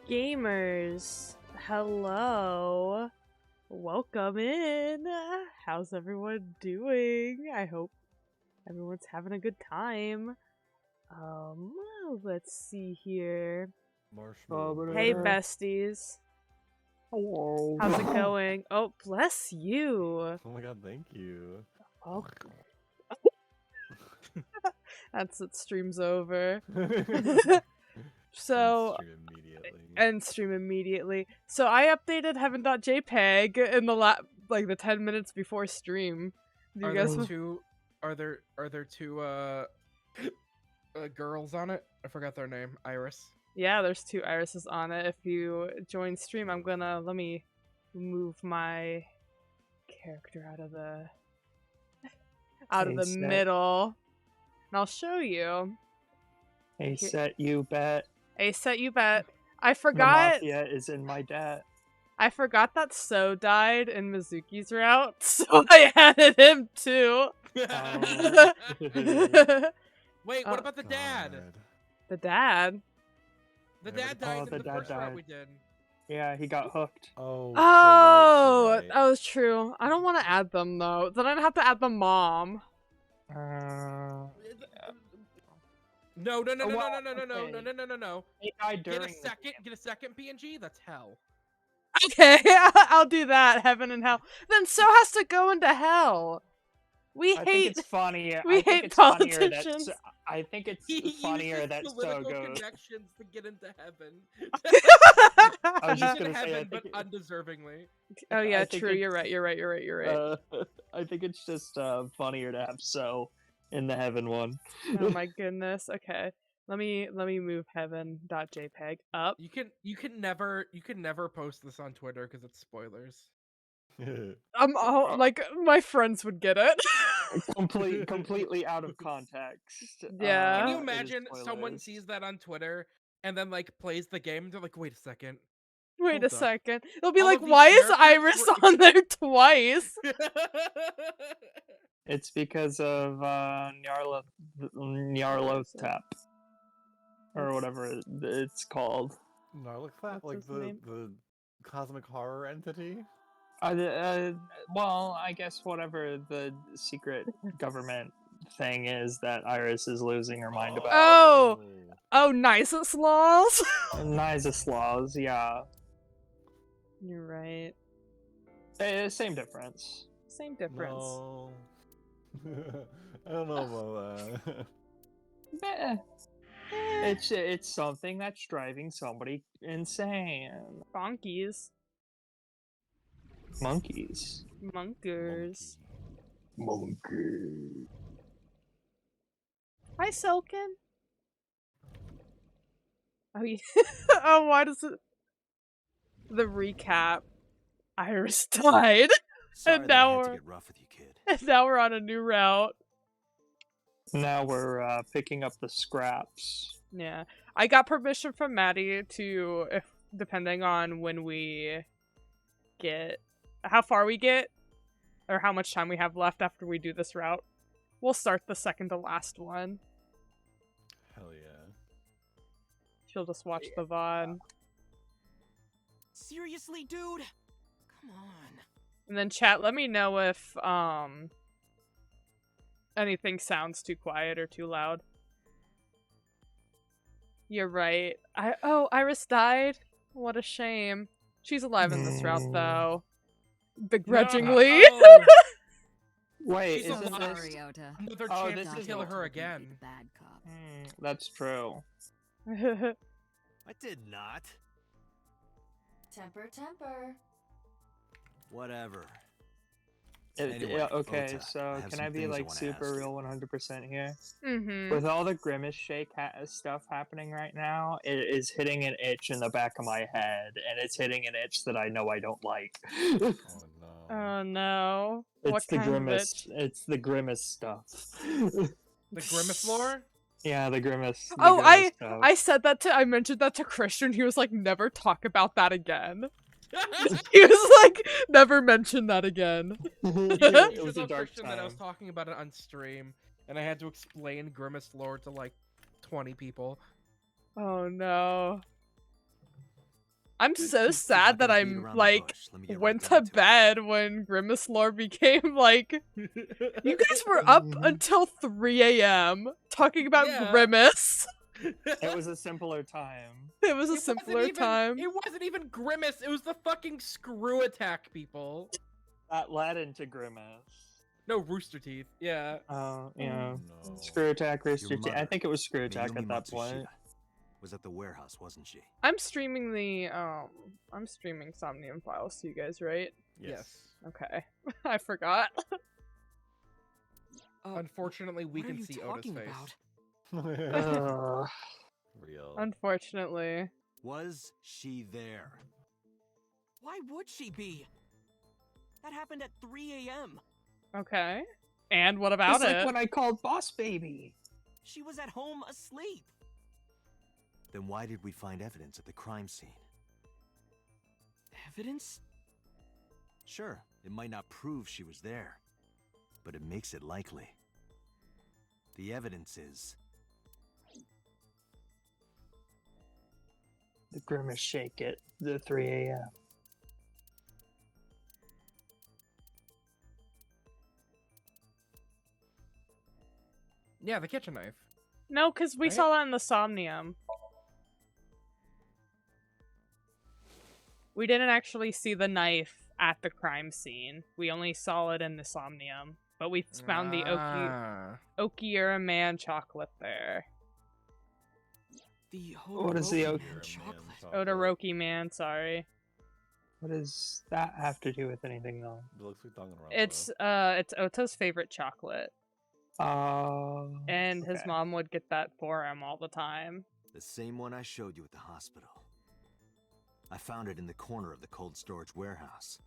Gamers, hello. Welcome in. How's everyone doing? I hope everyone's having a good time. Um, let's see here. Marshmallow. Hey besties. Hello. How's it going? Oh, bless you. Oh my god, thank you. Oh, that's it. Stream's over. So Stream immediately. stream immediately. So I updated heaven.jpg in the 10 minutes before stream. Do you guys Are there two girls on it? I forgot their name. Iris. Yeah, there's two irises on it. If you join stream, let me move my character out of the middle. And I'll show you. A set you bet. A set you bet. I forgot. The mafia is in my debt. I forgot that So died in Mizuki's route, so I added him too. Wait, what about the dad? The dad? The dad died in the first route died. we did. Yeah, he got hooked. Oh, so right. that was true. I don't want to add them though. Then I'd have to add the mom. No. He died during. Get a second PNG. That's hell. Okay, I'll do that. Heaven and hell. Then So has to go into hell. I think it's funny. We hate politicians. I think it's He funnier that So political goes. connections to get into heaven. I was just He's in gonna say, heaven, but undeservingly. Oh yeah, I think true. You're right. I think it's just funnier to have So in the heaven one. Oh my goodness. Okay. Let me move heaven.jpg up. You can never post this on Twitter because it's spoilers. Like my friends would get it. completely out of context. Yeah. Can it you is imagine someone spoilers. sees that on Twitter and then like plays the game? They're like, wait a second. Wait Hold a up. second. It'll be All like, of these why is characters Iris were- on there twice? It's because of Nyarlathotep, or whatever it's called. Nyarlathotep, What's like his name? the cosmic horror entity? Well, I guess whatever the secret government thing is that Iris is losing her mind about. Oh, Nisus laws. Nisaslaws, yeah. You're right. Same difference. Same difference. No. I don't know about that. Meh. It's something that's driving somebody insane. Bonkies. Monkeys. Monkers. Monkey. Hi, Selkin. Oh, yeah. Oh, why does it... The recap. Iris died. Sorry And that I now had to we're... get rough with you, kid. And now we're on a new route. Now we're picking up the scraps. Yeah. I got permission from Maddie to, if depending on when we get... How far we get, or how much time we have left after we do this route, we'll start the second to last one. Hell yeah. She'll just watch the VOD. Seriously, dude? Come on. And then chat, let me know if, anything sounds too quiet or too loud. You're right. Iris died? What a shame. She's alive in this route, though. Begrudgingly. No. Wait, She's isn't alive. this... Another Oh, chance this to is kill not her again. Bad cop. That's true. I did not. Temper, temper. Whatever. Yeah, okay, Ota, I so have can some I be things I like wanna super ask you. real 100% here? Mm-hmm. With all the Grimace Shake stuff happening right now, it is hitting an itch in the back of my head, and it's hitting an itch that I know I don't like. Oh no. Oh no. What It's the kind Grimace. of itch? It's the Grimace stuff. The Grimace lore? Yeah, the Grimace. the Oh, Grimace stuff. I mentioned that to Christian. He was like, never talk about that again. He was like, never mention that again. You it should was a know, dark Christian, that I was time. talking about it on stream, and I had to explain Grimace lore to like 20 people. Oh no. I'm so sad that I'm like went to bed when Grimace lore became like you guys were up until 3 a.m. talking about Yeah. Grimace. It was a simpler time. It was a It wasn't simpler even- time. It wasn't even Grimace. It was the fucking screw attack people. That led into Grimace. No, Rooster Teeth. Yeah. Yeah. No. Screw Attack, Rooster Your Teeth. I mother, think it was Screw Attack Mayumi at that point. Matsushita, was at the warehouse, wasn't she? I'm streaming the I'm streaming Somnium files to you guys, right? Yes. Okay. I forgot. Unfortunately, we what can are you see Oda's talking face. about? Real. Unfortunately. Was she there? Why would she be? That happened at 3 a.m. Okay. And what about It's it? like when I called Boss Baby. She was at home asleep. Then why did we find evidence at the crime scene? Evidence? Sure, it might not prove she was there, but it makes it likely. The evidence is... The Grimace Shake at the 3 a.m. Yeah, the kitchen knife. No, because we Right? saw that in the Somnium. We didn't actually see the knife at the crime scene. We only saw it in the Somnium. But we found the Okiura Man chocolate there. The What is the Hodoroki oak- Man chocolate? Odoroki Man, sorry. What does that have to do with anything, though? It looks like Danganronpa. It's Ota's favorite chocolate. And his okay. mom would get that for him all the time. The same one I showed you at the hospital. I found it in the corner of the cold storage warehouse.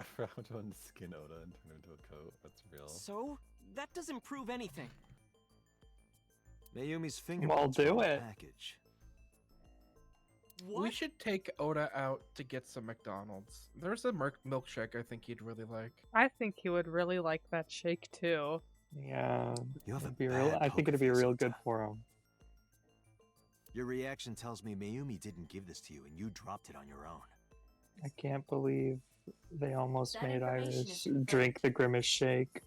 I forgot to unskin Oda and turn him into a coat. That's real. So, that doesn't prove anything. Mayumi's Well, fingerprints were do on the it. package. We What? should take Oda out to get some McDonald's. There's a milkshake I think he'd really like. I think he would really like that shake too. Yeah. You have a it'd be real, bad I think poker it'd be face, real good Ota. for him. Your reaction tells me Mayumi didn't give this to you and you dropped it on your own. I can't believe they almost That made information Iris is drink the Grimace Shake.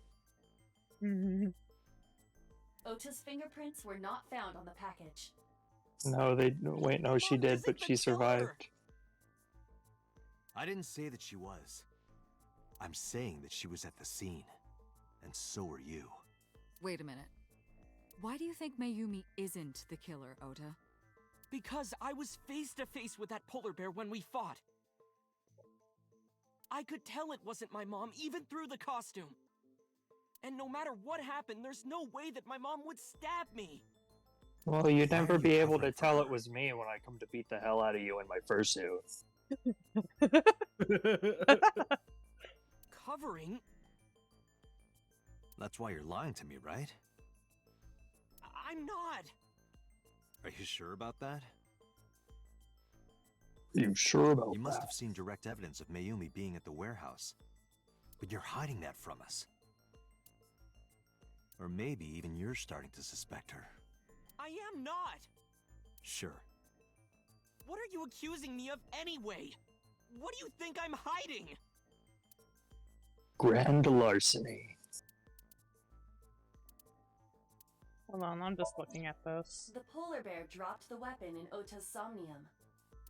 Ota's fingerprints were not found on the package. No, wait, no, she Mom did, isn't but the she killer. survived. I didn't say that she was. I'm saying that she was at the scene. And so were you. Wait a minute. Why do you think Mayumi isn't the killer, Ota? Because I was face to face with that polar bear when we fought. I could tell it wasn't my mom, even through the costume. And no matter what happened, there's no way that my mom would stab me. Well, you'd Why are never you be able to covering for tell her? it was me when I come to beat the hell out of you in my fursuit. Covering? That's why you're lying to me, right? I'm not. Are you sure about that? You sure about You must that? have seen direct evidence of Mayumi being at the warehouse. But you're hiding that from us. Or maybe even you're starting to suspect her. I am not! Sure. What are you accusing me of anyway? What do you think I'm hiding? Grand larceny. Hold on, I'm just looking at this. The polar bear dropped the weapon in Ota's Somnium.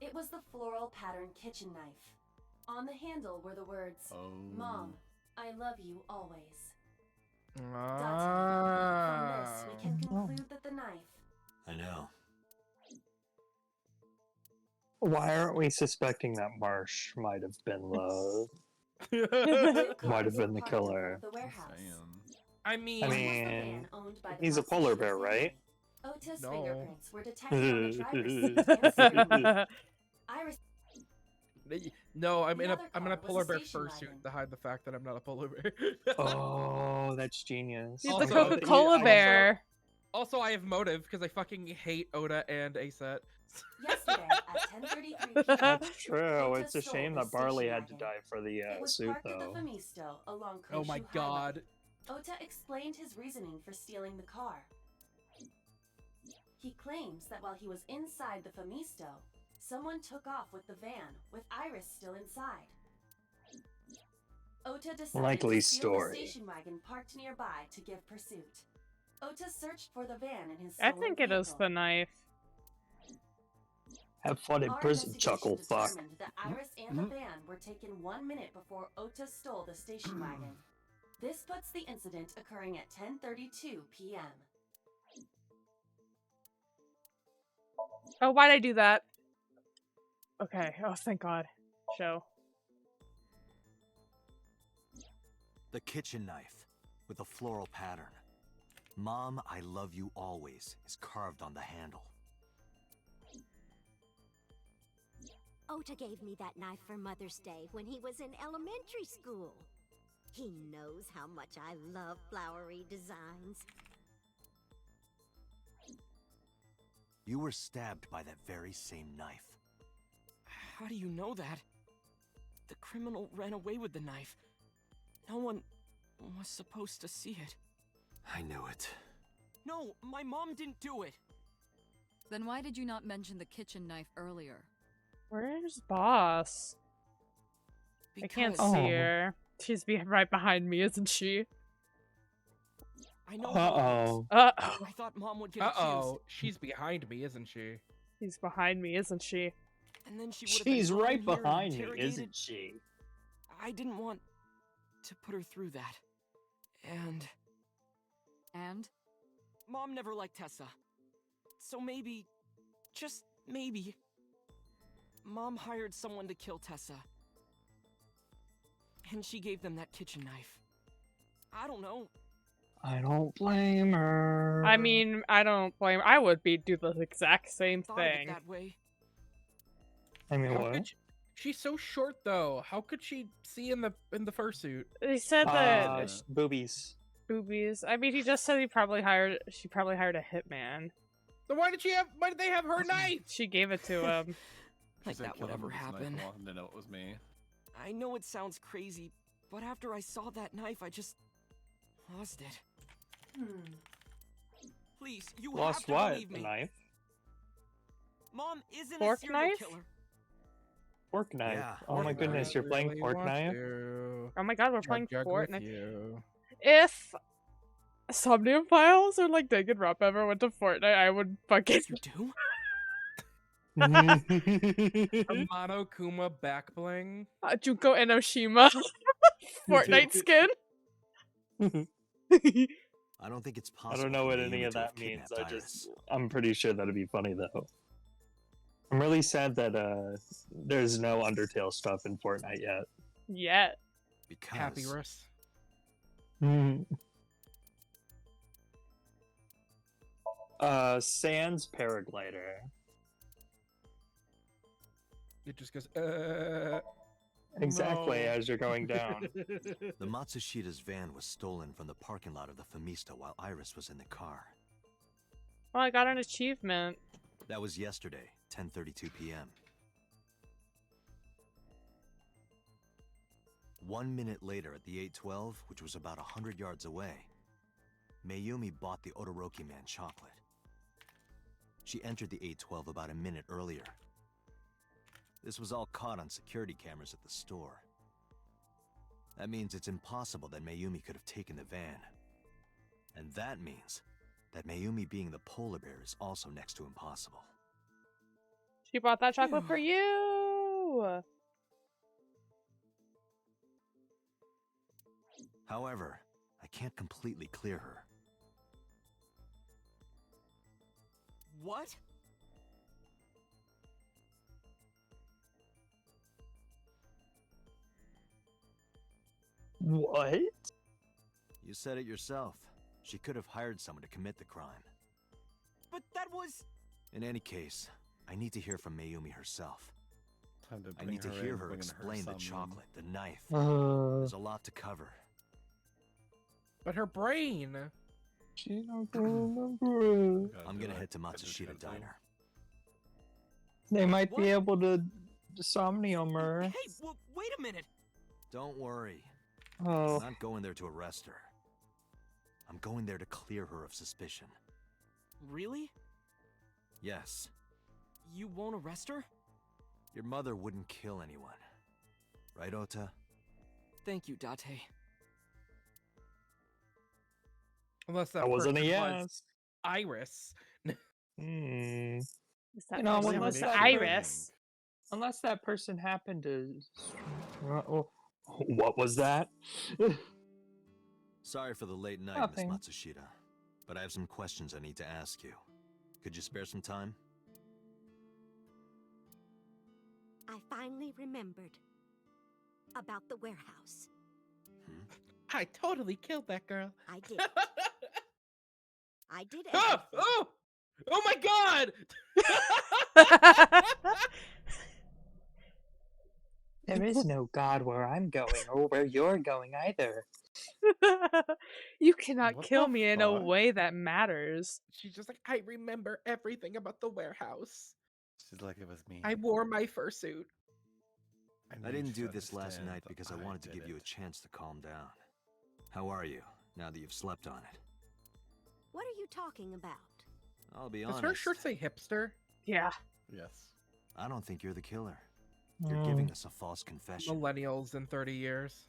It was the floral pattern kitchen knife. On the handle were the words, Oh. Mom, I love you always. From Ah. this, we can conclude that the knife... I know. Why aren't we suspecting that Marsh might have been the... Might have been the killer. The warehouse. I mean, I One was the mean, van owned by the he's a polar Matsushita bear, family. right? Ota's No. fingerprints were detected on the driver's seat and steering wheel. Iris no, I'm The in a other I'm in a car was a polar bear station fursuit wagon. to hide the fact that I'm not a polar bear. Oh, that's genius. He's Also, the I Coca-Cola also- bear. Also, I have motive because I fucking hate Oda and Aset. yesterday at 10:33 p.m. That's true. Ota It's a stole shame the that Barley station had to wagon. die for the It was suit, parked at though. the Famisto along Oh my Koishu Highway. god. Ota explained his reasoning for stealing the car. He claims that while he was inside the Famisto, Someone took off with the van, with Iris still inside. Ota decided Likely to steal story. the station wagon parked nearby to give pursuit. Ota searched for the van in his I stolen think it is vehicle. the knife. Have fun in Our prison, investigation chuckle fuck. determined that Iris and the van were taken 1 minute before Ota stole the station wagon. This puts the incident occurring at 10:32 p.m. Oh, why'd I do that? Okay. Oh, thank God. Show. The kitchen knife with a floral pattern. Mom, I love you always is carved on the handle. Ota gave me that knife for Mother's Day when he was in elementary school. He knows how much I love flowery designs. You were stabbed by that very same knife. How do you know that? The criminal ran away with the knife. No one was supposed to see it. I knew it. No, my mom didn't do it. Then why did you not mention the kitchen knife earlier? Where's Boss? I can't Because see her. She's right behind me, isn't she? I know how it works. Uh-oh. I thought mom would get Uh-oh, accused, she's behind me, isn't she? She's behind me, isn't she? and then she would have been She's brought right in here and behind me, interrogated. isn't she? I didn't want to put her through that. And And? mom never liked Tessa. So maybe, just maybe, mom hired someone to kill Tessa. And she gave them that kitchen knife. I don't know. I don't blame her. I mean, I don't blame. I would do the exact same Thought of it thing. that way. I mean, How what? could she's so short though. How could she see in the fursuit? They said that Boobies. boobies. I mean, he just said she probably hired a hitman. So why did they have her knife? She gave it to him. Like said that kill would him ever with his knife happen. and want him to know it was me. I know it sounds crazy, but after I saw that knife, I just lost it. Please, you have Lost to what? believe The me. knife? Mom isn't Fork a serial knife? killer. Fork knife. Yeah, Oh my fork goodness, knife. you're playing Really fork want knife? to Oh my God, we're playing jug with Fortnite. you. If Somnium Files or like Danganronpa ever went to Fortnite, I would fucking. You do? A Monokuma back bling. Junko Enoshima Fortnite skin. I don't think it's I possible. don't know for what Mayumi any of to have that means. kidnapped I'm pretty sure that'd be funny though. I'm really sad that there's no Undertale stuff in Fortnite yet. Yet. Because Happy Russ. Sans paraglider. It just goes, Exactly no. as you're going down. the Matsushida's van was stolen from the parking lot of the Famista while Iris was in the car. Well, I got an achievement. That was yesterday, 10:32 p.m. 1 minute later at the 812, which was about 100 yards away, Mayumi bought the Odoroki Man chocolate. She entered the 812 about a minute earlier. This was all caught on security cameras at the store. That means it's impossible that Mayumi could have taken the van. And that means that Mayumi being the polar bear is also next to impossible. She bought that chocolate for you. However, I can't completely clear her. What? What? You said it yourself. She could have hired someone to commit the crime. But that was... In any case, I need to hear from Mayumi herself. Time to I bring need to her hear in, her bringing explain the some- chocolate, the knife. Uh, There's a lot to cover. But her brain. she don't remember. I'm gonna head to Matsushita Diner. They might be What? able to somnium her. Hey, wait a minute. Don't worry. Oh, I'm not going there to arrest her. I'm going there to clear her of suspicion. Really? Yes. You won't arrest her? Your mother wouldn't kill anyone. Right, Ota? Thank you, Date. Unless that That wasn't a person yes. was Iris. Hmm. Is that You know, person unless was that Iris? Unless that person happened to. What was that? Sorry for the late night, Nothing. Miss Matsushita. But I have some questions I need to ask you. Could you spare some time? I finally remembered about the warehouse. I totally killed that girl. I did. I did Oh! everything. Oh! Oh my god! There is no God where I'm going or where you're going either. You cannot What kill the me in a fuck? way that matters. She's just like, I remember everything about the warehouse. She's like, it was me. I wore my fursuit. I knew didn't she'd do this last understand night that because I I wanted to did give you a it. chance to calm down. How are you, now that you've slept on it? What are you talking about? I'll be Does honest. her shirt say hipster? Yeah. Yes. I don't think you're the killer. You're giving us a false confession. Millennials in 30 years.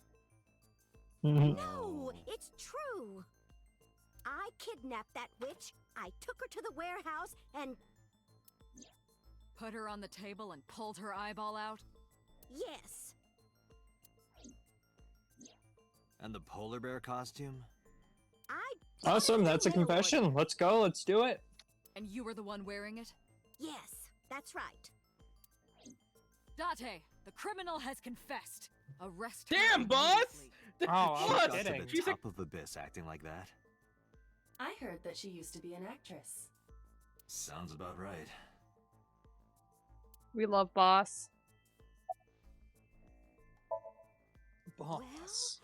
No, it's true. I kidnapped that witch. I took her to the warehouse and Put her on the table and pulled her eyeball out? yes, And the polar bear costume? I Awesome, that's a Lord. confession. Let's go, let's do it. And you were the one wearing it? Yes, that's right. Date, the criminal has confessed. Arrest her Damn, boss! immediately. Oh, I What? was Got to kidding. the She's a- top of Abyss acting like that? I heard that she used to be an actress. Sounds about right. We love Boss. Boss.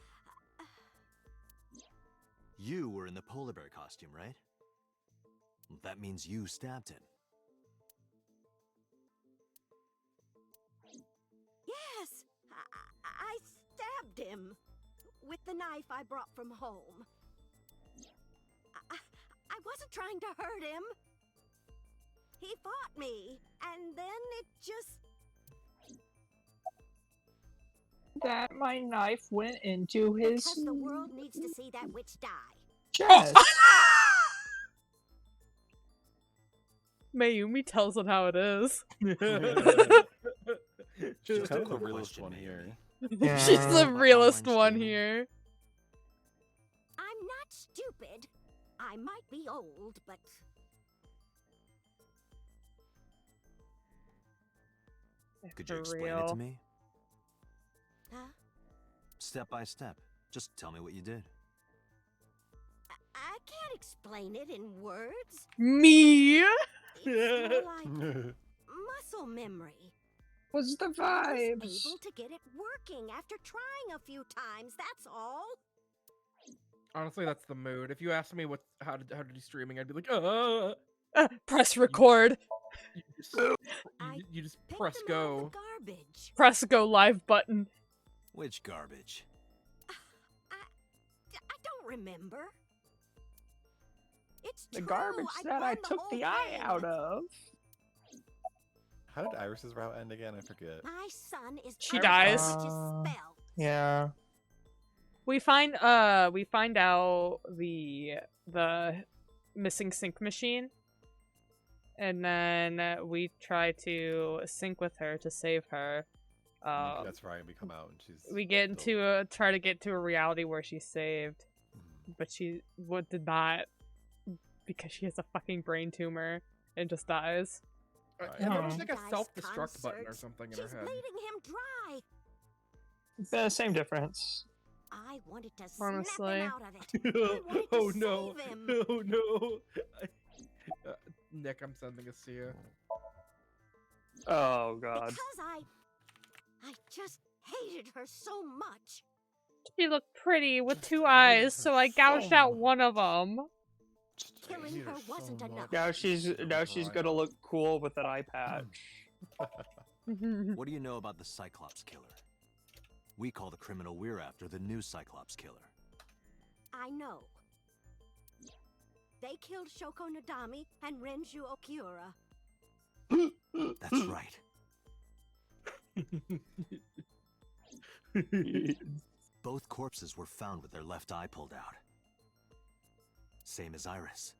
You were in the polar bear costume, right? That means you stabbed him. Yes, I stabbed him with the knife I brought from home. I wasn't trying to hurt him. He fought me, and then it just... That my knife went into his Because the world needs to see that witch die. chest. Mayumi tells it how it is. She's Just a kind of the quick realest question, one maybe. here. She's the But realest online one streaming- here. I'm not stupid. I might be old, but Could you For explain it real. to me? huh? Step by step. Just tell me what you did. I can't explain it in words. Me? It's more like muscle memory. Was the I was vibes. able to get it working after trying a few times. That's all. Honestly, that's the mood. If you asked me how to do streaming, I'd be like, Press record. you just, I you just Pick press them out of go. the garbage. Press go live button. Which garbage? I don't remember. It's The true. garbage that I planned the took whole the eye thing. out of. How did Iris's route end again? I forget. My son is She under the dies. witch's spell. Yeah. We find out the missing sync machine. And then we try to sync with her to save her. That's right. We come out and she's. We get into try to get to a reality where she's saved, but she did not, because she has a fucking brain tumor and just dies. And there was like a Guy's self-destruct button or concert. something in She's her head. bleeding him dry. Same difference. I wanted to snap Honestly. him out of it. I wanted to Oh no! save him. Oh no! Nick, I'm sending this to you. Oh god. Because I just hated her so much. She looked pretty with Just two hated eyes, her so I gouged so out much. one of them. Killing her wasn't enough. Now she's gonna look cool with an eye patch. What do you know about the Cyclops killer? We call the criminal we're after the new Cyclops killer. I know. They killed Shoko Nadami and Renju Okiura. That's right. Both corpses were found with their left eye pulled out. Same as Iris.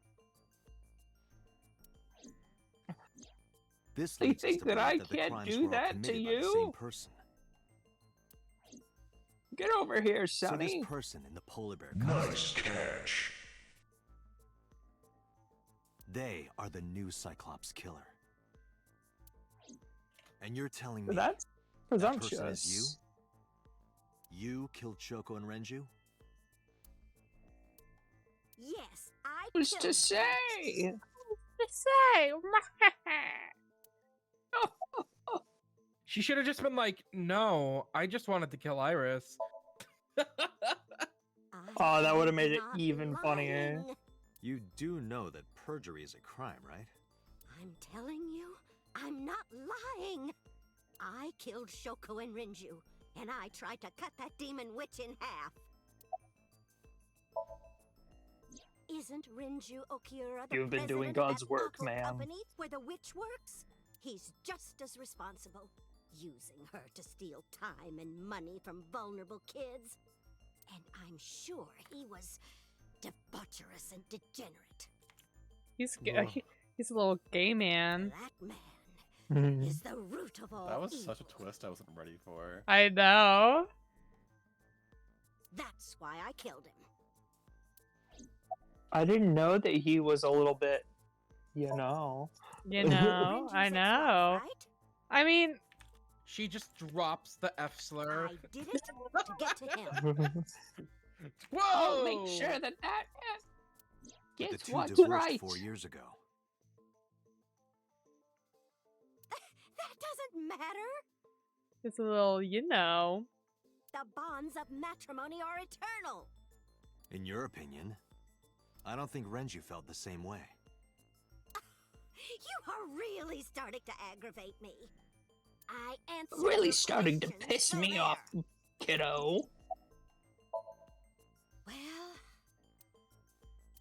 This You leads us think to that believe I the can't crimes do were all that to committed by the same you? person. Get over here, So Sonny. this person in the polar bear Nice costume, catch. they are the new Cyclops killer. And you're telling me That's that person presumptuous. is you? You killed Shoko and Renju? Yes, I Who's killed to them. say? To say, She should have just been like, no, I just wanted to kill Iris. Oh, that I would've am made it not even funnier. lying. You do know that perjury is a crime, right? I'm telling you, I'm not lying. I killed Shoko and Renju, and I tried to cut that demon witch in half. Isn't Renju Okiura the You've been doing president of God's that work, awful ma'am. company where the witch works? He's just as responsible, using her to steal time and money from vulnerable kids. And I'm sure he was debaucherous and degenerate. he's Whoa. he's a little gay man. That man is the root of all That was evil. such a twist I wasn't ready for. I know. That's why I killed him. I didn't know that he was a little bit, you know. You know, Renju's I a know. twat, right? I mean, She just drops the F slur. I did it to get to him. Whoa! I'll make sure that But the gets two what's divorced right. 4 years ago. That doesn't matter. it's a little, you know. The bonds of matrimony are eternal. In your opinion, I don't think Renju felt the same way. You are really starting to aggravate me. I answered Really your starting to questions, piss so me there. off, kiddo. Well,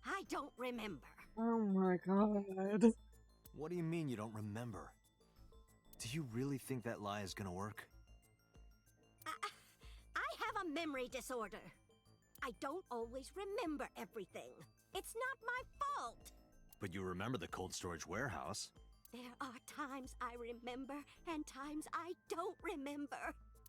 I don't remember. Oh my god. What do you mean you don't remember? Do you really think that lie is gonna work? I have a memory disorder. I don't always remember everything. It's not my fault. But you remember the cold storage warehouse. There are times I remember and times I don't remember.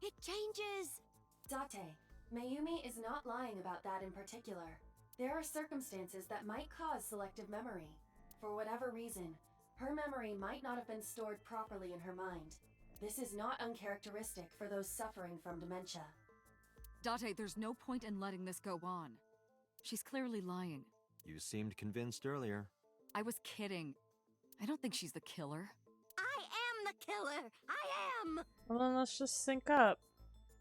It changes. Date, Mayumi is not lying about that in particular. There are circumstances that might cause selective memory. For whatever reason, her memory might not have been stored properly in her mind. This is not uncharacteristic for those suffering from dementia. Date, there's no point in letting this go on. She's clearly lying. You seemed convinced earlier. I was kidding. I don't think she's the killer. I am the killer. I am. Well, then let's just sync up.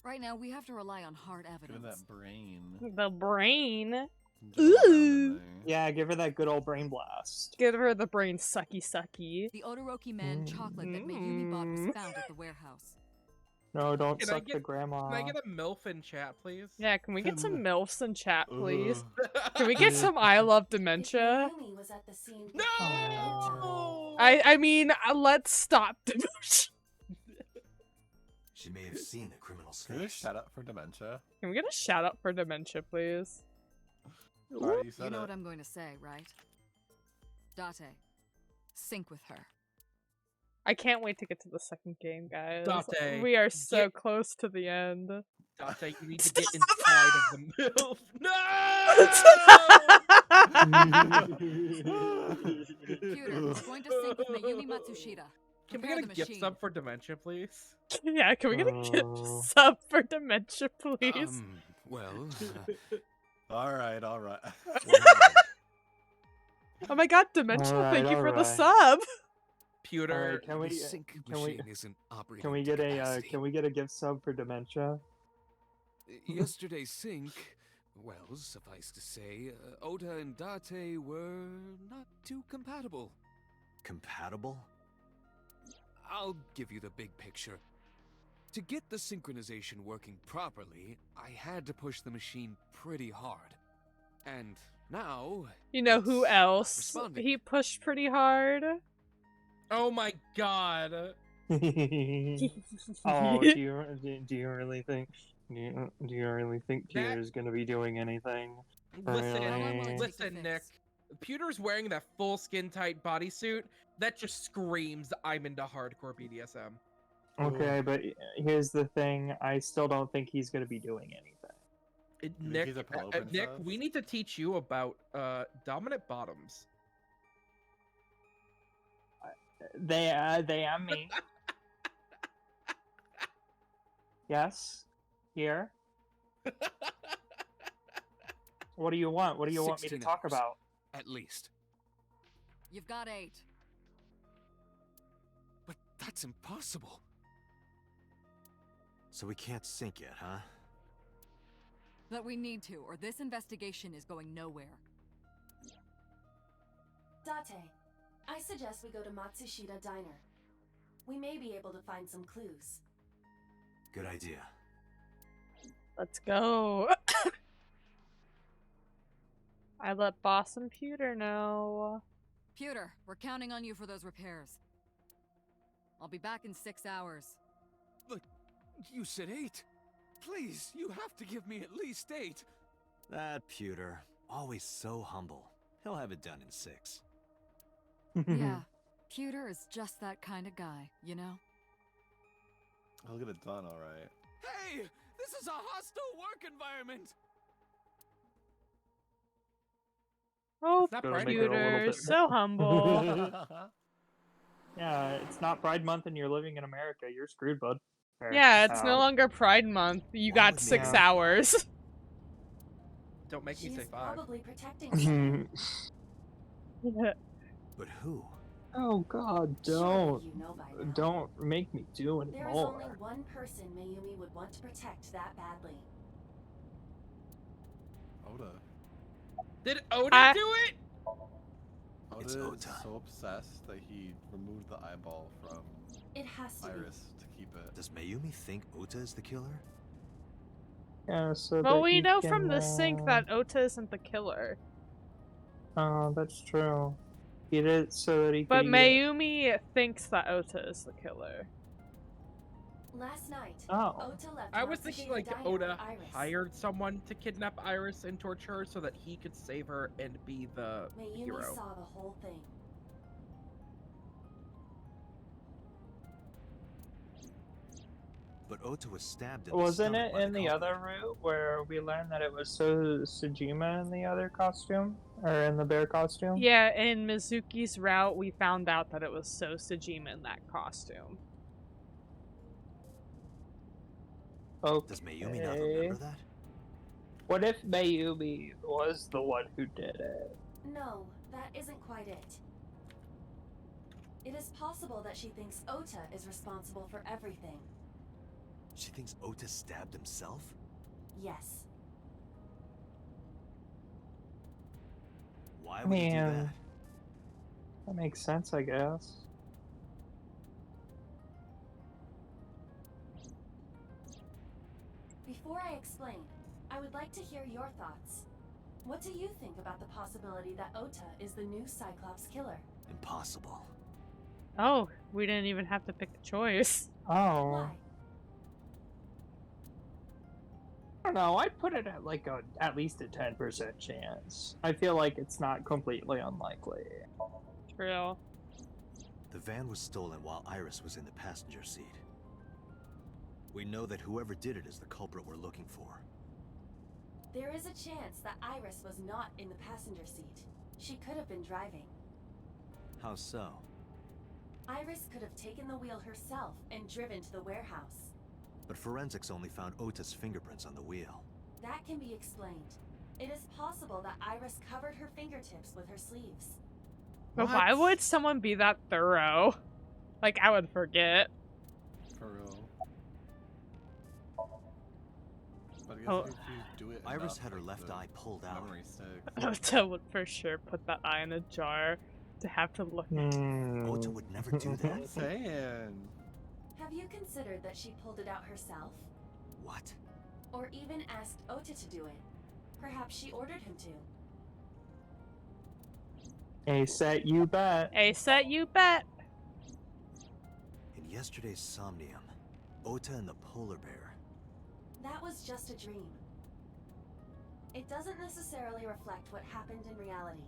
Right now, we have to rely on hard Give it evidence. that brain. The brain. Get it down in Ooh. there. Yeah, give her that good old brain blast. Give her the brain sucky sucky. The Odoroki Man chocolate that Mayumi bought was found at the warehouse. No, don't Can I suck the get- grandma. Can I get a MILF in chat, please? Yeah, can we get some Ugh. MILFs in chat, please? Ugh. Can we get some I Love If Dementia? Mayumi was at the scene No! before I mean, let's stop dementia. She may have seen the criminal's Can we face. shout out for dementia? Can we get a shout out for dementia, please? Alright, you said You know it. what I'm going to say, right? Date, sync with her. I can't wait to get to the second game, guys. Date, We are so get- close to the end. Dante, you need to get inside of the MILF. Computer, we're going to sync with Mayumi Matsushita. Can we Prepare get a the gift machine. sub for dementia, please? Yeah, can we get a gift Oh. sub for dementia, please? Well, Alright, alright. what happened? Oh my god, dementia, Alright, thank you for the alright. sub! Pewter. Alright, can we The sync can we- machine isn't operating can we to get a capacity. can we get a gift sub for dementia? Yesterday's sync, well, suffice to say, Ota and Date were not too compatible. Compatible? I'll give you the big picture. To get the synchronization working properly, I had to push the machine pretty hard. And now... You know who it's not else responding. he pushed pretty hard? Oh my god. Oh, do you really think do you really think That- Peter's gonna be doing anything? Listen, Really? listen, Nick. Pewter's wearing that full skin tight bodysuit. That just screams I'm into hardcore BDSM. Okay, but here's the thing. I still don't think he's gonna be doing anything. You think Nick, he's a pillow Nick, princess? we need to teach you about dominant bottoms. They am me. Yes. Here. What do you want? What do you want me to 16 talk hours. about? At least. You've got 8. But that's impossible. So we can't sink yet, huh? But we need to, or this investigation is going nowhere. Date, I suggest we go to Matsushita Diner. We may be able to find some clues. Good idea. Let's go. I let Boss and Pewter know. Pewter, we're counting on you for those repairs. I'll be back in 6 hours. But you said 8. Please, you have to give me at least 8. That Pewter, always so humble. He'll have it done in 6. Yeah, Pewter is just that kind of guy, you know? I'll get it done, alright. Hey, this is a hostile work environment. Oh, Is that Gonna Pride make it a little Pewter, bit so humble. Yeah, it's not Pride Month and you're living in America. You're screwed, bud. Yeah, it's no longer Pride Month. You Why got would 6 they- hours. Don't make me She say is 5. probably protecting someone. But who? Oh God, Surely you know by now. don't make me do There is only one person Mayumi would want to protect that badly. Oda. Did Oda I- do it? Oda It's is Ota. so obsessed that he removed the eyeball from It has to Iris to keep it. Does Mayumi think Ota is the killer? Yeah, so Well, that we you know can, from the sync that Ota isn't the killer. Oh, that's true. He did it so that he But could. Mayumi thinks that Ota is the killer. be. Last night, Oh. Ota left I was Matsushita thinking like Diner Oda with Iris. hired someone to kidnap Iris and torture her so that he could save her and be the Mayumi hero. saw the whole thing. But Ota was stabbed in the Wasn't stomach it by in the other culprit. route where we learned that it was Sujima in the other costume? Or in the bear costume? Yeah, in Mizuki's route, we found out that it was So Sejima in that costume. Okay. Does Mayumi not remember that? What if Mayumi was the one who did it? No, that isn't quite it. It is possible that she thinks Ota is responsible for everything. She thinks Ota stabbed himself? Yes. Why would he do Man. that? That makes sense, I guess. Before I explain, I would like to hear your thoughts. What do you think about the possibility that Ota is the new Cyclops killer? Impossible. Oh, we didn't even have to pick a choice. Oh. Why? I don't know, I'd put it at like at least a 10% chance. I feel like it's not completely unlikely. True. The van was stolen while Iris was in the passenger seat. We know that whoever did it is the culprit we're looking for. There is a chance that Iris was not in the passenger seat. She could have been driving. How so? Iris could have taken the wheel herself and driven to the warehouse. But forensics only found Ota's fingerprints on the wheel. That can be explained. It is possible that Iris covered her fingertips with her sleeves. But why would someone be that thorough? Like, I would forget. For real. But I guess Oh. if you do it Iris enough, had her like, left the eye pulled out. memory sticks. Ota would for sure put that eye in a jar to have to look at. Ota would never do I'm that. saying. Have you considered that she pulled it out herself? What? Or even asked Ota to do it? Perhaps she ordered him to. A set, you bet. A set, you bet. And yesterday's Somnium, Ota and the polar bear. That was just a dream. It doesn't necessarily reflect what happened in reality.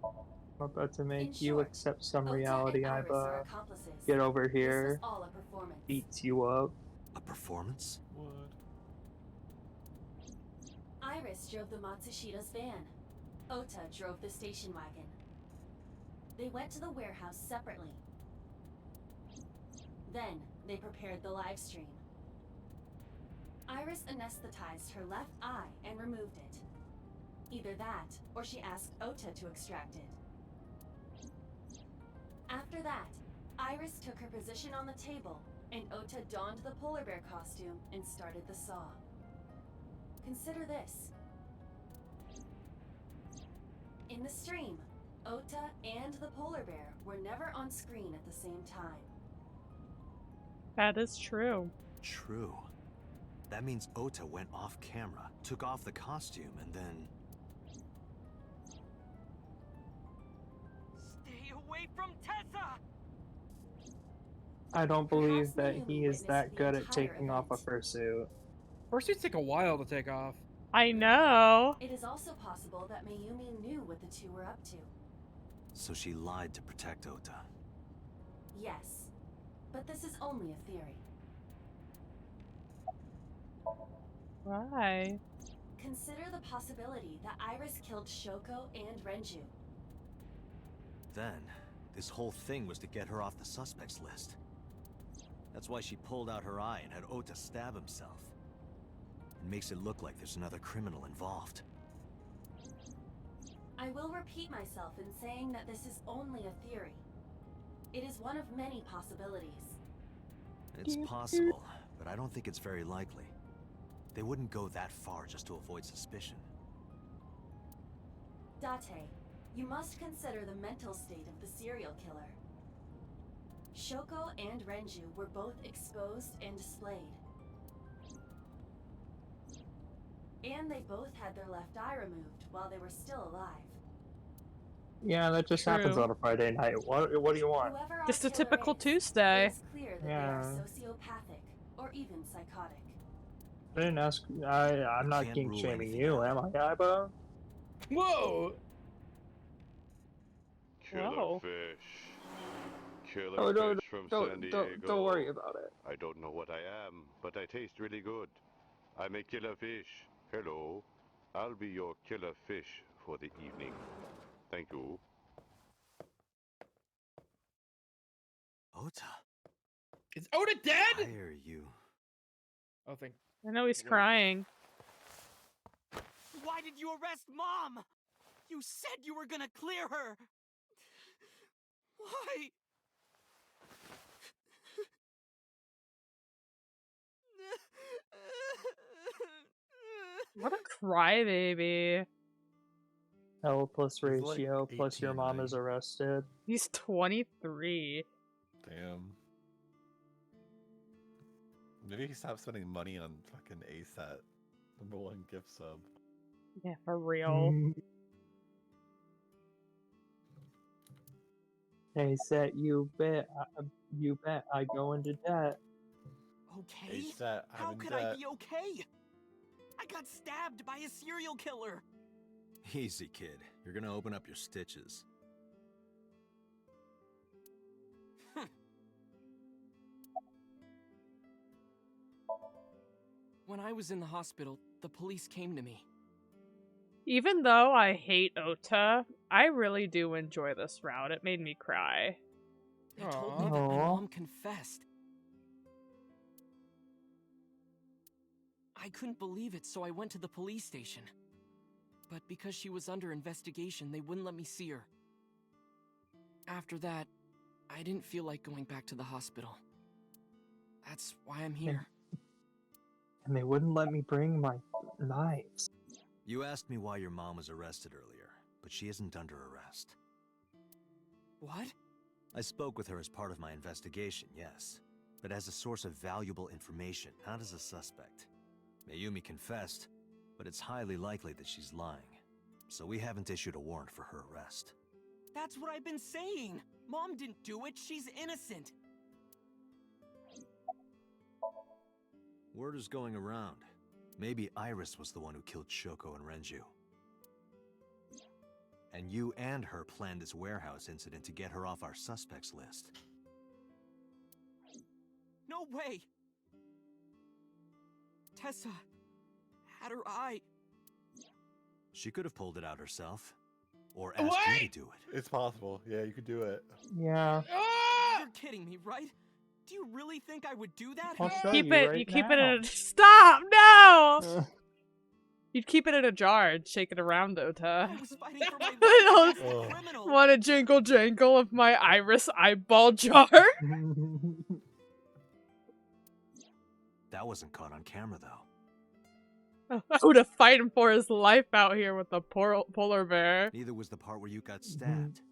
I'm about to In make you short, accept some Ota reality, and Iris are Iba. accomplices. Get over This was here, all a performance. beats you up. A performance? What? Iris drove the Matsushida's van. Ota drove the station wagon. They went to the warehouse separately. Then, they prepared the live stream. Iris anesthetized her left eye and removed it. Either that, or she asked Ota to extract it. After that, Iris took her position on the table, and Ota donned the polar bear costume and started the saw. Consider this. In the stream, Ota and the polar bear were never on screen at the same time. That is true. True. That means Ota went off camera, took off the costume, and then... Stay away from Tessa! I don't believe Perhaps that Mayumi he is witnessed that the good at entire taking off a event. fursuit. Fursuits take a while to take off. I know. It is also possible that Mayumi knew what the two were up to. So she lied to protect Ota. Yes, but this is only a theory. Why? Consider the possibility that Iris killed Shoko and Renju. Then, this whole thing was to get her off the suspects list. That's why she pulled out her eye and had Ota stab himself. It makes it look like there's another criminal involved. I will repeat myself in saying that this is only a theory. It is one of many possibilities. It's possible, but I don't think it's very likely. They wouldn't go that far just to avoid suspicion. Date, you must consider the mental state of the serial killer. Shoko and Renju were both exposed and displayed. And they both had their left eye removed while they were still alive. Yeah, that just happens True. on a Friday night. What do you want? Whoever our Just a killer typical is, Tuesday. It is clear that Yeah. they are sociopathic or even psychotic. I didn't ask. I'm not Can't king rule shaming anything you, out. am I, Iba? Whoa! Killer Whoa. fish. Killer Oh, no, fish from San Diego. don't worry about it. I don't know what I am, but I taste really good. I'm a killer fish. Hello. I'll be your killer fish for the evening. Thank you. Ota, Is Oda dead? why are you? Oh, thank. I know he's crying. Why did you arrest Mom? You said you were gonna clear her! Why? What a crybaby. L plus He's like ratio plus your 18, mom right? is arrested. He's 23. Damn. Maybe he stopped spending money on fucking ASAT. #1 gift sub. Yeah, for real. Hey, Set, you bet I go into debt. Okay? ASAT, How I'm could in I debt. be okay? I got stabbed by a serial killer. Easy, kid. You're gonna open up your stitches. When I was in the hospital, the police came to me. Even though I hate Ota, I really do enjoy this route. It made me cry. They told me that my Aw. mom confessed. I couldn't believe it, so I went to the police station. But because she was under investigation, they wouldn't let me see her. After that, I didn't feel like going back to the hospital. That's why I'm here. And they wouldn't let me bring my knives. You asked me why your mom was arrested earlier, but she isn't under arrest. What? I spoke with her as part of my investigation, yes, but as a source of valuable information, not as a suspect. Mayumi confessed, but it's highly likely that she's lying, so we haven't issued a warrant for her arrest. That's what I've been saying. Mom didn't do it. She's innocent. Word is going around. Maybe Iris was the one who killed Shoko and Renju. And you and her planned this warehouse incident to get her off our suspects list. No way. Tessa had her eye. She could have pulled it out herself. Or asked you to do it. It's possible. Yeah, you could do it. Yeah. You're kidding me, right? Do you really think I would do that? I'll show Keep you it. right You keep now. it in a. Stop! No. You'd keep it in a jar and shake it around, Ota. I was fighting for my I life against the don't criminal. Want a jingle jangle of my Iris eyeball jar? That wasn't caught on camera, though. Oda fighting for his life out here with the polar bear. Neither was the part where you got stabbed.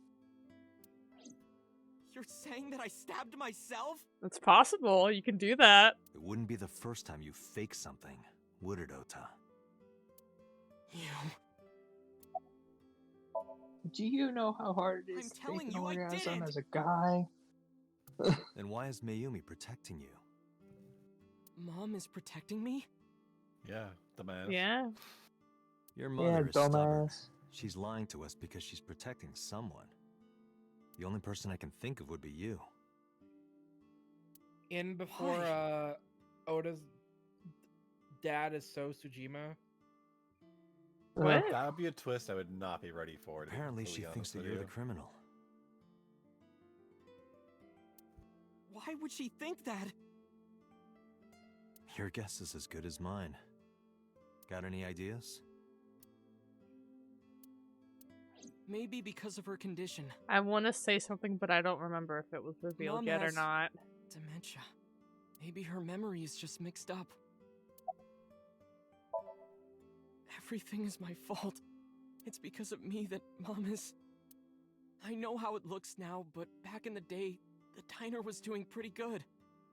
You're saying that I stabbed myself? It's possible. You can do that. It wouldn't be the first time you faked something, would it, Ota? Do you know how hard it is to take an orgasm as a guy? Then why is Mayumi protecting you? Mom is protecting me? Yeah, dumbass. Yeah. Your mother is dumbass. stubborn. She's lying to us because she's protecting someone. The only person I can think of would be you. In before Oda's dad is so Tsujima. What? That would be a twist I would not be ready for. Apparently she thinks that you're the criminal. Why would she think that? Your guess is as good as mine. Got any ideas? Maybe because of her condition. I want to say something, but I don't remember if it was revealed Mom yet or has not. Dementia. Maybe her memory is just mixed up. Everything is my fault. It's because of me that Mom is... I know how it looks now, but back in the day, the diner was doing pretty good.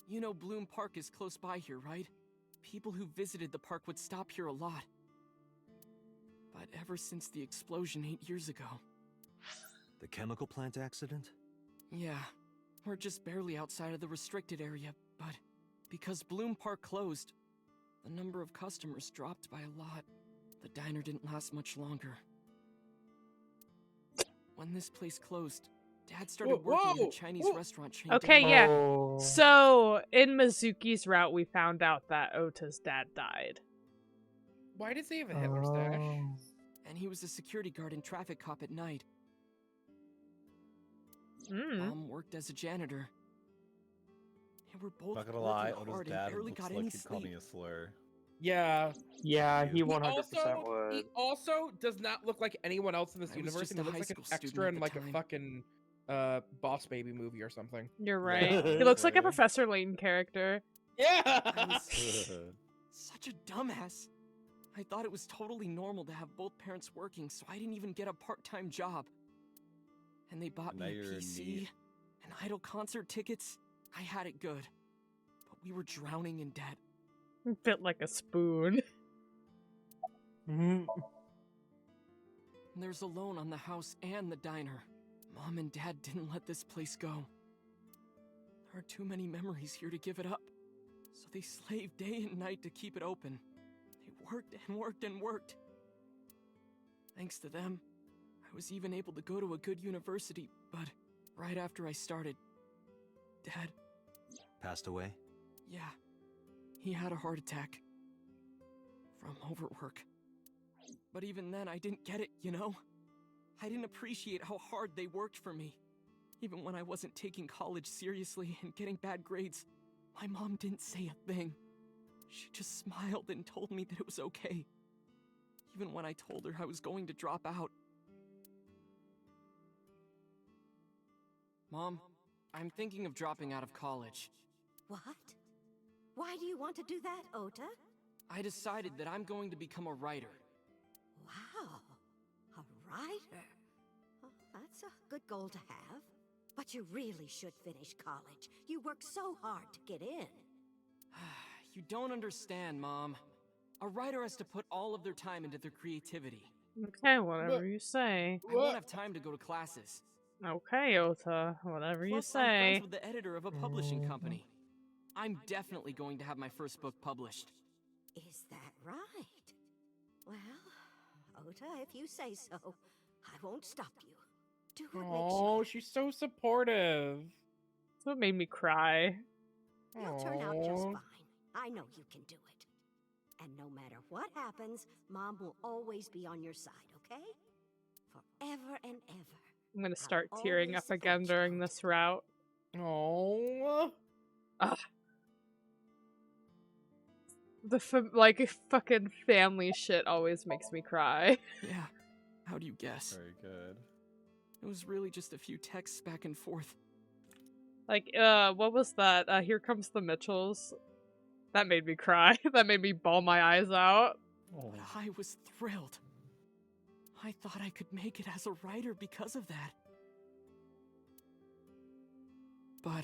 You know Bloom Park is close by here, right? People who visited the park would stop here a lot. But ever since the explosion 8 years ago... The chemical plant accident? Yeah, we're just barely outside of the restricted area, but because Bloom Park closed, the number of customers dropped by a lot. The diner didn't last much longer. When this place closed, Dad started working at a Chinese restaurant chain. Okay, yeah. Oh. So, in Mizuki's route, we found out that Ota's dad died. Why does he have a Hitler stash? And he was a security guard and traffic cop at night. Mom worked as a janitor. And we're both Not gonna lie, working Oda's hard and dad barely looks got like any he'd call sleep. me a slur. Yeah. Yeah, he He 100% would. He also does not look like anyone else in this I was universe, just and he a looks high like an school student extra at in the like time. a fucking Boss Baby movie or something. You're right. He looks like a Yeah. Professor Layton character. Yeah. I was such a dumbass. I thought it was totally normal to have both parents working, so I didn't even get a part-time job. And they bought Now me a you're in PC need. and Idol concert tickets. I had it good. But we were drowning in debt. Bit like a spoon. And there's a loan on the house and the diner. Mom and Dad didn't let this place go. There are too many memories here to give it up. So they slaved day and night to keep it open. They worked and worked and worked. Thanks to them, I was even able to go to a good university, but right after I started, Dad, Passed away? yeah, he had a heart attack. From overwork. But even then, I didn't get it, you know? I didn't appreciate how hard they worked for me. Even when I wasn't taking college seriously and getting bad grades, my mom didn't say a thing. She just smiled and told me that it was okay. Even when I told her I was going to drop out. Mom, I'm thinking of dropping out of college. What? Why do you want to do that, Ota? I decided that I'm going to become a writer. Wow, a writer. Well, that's a good goal to have. But you really should finish college. You work so hard to get in. You don't understand, Mom. A writer has to put all of their time into their creativity. Okay, whatever you say. I won't have time to go to classes. Okay, Ota, whatever you Plus, I'm friends say. with the editor of a publishing company. I'm definitely going to have my first book published. Is that right? Well, Ota, if you say so, I won't stop you. Do what makes you Oh, she's so supportive. That's what made me cry. You'll turn out just Aw. fine. I know you can do it. And no matter what happens, Mom will always be on your side, okay? Forever and ever. I'm gonna start tearing always up again support you, during Ota. this route. Oh. Ugh. The fucking family shit always makes me cry. Yeah, how do you guess? Very good. It was really just a few texts back and forth. Like, what was that? Here Comes the Mitchells. That made me cry. That made me bawl my eyes out. Oh. But I was thrilled. I thought I could make it as a writer because of that. But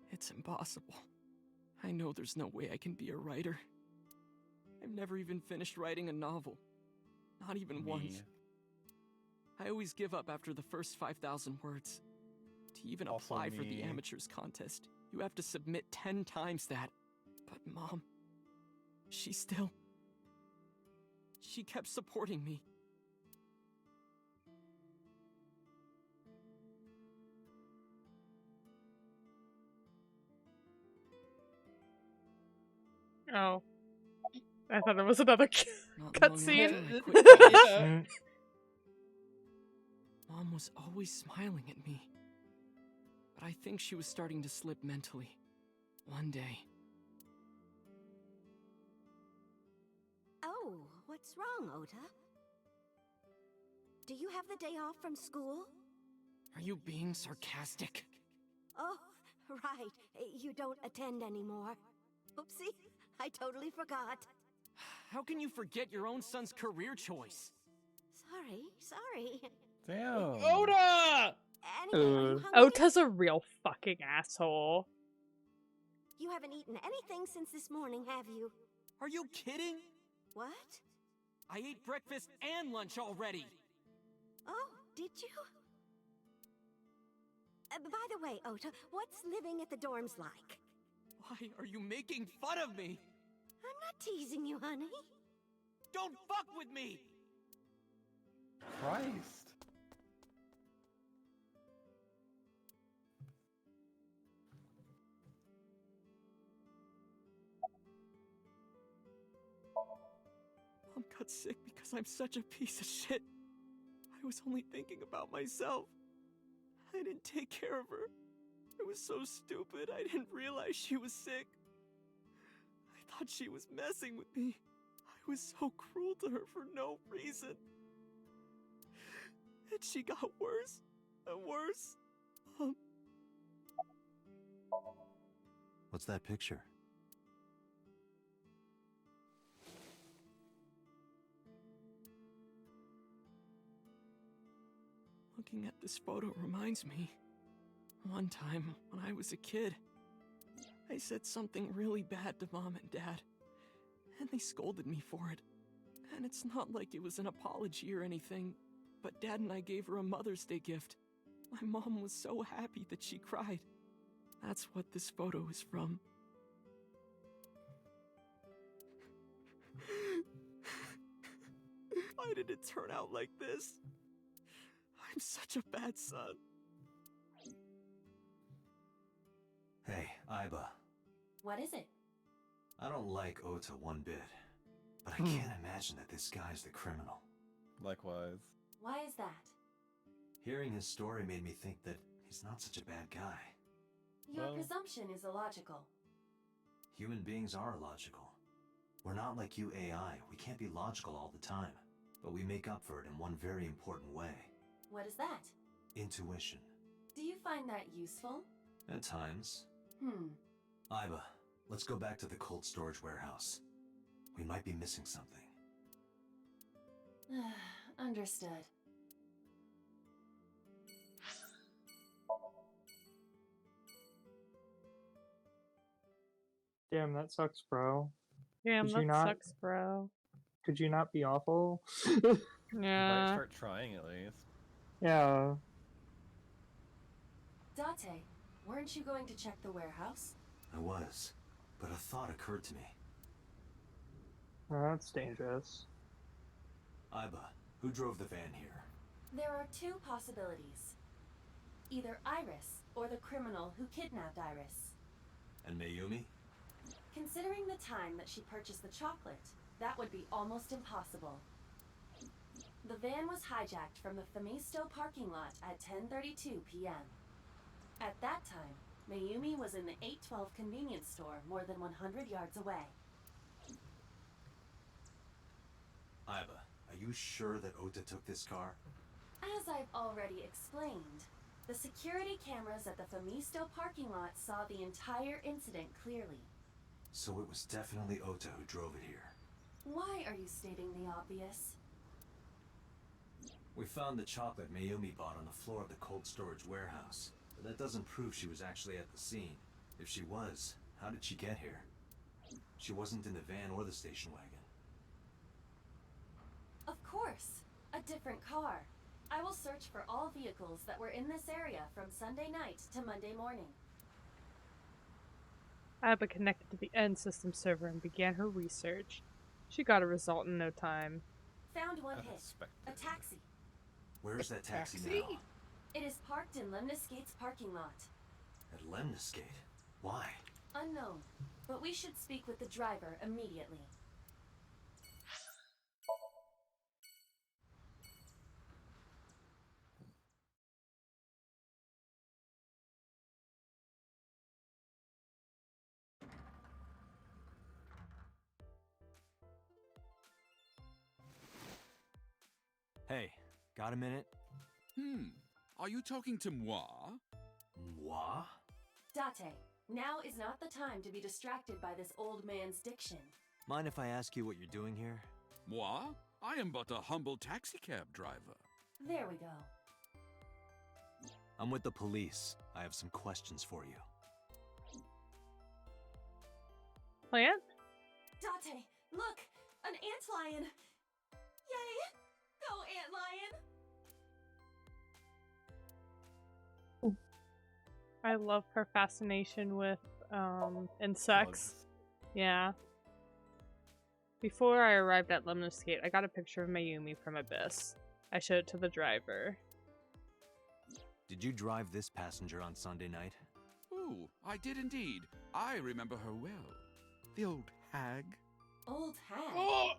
it's impossible. I know there's no way I can be a writer. I've never even finished writing a novel. Not even once. I always give up after the first 5,000 words. To even Also apply for the me. amateurs contest, you have to submit 10 times that. But Mom, she kept supporting me. Oh. I thought it was another Not long cutscene. after I quit college, Yeah. Mom was always smiling at me. But I think she was starting to slip mentally. One day. Oh, what's wrong, Ota? Do you have the day off from school? Are you being sarcastic? Oh, right. You don't attend anymore. Oopsie, I totally forgot. How can you forget your own son's career choice? Sorry. Damn. Oda! Anyway, are you hungry? Ota's a real fucking asshole. You haven't eaten anything since this morning, have you? Are you kidding? What? I ate breakfast and lunch already. Oh, did you? By the way, Ota, what's living at the dorms like? Why are you making fun of me? I'm not teasing you, honey. Don't fuck with me! Christ. Mom got sick because I'm such a piece of shit. I was only thinking about myself. I didn't take care of her. I was so stupid, I didn't realize she was sick. I thought she was messing with me. I was so cruel to her for no reason. And she got worse and worse. What's that picture? Looking at this photo reminds me. One time, when I was a kid, I said something really bad to Mom and Dad, and they scolded me for it. And it's not like it was an apology or anything, but Dad and I gave her a Mother's Day gift. My mom was so happy that she cried. That's what this photo is from. Why did it turn out like this? I'm such a bad son. Hey, Aiba. What is it? I don't like Ota one bit, but I can't imagine that this guy's the criminal. Likewise. Why is that? Hearing his story made me think that he's not such a bad guy. Your Well- presumption is illogical. Human beings are illogical. We're not like you AI. We can't be logical all the time. But we make up for it in one very important way. What is that? Intuition. Do you find that useful? At times. Aiba, let's go back to the cold storage warehouse. We might be missing something. Understood. Damn, that sucks, bro. Damn, Could you that not- sucks, bro. Could you not be awful? You might Yeah. start trying at least. Yeah. Date, weren't you going to check the warehouse? I was, but a thought occurred to me. Oh, that's dangerous. Iba, who drove the van here? There are two possibilities. Either Iris, or the criminal who kidnapped Iris. And Mayumi? Considering the time that she purchased the chocolate, that would be almost impossible. The van was hijacked from the Famisto parking lot at 10:32 p.m. At that time, Mayumi was in the 812 convenience store more than 100 yards away. Iba, are you sure that Ota took this car? As I've already explained, the security cameras at the Famisto parking lot saw the entire incident clearly. So it was definitely Ota who drove it here. Why are you stating the obvious? We found the chocolate Mayumi bought on the floor of the cold storage warehouse, but that doesn't prove she was actually at the scene. If she was, how did she get here? She wasn't in the van or the station wagon. Of course, a different car. I will search for all vehicles that were in this area from Sunday night to Monday morning. Iba connected to the end system server and began her research. She got a result in no time. Found one hit. A taxi. Where is that taxi now? It is parked in Lemniscate's parking lot. At Lemniscate? Why? Unknown, but we should speak with the driver immediately. Hey, got a minute? Are you talking to moi? Moi? Date, now is not the time to be distracted by this old man's diction. Mind if I ask you what you're doing here? Moi? I am but a humble taxicab driver. There we go. I'm with the police. I have some questions for you. Plant? Date, look! An antlion! Yay! Go, antlion! I love her fascination with insects. Yeah. Before I arrived at Lemniscate, I got a picture of Mayumi from Abyss. I showed it to the driver. Did you drive this passenger on Sunday night? Oh, I did indeed. I remember her well. The old hag. Old hag? Oh!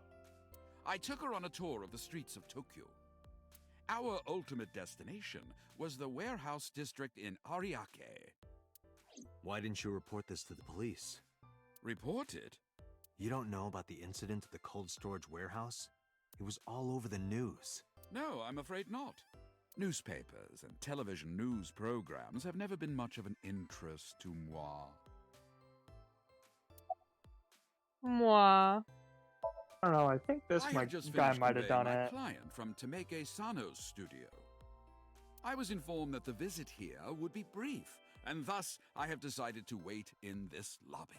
I took her on a tour of the streets of Tokyo. Our ultimate destination was the warehouse district in Ariake. Why didn't you report this to the police? Report it? You don't know about the incident at the cold storage warehouse? It was all over the news. No, I'm afraid not. Newspapers and television news programs have never been much of an interest to moi. Moi. I don't know, I think this guy might have done it. Client from Tameke Sano's studio. I was informed that the visit here would be brief, and thus I have decided to wait in this lobby.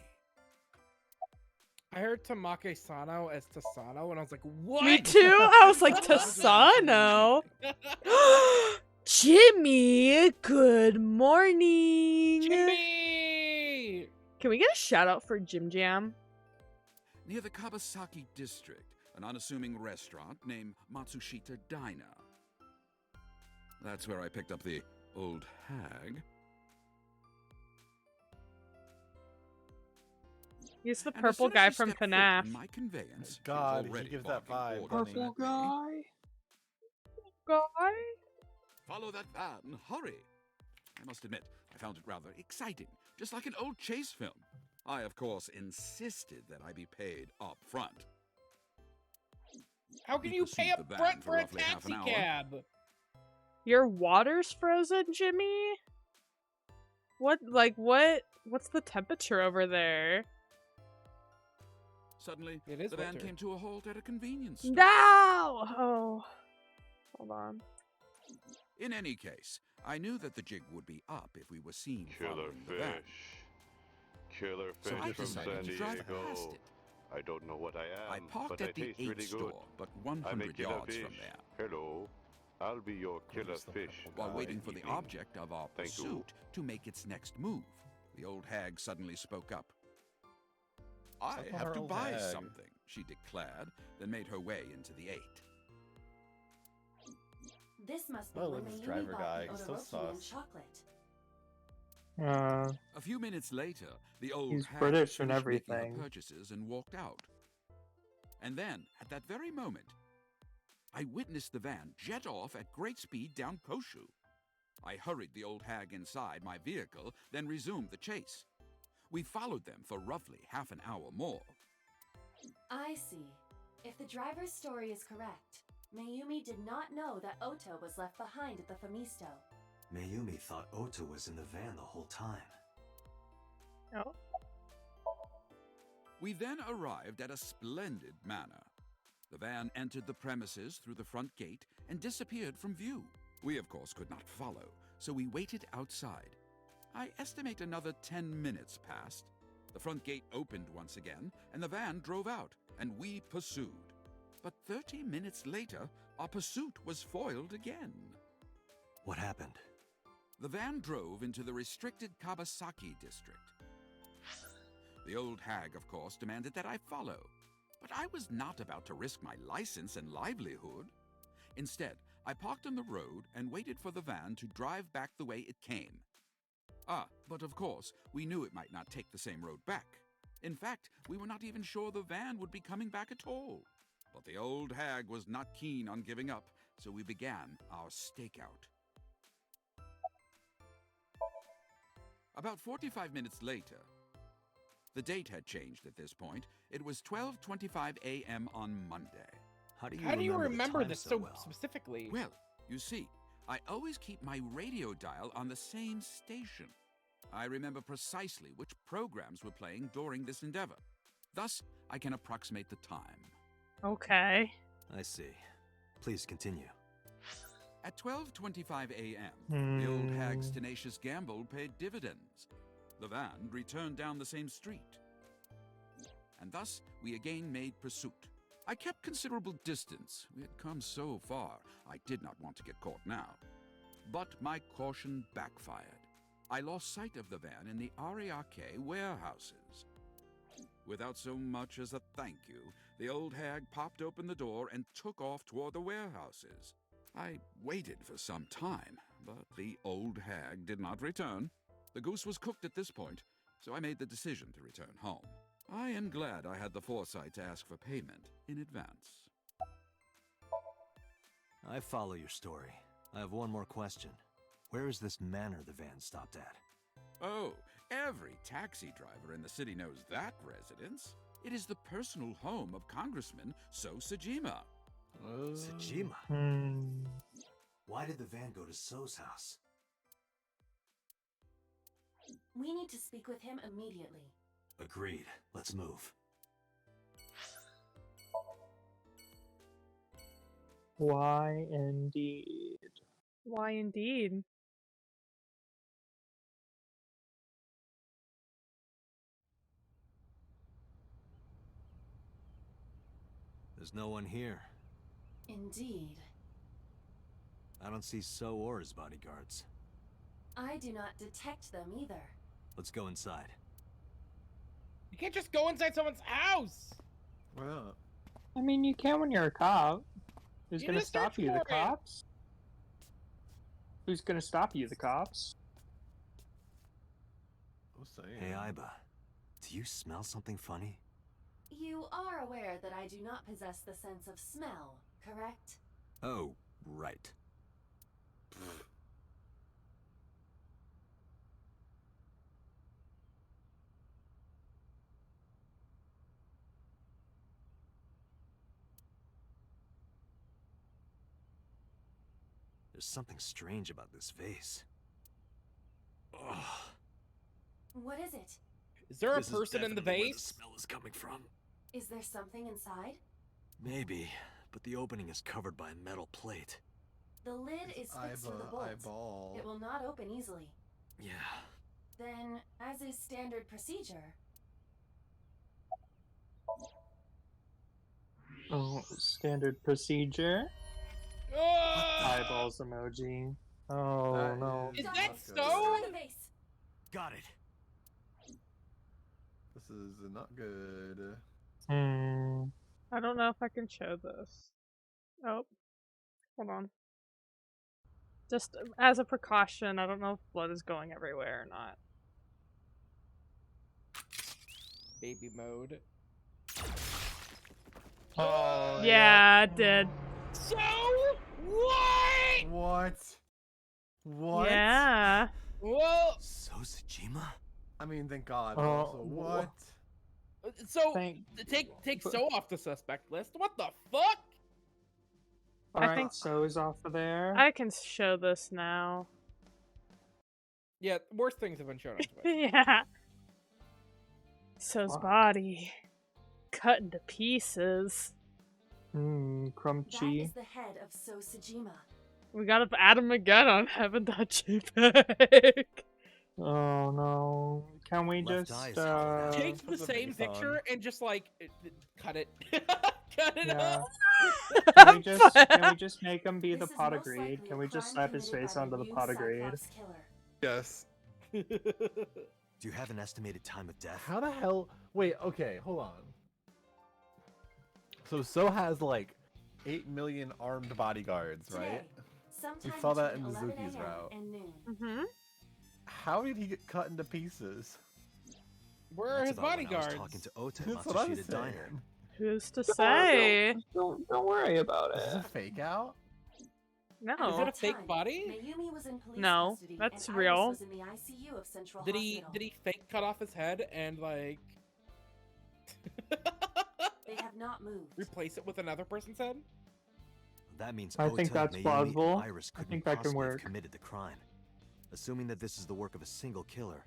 I heard Tamake Sano as Tasano, and I was like, what? Me too? I was like, Tasano? Jimmy, good morning. Jimmy! Can we get a shout out for Jim Jam? Near the Kabasaki district, an unassuming restaurant named Matsushita Diner. That's where I picked up the old hag. He's the purple guy from FNAF. My conveyance. God, he gives that vibe. Purple guy? Guy? Follow that van, hurry! I must admit, I found it rather exciting, just like an old chase film. I, of course, insisted that I be paid up front. How can you pay up front for a taxi cab? Your water's frozen, Jimmy? What's the temperature over there? Suddenly, it is the van winter. came to a halt at a convenience store. No! Oh. Hold on. In any case, I knew that the jig would be up if we were seen Killer following the van. fish. Killer So I fish from decided San to drive Diego. past it. I don't know what I am, I parked but at I the taste 8 really store, good. but I'm a 100 killer yards fish. from there. Hello. I'll be your killer fish. While for waiting for the evening. object of our Thank you. pursuit to make its next move, the old hag suddenly spoke up. I Stop on have her to old buy hag. something, she declared, then made her way into the 8. This must be Oh, when look at this Mayumi driver bought guy. the He's so Odoroki and sus. chocolate. A few minutes later, the old He's hag British and finished making her everything. purchases and walked out. And then, at that very moment, I witnessed the van jet off at great speed down Koshu. I hurried the old hag inside my vehicle, then resumed the chase. We followed them for roughly half an hour more. I see. If the driver's story is correct, Mayumi did not know that Oto was left behind at the Famisto. Mayumi thought Oto was in the van the whole time. Oh. We then arrived at a splendid manor. The van entered the premises through the front gate and disappeared from view. We, of course, could not follow, so we waited outside. I estimate another 10 minutes passed. The front gate opened once again, and the van drove out, and we pursued. But 30 minutes later, our pursuit was foiled again. What happened? The van drove into the restricted Kabasaki district. The old hag, of course, demanded that I follow, but I was not about to risk my license and livelihood. Instead, I parked on the road and waited for the van to drive back the way it came. But of course, we knew it might not take the same road back. In fact, we were not even sure the van would be coming back at all. But the old hag was not keen on giving up, so we began our stakeout. About 45 minutes later, the date had changed at this point. It was 12:25 a.m. on Monday. How do you remember this so specifically? Well, you see, I always keep my radio dial on the same station. I remember precisely which programs were playing during this endeavor. Thus, I can approximate the time. Okay. I see. Please continue. At 12:25 a.m., the old hag's tenacious gamble paid dividends. The van returned down the same street. And thus, we again made pursuit. I kept considerable distance. We had come so far, I did not want to get caught now. But my caution backfired. I lost sight of the van in the Ariake warehouses. Without so much as a thank you, the old hag popped open the door and took off toward the warehouses. I waited for some time, but the old hag did not return. The goose was cooked at this point, so I made the decision to return home. I am glad I had the foresight to ask for payment in advance. I follow your story. I have one more question. Where is this manor the van stopped at? Oh, every taxi driver in the city knows that residence. It is the personal home of Congressman So Sajima. Sajima? Why did the van go to So's house? We need to speak with him immediately. Agreed. Let's move. Why indeed? Why indeed? There's no one here. Indeed. I don't see So or his bodyguards. I do not detect them either. Let's go inside. You can't just go inside someone's house! Well, I mean, you can when you're a cop. Who's You gonna just stop search you? The for it. cops? Who's gonna stop you? The cops? I'm saying. Hey, Aiba. Do you smell something funny? You are aware that I do not possess the sense of smell, correct? Oh, right. There's something strange about this vase. Ugh. What is it? Is there a This is person in the definitely where vase? the smell is coming from. Is there something inside? Maybe, but the opening is covered by a metal plate. The lid is fixed with a bolt. Eyeball. It will not open easily. Yeah. Then, as is standard procedure, Oh, standard procedure. Ah! eyeballs emoji. Oh no. Is not that good. so? Got it. This is not good. I don't know if I can show this. Oh, hold on. Just as a precaution, I don't know if blood is going everywhere or not. Baby mode. Oh Yeah, it did. So what? What? Yeah. Well, So Sejima? I mean, thank God. Oh, Also, what? so Thank- take So off the suspect list. What the fuck? Alright, think- So's off of there. I can show this now. Yeah, worse things have been shown on Twitch. Yeah. So's Fuck. body cut into pieces. That Crunchy. is the head of So Sejima. We gotta add him again on heaven.jpg. Oh no. Can we Left just eye is covered up. Take the Put the same face on. picture and just like cut it. Cut it Yeah. up. Can we just make him be the This is pot of most greed? likely Can a we just crime slap his committed face by onto the new pot of greed? Cyclops killer. Yes. Do you have an estimated time of death? How the hell? Wait, okay, hold on. So has like 8 million armed bodyguards, right? Today, sometime We saw that between in 11 Mizuki's a.m. route. and noon. Mm-hmm. How did he get cut into pieces? Where are That's his about when I was bodyguards? talking to Ota That's about what I'm Matsushita Diner. saying. Who's to say? Don't worry about Is it. this a fake out? No. Is it a At the fake time, body? Mayumi was in police No, custody, that's and real. Iris was in the ICU of Central Did he Hospital. fake cut off his head and like They have not moved. replace it with another person's head? That means I Ota, think that's Mayumi, plausible. and Iris I couldn't think that can possibly have work. committed the crime. Assuming that this is the work of a single killer,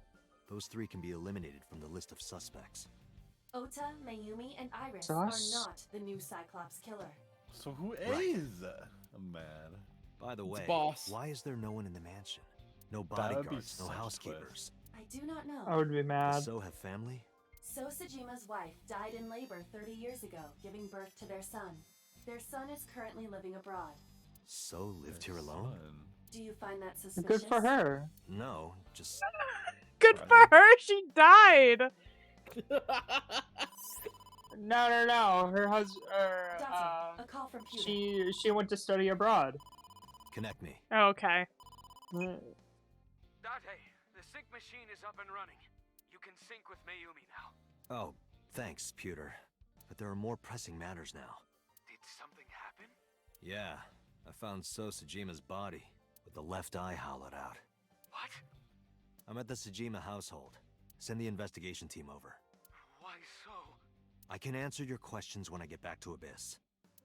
those three can be eliminated from the list of suspects. Ota, Mayumi, and Iris Sus. are not the new Cyclops killer. So who Right. is? I'm mad. By the way, boss. why is there no one in the mansion? No That would be bodyguards, no such a housekeepers. I do not know. I would be Does mad. So have family? So Sejima's wife died in labor 30 years ago, giving birth to their son. Their son is currently living abroad. So lived here alone? Do you find that suspicious? Good for her. No, just Good for her. She died. No. Her husband. Dottie, a call from Pewter. She went to study abroad. connect me. Oh, okay. Date, the sync machine is up and running. You can sync with Mayumi now. Oh, thanks, Pewter. But there are more pressing matters now. Did something happen? Yeah, I found So Sejima's body, with the left eye hollowed out. What? I'm at the Sejima household. Send the investigation team over. Why so? I can answer your questions when I get back to Abyss.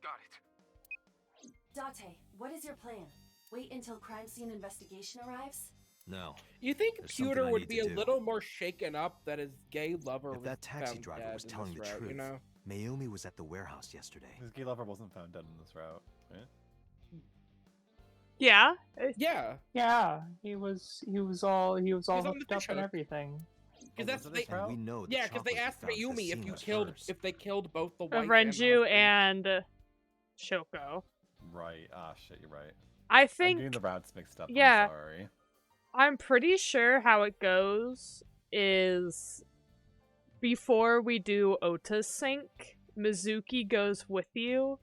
Got it. Date, what is your plan? Wait until crime scene investigation arrives? No. You think There's something Pewter I would need be to a do. little more shaken up that his gay lover If was that taxi found driver dead was in telling the this route, truth, you know? Mayumi was at the warehouse yesterday. His gay lover wasn't found dead in this route, right? Yeah. Yeah, Yeah, he was all on the hooked up fish and hook. everything. because that's was it they. this route? And we know the Yeah, because they chocolate asked found at the Mayumi if scene you was killed hers. if they killed both the wife Renju and and Shoko. Right. Ah, shit, you're right. I I'm think getting the routes mixed up. yeah. I'm sorry. I'm pretty sure how it goes is before we do Ota's sync, Mizuki goes with you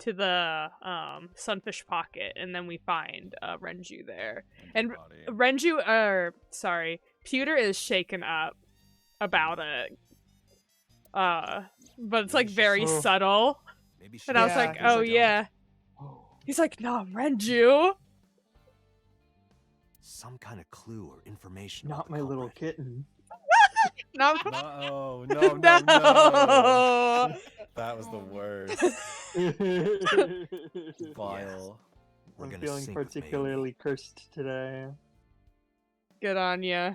to the Sunfish Pocket, and then we find Renju there. And Renju, Pewter is shaken up about it. But it's like very Oh. subtle. Maybe she And I was Yeah, like, he's oh like, yeah. He's like, nah, Renju. Some kind of clue or information. Not about the my little culprit. kitten. No. No, No. no. That was the worst. Vile. We're I'm gonna feeling sync with Mayumi. particularly cursed today. Good on ya.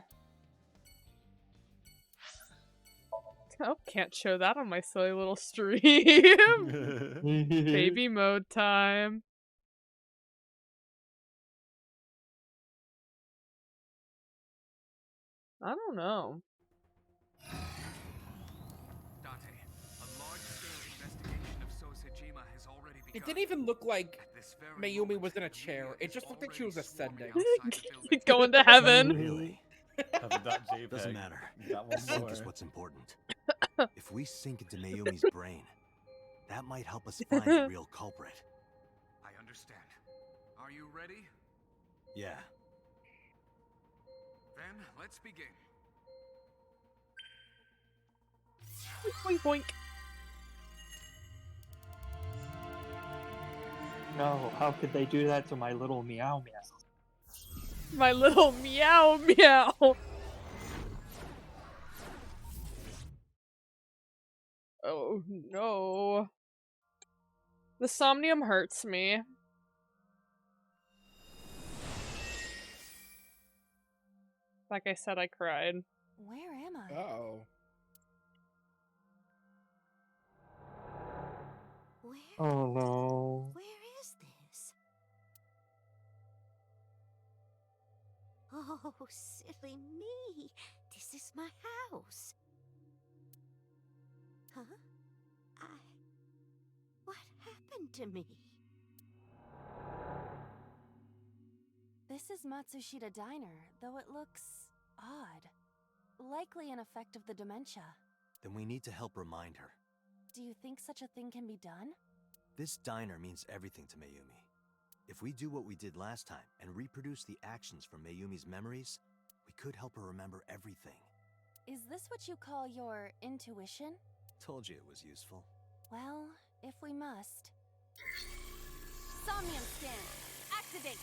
Oh, can't show that on my silly little stream. Baby mode time. I don't know. Date, a large-scale investigation of So Sejima has already It didn't even look like Mayumi was in a chair. It just looked like she was ascending. Going to heaven. Really? Heaven.jpg. Doesn't matter. That one Sync is more. what's important. If we sink into Mayumi's brain, that might help us find the real culprit. I understand. Are you ready? Yeah. Then let's begin. Boink, boink. No, how could they do that to my little meow meow? My little meow meow. Oh no. The somnium hurts me. Like I said, I cried. Where am I? Uh-oh. Where? Oh no. Where is this? Oh, silly me. This is my house. Huh? What happened to me? This is Matsushita Diner, though it looks odd. Likely an effect of the dementia. Then we need to help remind her. Do you think such a thing can be done? This diner means everything to Mayumi. If we do what we did last time and reproduce the actions from Mayumi's memories, we could help her remember everything. Is this what you call your intuition? Told you it was useful. Well, if we must. Somnium scan! Activate!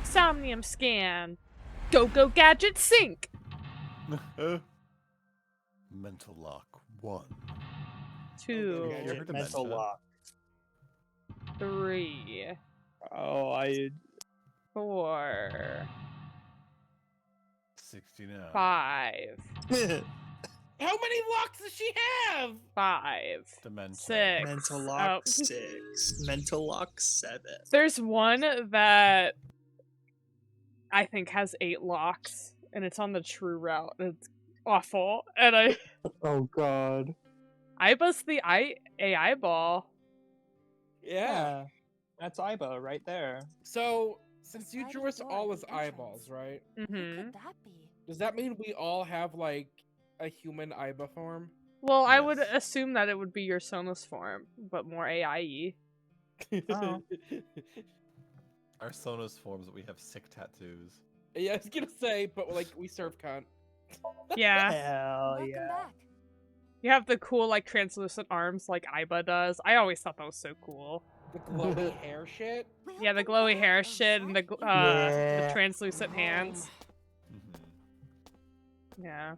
Somnium scan. Go go gadget sync. Mental lock 1. 2. Yeah, you heard Mental dementia. lock. 3. Oh, I. 4. 69. 5. How many locks does she have? 5. Dementia. 6. Mental lock Oh. 6. Mental lock 7. There's one that I think has 8 locks, and it's on the true route. And it's awful, and Oh god. I bust the AI ball. Yeah. That's Iba right there. So, since you Right drew us door all at as the entrance. eyeballs, right? Who Mm-hmm. could that be? Does that mean we all have, like, a human Iba form? Well, I would Yes. assume that it would be your Sonos form, but more AI-y. Oh. Our Sonos forms that we have sick tattoos. Yeah, I was gonna say, but, like, we serve cunt. Yeah. Hell Welcome yeah. back. You have the cool, like, translucent arms like Iba does. I always thought that was so cool. The glowy hair shit. Yeah, the Welcome glowy back, hair shit and the Yeah. translucent hands. Mm-hmm. Yeah.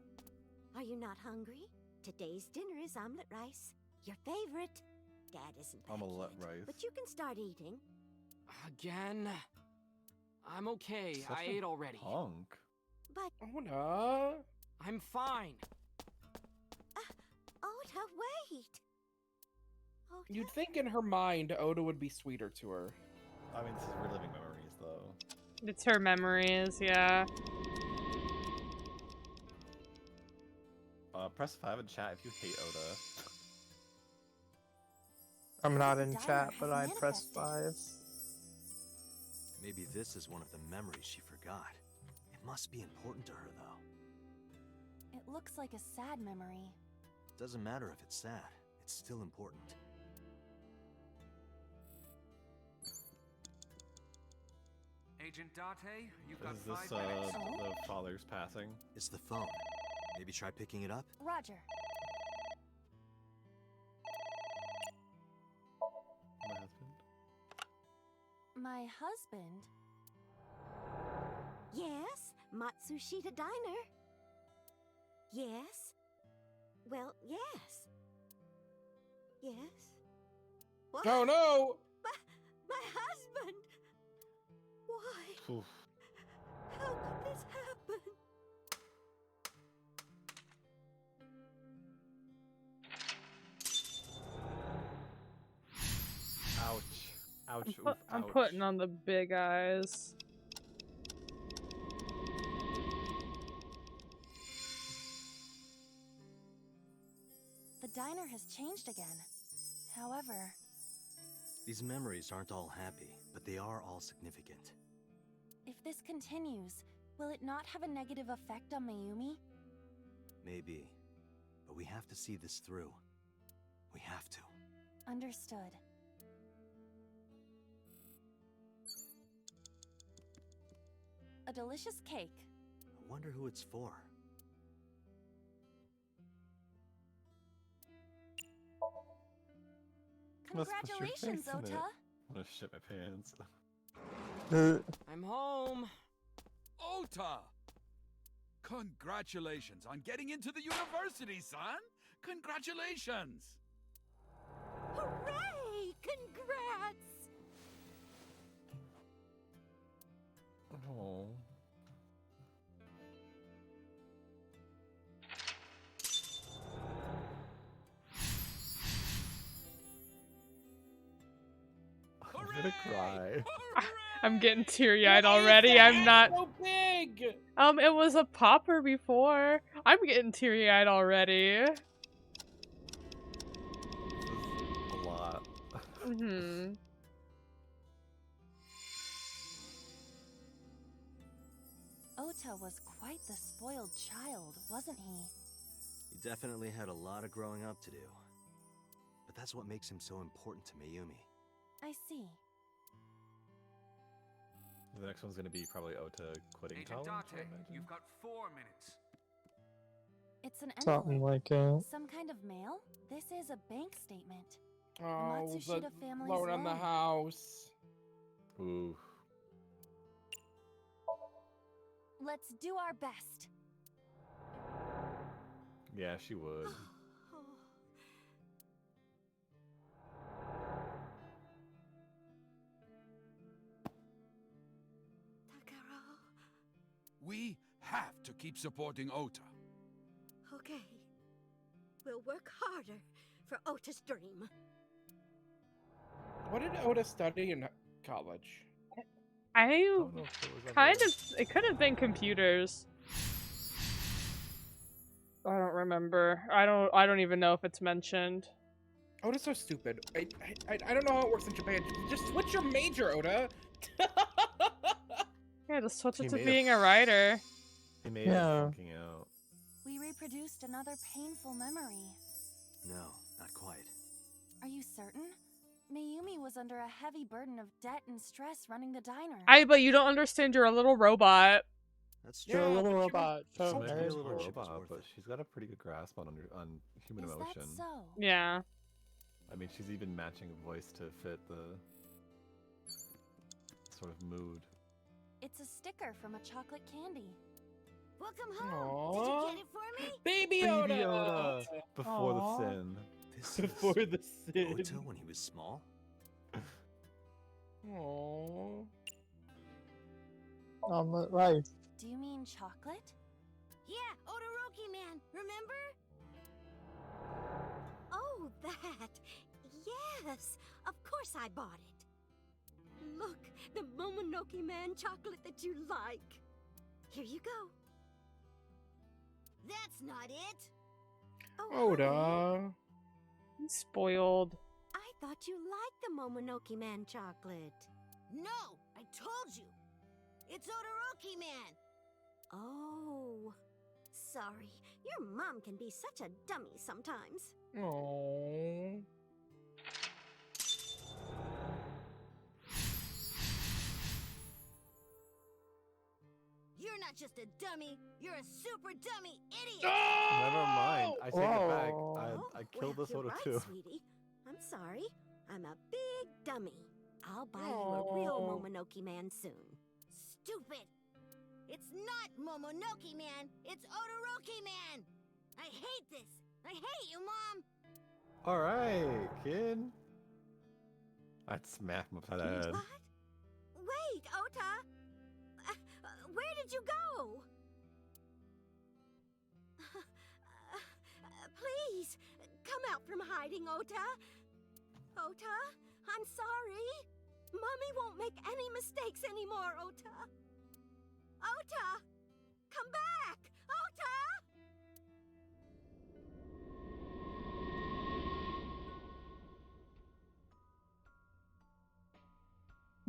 Are you not hungry? Today's dinner is omelet rice. Your favorite. Dad isn't back Omelette yet, rice. but you can start eating. Again? I'm okay. Such I a ate already. Punk. But, Oh, no. I'm fine. oh, no, wait. Oh, You'd think in her mind, Oda would be sweeter to her. I mean, this is reliving memories, though. It's her memories, yeah. Press 5 in chat if you hate Oda. I'm not in Diner chat, has but I pressed manifested. 5. Maybe this is one of the memories she forgot. It must be important to her, though. It looks like a sad memory. Doesn't matter if it's sad. It's still important. Agent Date, you've got Is this 5 minutes. the father's passing? It's the phone. Maybe try picking it up? Roger. My husband? My husband? yes, Matsushita Diner. Yes. Well, yes. Yes. What? Oh, no! My husband! Why? Oof. How could this happen? Ouch. Ouch. I'm Ouch. putting on the big eyes. diner has changed again. However... These memories aren't all happy, but they are all significant. If this continues, will it not have a negative effect on Mayumi? Maybe. But we have to see this through. We have to. Understood. A delicious cake. I wonder who it's for. Congratulations, Ota! I'm gonna shit my pants. I'm home. Ota! Congratulations on getting into the university, son! Congratulations! Hooray! Congrats! Oh. I'm gonna cry. I'm getting teary-eyed already. I'm not. So big. It was a popper before. I'm getting teary-eyed already. This is a lot. Mm-hmm. Ota was quite the spoiled child, wasn't he? He definitely had a lot of growing up to do. But that's what makes him so important to Mayumi. I see. The next one's gonna be probably Ota quitting Agent college. I Date, imagine. you've got 4 minutes. It's an Something envelope. like that. Some kind of mail? This is a bank statement. Oh, the Matsushita family's loan on the loan. house. Ooh. Let's do our best. Yeah, she would. We have to keep supporting Ota. Okay. We'll work harder for Ota's dream. What did Ota study in college? I kind of. It could have been computers. I don't remember. I don't even know if it's mentioned. Ota's so stupid. I don't know how it works in Japan. Just switch your major, Ota. Yeah, just switch He it to made being a writer. He made Yeah. it fucking out. We reproduced another painful memory. No, not quite. Are you certain? Mayumi was under a heavy burden of debt and stress running the diner. But you don't understand. You're a little robot. That's You're a true. little robot. She So might be a married. little hardship is robot, worth but it. she's got a pretty good grasp on human Is emotion. that so? Yeah. I mean, she's even matching a voice to fit the sort of mood. It's a sticker from a chocolate candy. Welcome home. Aww. Did you get it for me? Baby Baby Ota. Ota! Before Aw. the sin. This Before is the sin. Ota when he was small? Aww. Right. Do you mean chocolate? Yeah, Odoroki Man, remember? Oh, that. Yes, of course I bought it. Look, the Momonoke Man chocolate that you like. Here you go. That's not it. Oh, honey, Oda. He's spoiled. I thought you liked the Momonoke Man chocolate. No, I told you. It's Odoroki Man. Oh, sorry. Your mom can be such a dummy sometimes. Aww. You're not just a dummy, you're a super dummy idiot! Never mind. I take it back. Whoa. I killed well, this you're Ota right, too. sweetie. I'm sorry. I'm a big dummy. I'll buy you a real Aw. Momonoke Man soon. Stupid! It's not Momonoke Man, it's Odoroki Man! I hate this! I hate you, Mom! Alright, kid. I'd smack him upside the head. What? Wait, Ota! Where did you go? Please, come out from hiding, Ota. Ota, I'm sorry. Mommy won't make any mistakes anymore, Ota. Ota! Come back! Ota!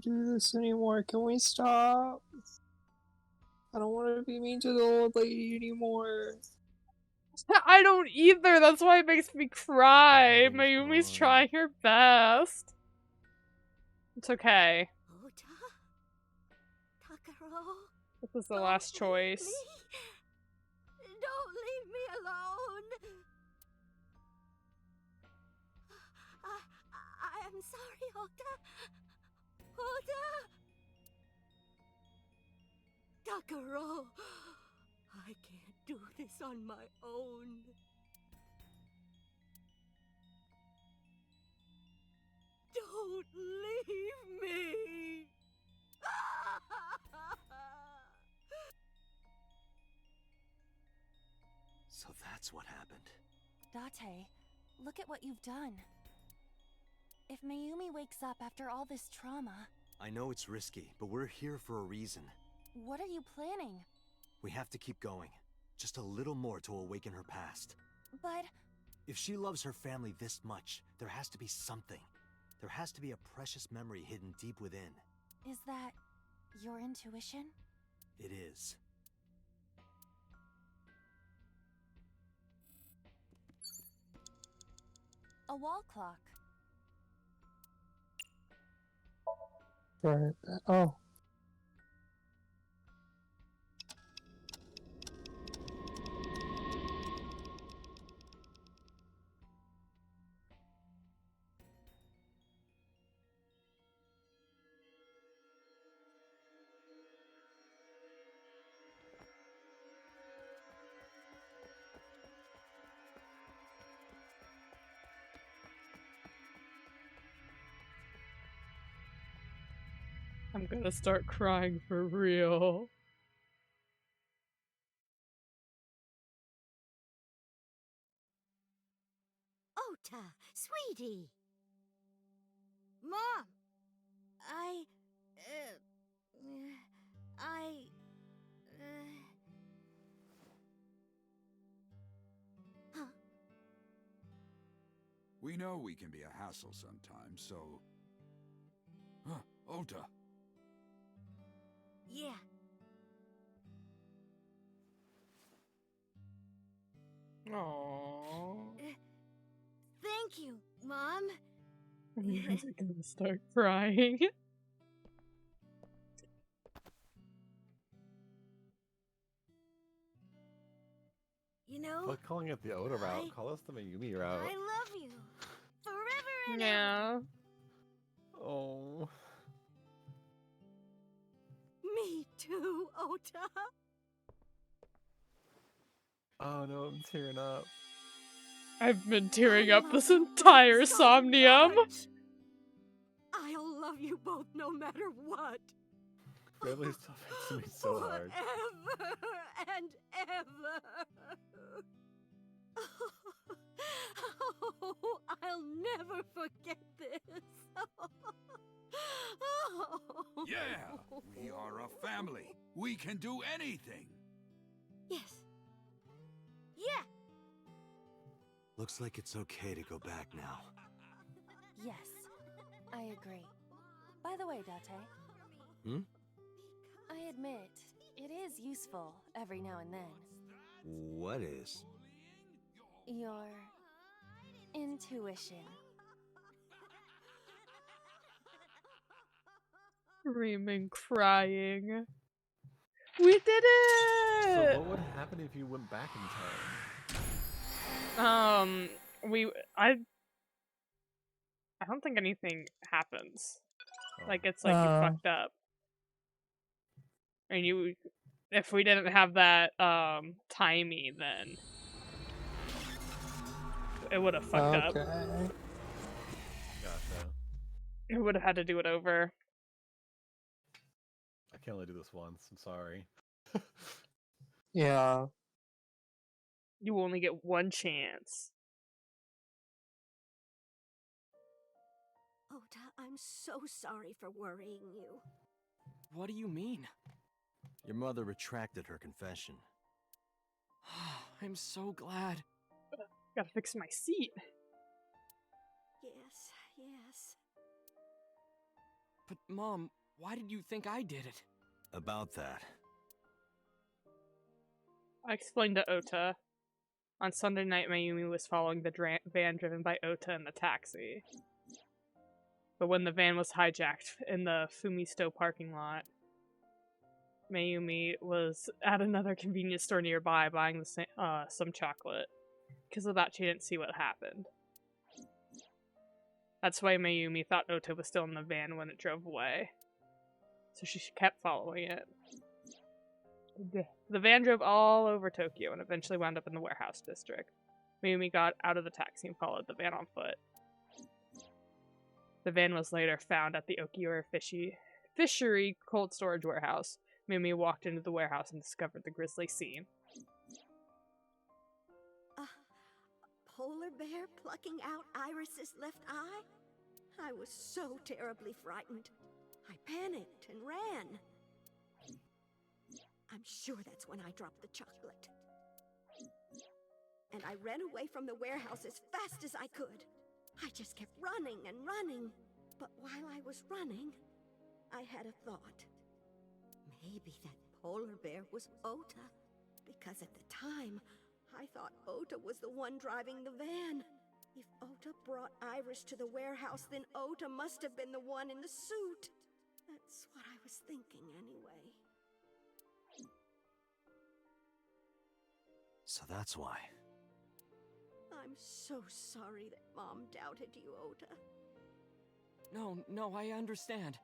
do this anymore. Can we stop? I don't want to be mean to the old lady anymore. I don't either. That's why it makes me cry. Mayumi's trying her best. It's okay. Takaro, This is the last choice. don't leave me alone. I am sorry, Ota. Takaro, I can't do this on my own. Don't leave me. So that's what happened. Date, look at what you've done. If Mayumi wakes up after all this trauma... I know it's risky, but we're here for a reason. What are you planning? We have to keep going. Just a little more to awaken her past. But... If she loves her family this much, there has to be something. There has to be a precious memory hidden deep within. Is that your intuition? It is. A wall clock. Right. Oh. I'm gonna start crying for real. Ota, sweetie. Mom, I. Huh? We know we can be a hassle sometimes, so. Huh, Ota. Yeah. Aww. Thank you, Mom. I'm gonna start crying. You know, But calling it the Oda route, call us the Mayumi route. I love you. Forever and Yeah. ever. Oh. Me too, Ota. Oh no, I'm tearing up. I've been tearing up this entire Somnium. I'll love you both no matter what. Bradley still hits me so hard. Forever and ever. Oh, I'll never forget this. Yeah, we are a family. We can do anything. Yes. Yeah. Looks like it's okay to go back now. Yes, I agree. By the way, Date. Hmm? I admit, it is useful every now and then. What is? Your intuition. Screaming, crying. We did So it! what would happen if you went back in time? I don't think anything happens. Oh. Like, it's like you fucked up. And if we didn't have that, timey, then it would have fucked up. Gotcha. It would have had to do it over. I can only do this once, I'm sorry. Yeah. You only get one chance. Ota, I'm so sorry for worrying you. What do you mean? Your mother retracted her confession. I'm so glad. Gotta fix my seat. Yes, yes. But Mom, why did you think I did it? About that. I explained to Ota. On Sunday night, Mayumi was following the van driven by Ota in the taxi. But when the van was hijacked in the Fumisto parking lot, Mayumi was at another convenience store nearby buying some chocolate. Because of that, she didn't see what happened. That's why Mayumi thought Ota was still in the van when it drove away. So she kept following it. The van drove all over Tokyo and eventually wound up in the warehouse district. Mayumi got out of the taxi and followed the van on foot. The van was later found at the Okiura Fishery cold storage warehouse. Mayumi walked into the warehouse and discovered the grisly scene. A polar bear plucking out Iris's left eye? I was so terribly frightened. I panicked and ran. I'm sure that's when I dropped the chocolate. And I ran away from the warehouse as fast as I could. I just kept running and running. But while I was running, I had a thought. Maybe that polar bear was Ota. Because at the time, I thought Ota was the one driving the van. If Ota brought Iris to the warehouse, then Ota must have been the one in the suit. That's what I was thinking anyway. So that's why. I'm so sorry that Mom doubted you, Ota. No, I understand.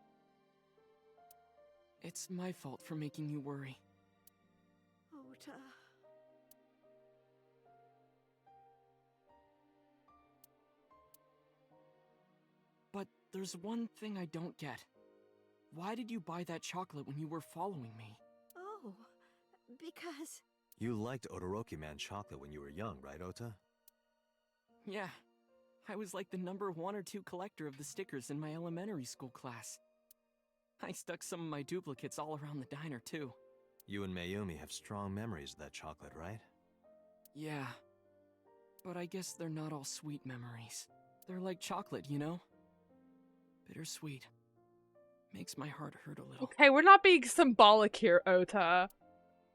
It's my fault for making you worry. Ota. But there's one thing I don't get. Why did you buy that chocolate when you were following me? Oh, because... You liked Odoroki Man chocolate when you were young, right, Ota? Yeah. I was like the number 1 or 2 collector of the stickers in my elementary school class. I stuck some of my duplicates all around the diner, too. You and Mayumi have strong memories of that chocolate, right? Yeah. But I guess they're not all sweet memories. They're like chocolate, you know? Bittersweet. Makes my heart hurt a little. Okay, we're not being symbolic here, Ota.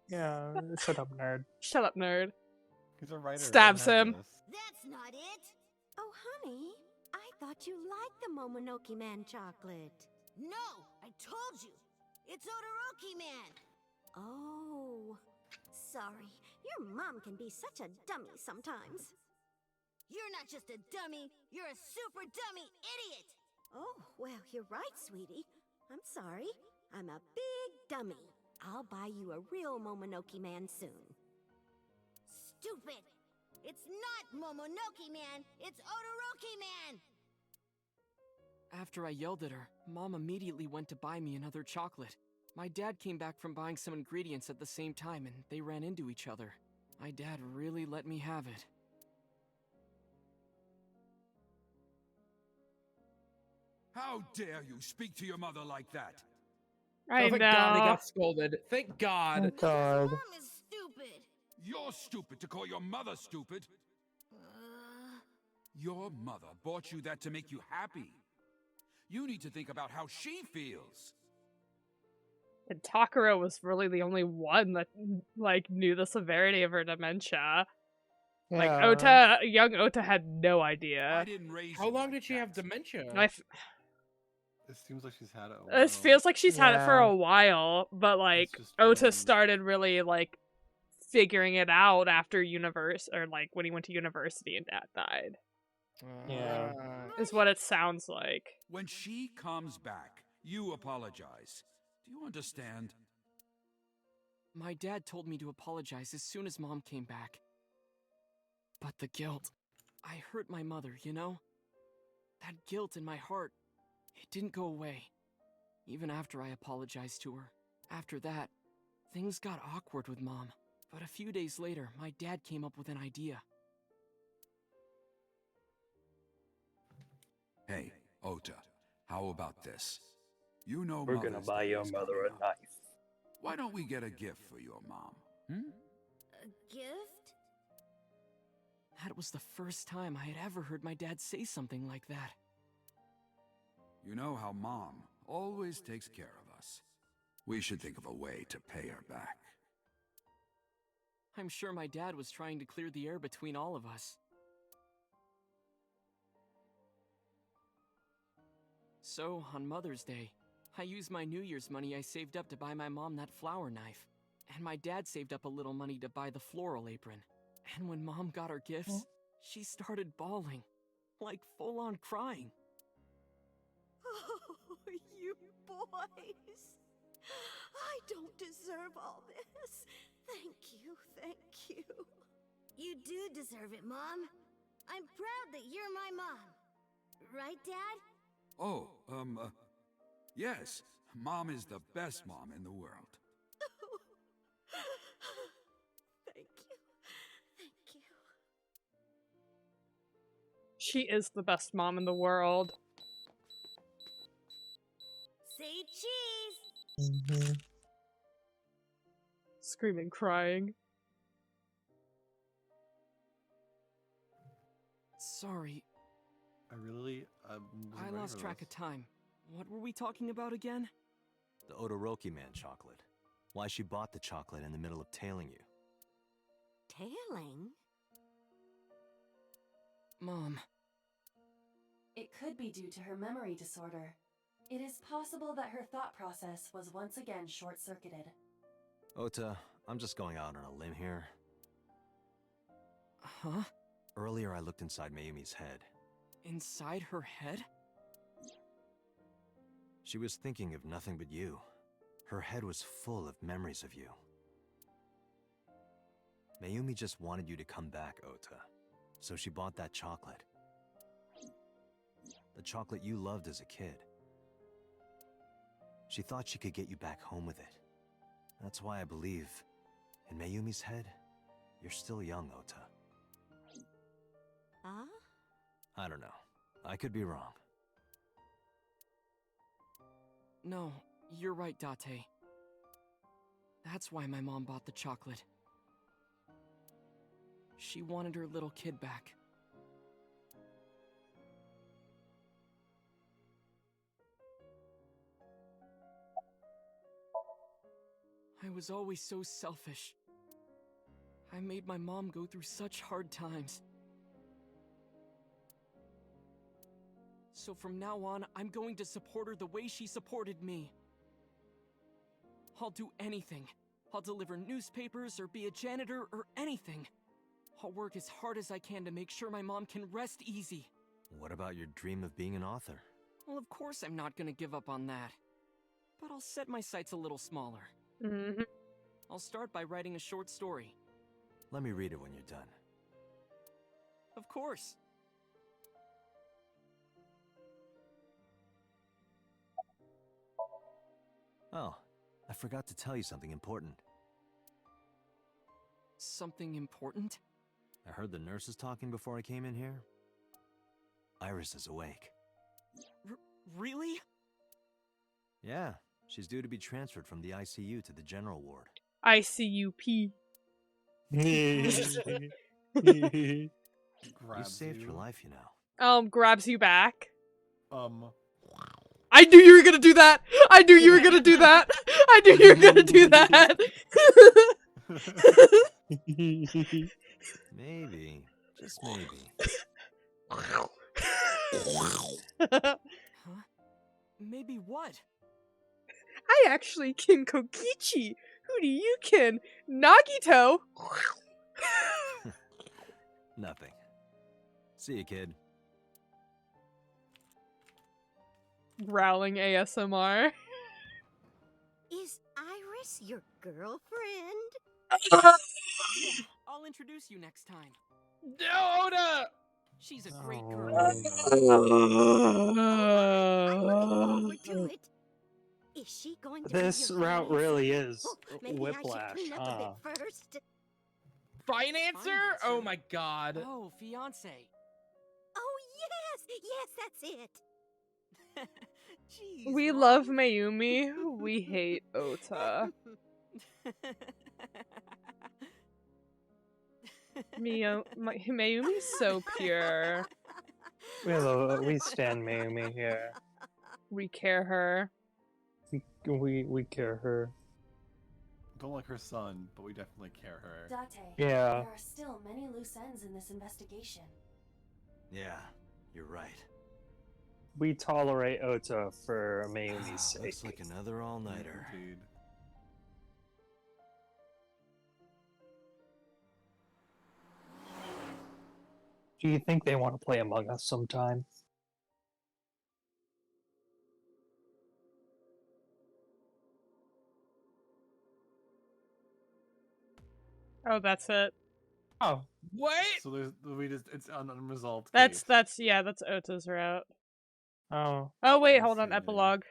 Yeah, shut up, nerd. Shut up, nerd. He's a writer. Stabs him. That's not it. Oh, honey, I thought you liked the Momonoki Man chocolate. No, I told you. It's Odoroki Man. Oh, sorry. Your mom can be such a dummy sometimes. You're not just a dummy, you're a super dummy idiot. Oh, well, you're right, sweetie. I'm sorry. I'm a big dummy. I'll buy you a real Momonoki Man soon. Stupid! It's not Momonoki Man, it's Odoroki Man! After I yelled at her, Mom immediately went to buy me another chocolate. My dad came back from buying some ingredients at the same time and they ran into each other. My dad really let me have it. How dare you speak to your mother like that? I oh, thank know. God he got scolded. Thank God. Oh, God. Mom is stupid. You're stupid to call your mother stupid. Your mother bought you that to make you happy. You need to think about how she feels. And Takara was really the only one that, like, knew the severity of her dementia. Yeah. Like, young Ota had no idea. I didn't raise How you long like did she that. have dementia? It seems like she's had it a while. It feels like she's had it for Yeah. a while, but, like, It's just Ota been- started really, like, figuring it out after when he went to university and Dad died. Yeah. Is what it sounds like. When she comes back, you apologize. Do you understand? My dad told me to apologize as soon as Mom came back. But the guilt. I hurt my mother, you know? That guilt in my heart, it didn't go away. Even after I apologized to her. After that, things got awkward with Mom. But a few days later, my dad came up with an idea. Hey, Ota, how about this? You know We're gonna Mother's buy Day your is mother coming a up. knife. Why don't we get a gift for your mom? A gift? That was the first time I had ever heard my dad say something like that. You know how Mom always takes care of us. We should think of a way to pay her back. I'm sure my dad was trying to clear the air between all of us. So, on Mother's Day, I used my New Year's money I saved up to buy my mom that flower knife. And my dad saved up a little money to buy the floral apron. And when Mom got her gifts, she started bawling. Like full-on crying. Oh, you boys. I don't deserve all this. Thank you, thank you. You do deserve it, Mom. I'm proud that you're my mom. Right, Dad? Oh, yes. Mom is the best mom in the world. Thank you. Thank you. She is the best mom in the world. Say cheese! Screaming, crying. Sorry, I lost track of time. What were we talking about again? The Odoroki Man chocolate. Why she bought the chocolate in the middle of tailing you. Tailing? Mom. It could be due to her memory disorder. It is possible that her thought process was once again short-circuited. Ota, I'm just going out on a limb here. Huh? Earlier I looked inside Mayumi's head. Inside her head? She was thinking of nothing but you. Her head was full of memories of you. Mayumi just wanted you to come back, Ota. So she bought that chocolate. The chocolate you loved as a kid. She thought she could get you back home with it. That's why I believe, in Mayumi's head, you're still young, Ota. Huh? I don't know. I could be wrong. No, you're right, Date. That's why my mom bought the chocolate. She wanted her little kid back. I was always so selfish. I made my mom go through such hard times. So from now on, I'm going to support her the way she supported me. I'll do anything. I'll deliver newspapers or be a janitor or anything. I'll work as hard as I can to make sure my mom can rest easy. What about your dream of being an author? Well, of course I'm not gonna give up on that. But I'll set my sights a little smaller. I'll start by writing a short story. Let me read it when you're done. Of course. Oh, I forgot to tell you something important. Something important? I heard the nurses talking before I came in here. Iris is awake. Really? Yeah, she's due to be transferred from the ICU to the general ward. ICUP. You saved her life, you know. Grabs you back. I knew you were gonna do that! I knew you were gonna do that! I knew you were gonna do that! Maybe. Just maybe. Huh? Maybe what? I actually kin Kokichi! Who do you kin? Nagito! Nothing. See you, kid. Growling ASMR. Is Iris your girlfriend? I'll introduce you next time. Oda! She's a great girl. I'm looking forward to it. Is she going to This be your route financer? really is Maybe whiplash. I should clean up a bit first. Financer? Oh my god. Oh, fiance. Oh yes, yes, that's it. Jeez, We love Mayumi. We hate Ota. Mayumi's so pure. We stand Mayumi here. We care her. We care her. Don't like her son, but we definitely care her. Date, Yeah. there are still many loose ends in this investigation. Yeah, you're right. We tolerate Ota for Mayumi's sake. Looks like another all-nighter. Indeed. Do you think they want to play Among Us sometime? Oh, that's it. Oh, What? So it's an unresolved That's case. that's Ota's route. oh. Oh wait, I hold on. see. Epilogue.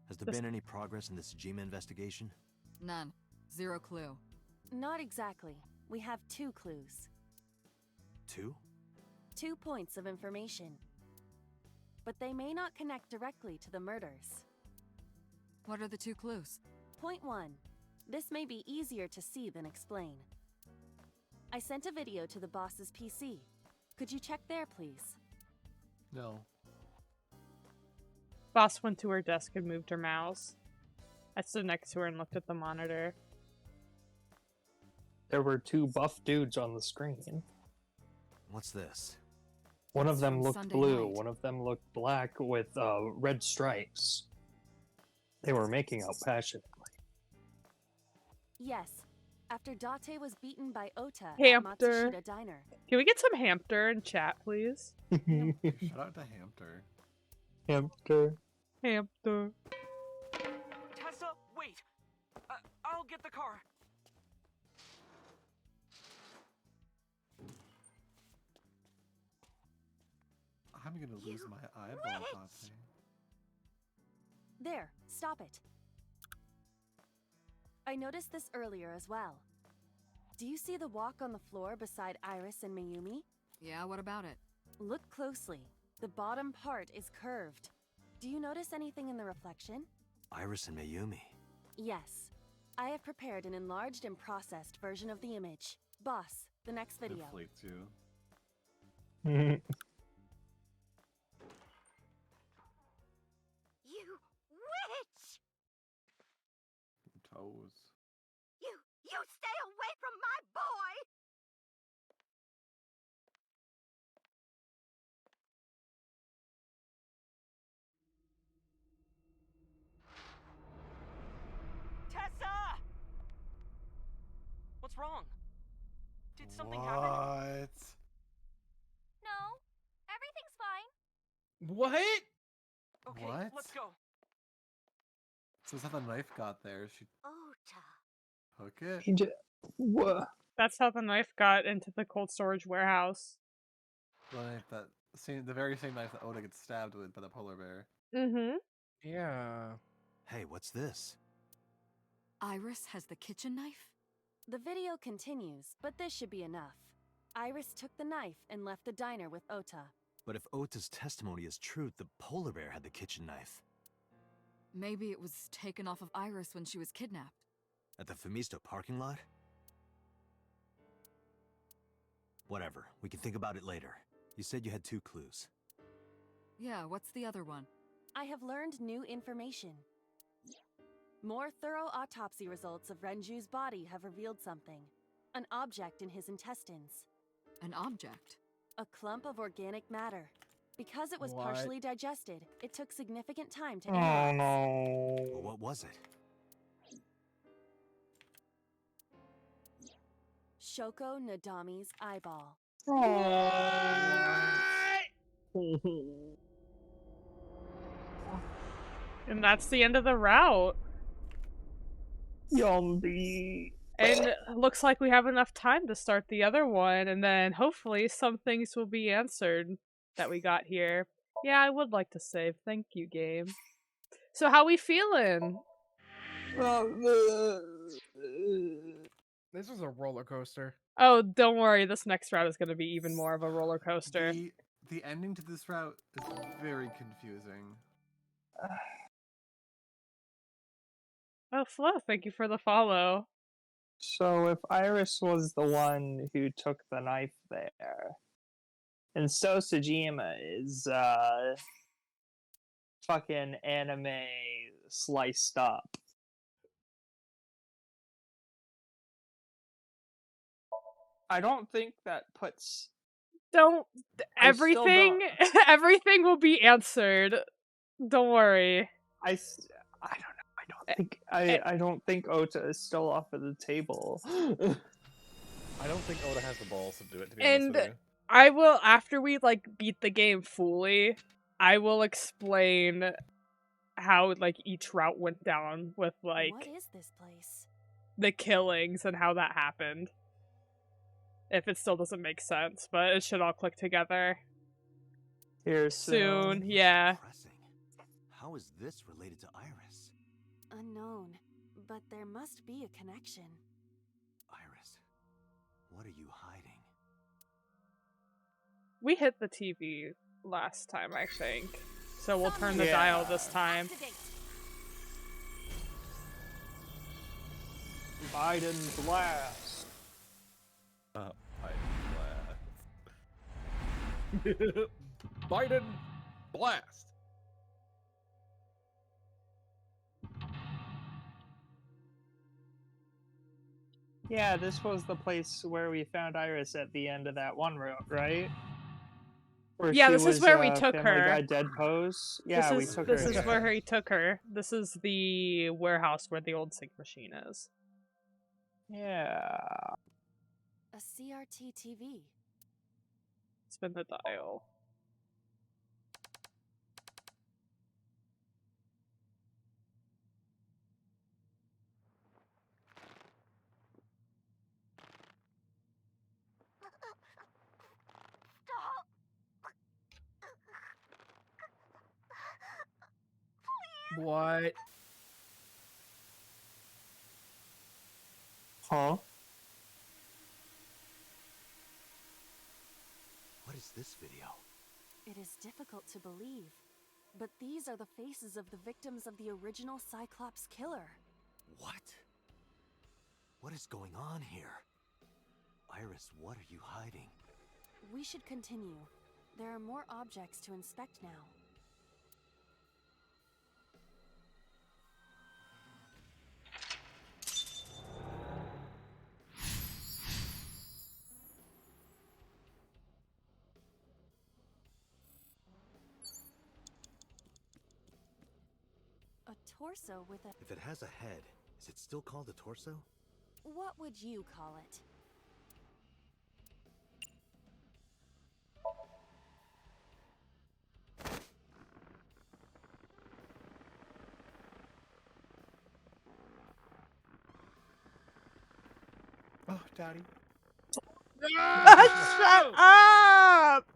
Has there This- been any progress in this Jima investigation? None. Zero clue. Not exactly. We have 2 clues. 2? 2 points of information. But they may not connect directly to the murders. What are the 2 clues? Point 1. This may be easier to see than explain. I sent a video to the boss's PC. Could you check there, please? No. Boss went to her desk and moved her mouse. I stood next to her and looked at the monitor. There were 2 buff dudes on the screen. What's this? One of It's them from looked Sunday blue, night. one of them looked black with red stripes. They were making out passionately. Yes. After Date was beaten by Ota at Hamster. Matsushita Diner. Can we get some hamster in chat, please? Shout out to Hamster. Hamster. Hamster. Tessa, wait! I'll get the car. I'm gonna lose my eyeball, Date. There, stop it. I noticed this earlier as well. Do you see the walk on the floor beside Iris and Mayumi? Yeah, what about it? Look closely. The bottom part is curved. Do you notice anything in the reflection? Iris and Mayumi. Yes. I have prepared an enlarged and processed version of the image. Boss, the next video. Deflates you. You witch! Toes. You stay away from my boy! Tessa! What's wrong? Did something happen? What? No, everything's fine. What? Okay, What? let's go. So is how the knife got there? She Ota. took it? He just, what? That's how the knife got into the cold storage warehouse. The knife that the very same knife that Oda gets stabbed with by the polar bear. Mm-hmm. Yeah. Hey, what's this? Iris has the kitchen knife? The video continues, but this should be enough. Iris took the knife and left the diner with Ota. But if Ota's testimony is true, the polar bear had the kitchen knife. Maybe it was taken off of Iris when she was kidnapped. At the Femisto parking lot? Whatever, we can think about it later. You said you had 2 clues. Yeah, what's the other one? I have learned new information. More thorough autopsy results of Renju's body have revealed something. An object in his intestines. An object? A clump of organic matter. Because it was What? partially digested, it took significant time to Oh analyze. no. Well, what was it? Shoko Nadami's eyeball. And that's the end of the route. Yombi. And it looks like we have enough time to start the other one, and then hopefully some things will be answered that we got here. Yeah, I would like to save. Thank you, game. So how we feeling? This was a roller coaster. Oh, don't worry. This next route is going to be even more of a roller coaster. The ending to this route is very confusing. Oh, Flo, thank you for the follow. So if Iris was the one who took the knife there, And so Sejima is fucking anime sliced up. I don't think that puts. Don't I still everything don't- everything will be answered. Don't worry. I don't know. I don't think Ota is still off of the table. I don't think Oda has the balls to do it, to be honest And with you. I will, after we like beat the game fully, I will explain how like each route went down with like What is this place? the killings and how that happened. If it still doesn't make sense, but it should all click together Here soon. Yeah. How is this related to Iris? Unknown, but there must be a connection. Iris, what are you hiding? We hit the TV last time, I think. So we'll turn the dial this time. Biden blast. Biden blast. Yeah, this was the place where we found Iris at the end of that one route, right? Where Yeah, she this is was, where we took Family her. Guy dead pose. Yeah, we took her. This is where he took her. This is the warehouse where the old sync machine is. Yeah. A CRT TV. Spin the dial. What? Huh? What is this video? It is difficult to believe, but these are the faces of the victims of the original Cyclops killer. What? What is going on here? Iris, what are you hiding? We should continue. There are more objects to inspect now. A torso with a... If it has a head, is it still called a torso? What would you call it? Oh, Daddy. Shut up!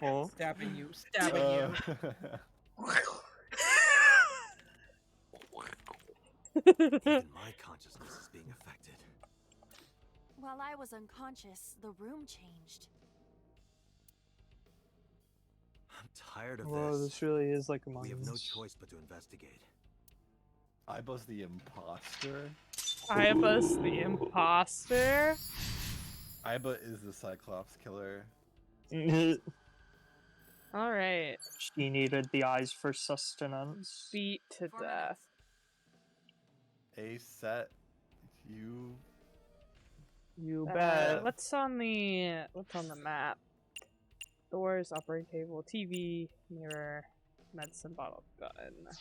Oh. Stabbing you. Stabbing you. Even my consciousness is being affected. While I was unconscious, the room changed. I'm tired of Whoa, this. this really is like Among We have no Us. choice but to investigate. Iba's the imposter. Iba's the imposter. Iba is the Cyclops killer. Alright. She needed the eyes for sustenance. Beat to death. A set. You. You bet. What's on the map? Doors, operating table, TV, mirror, medicine bottle, gun. I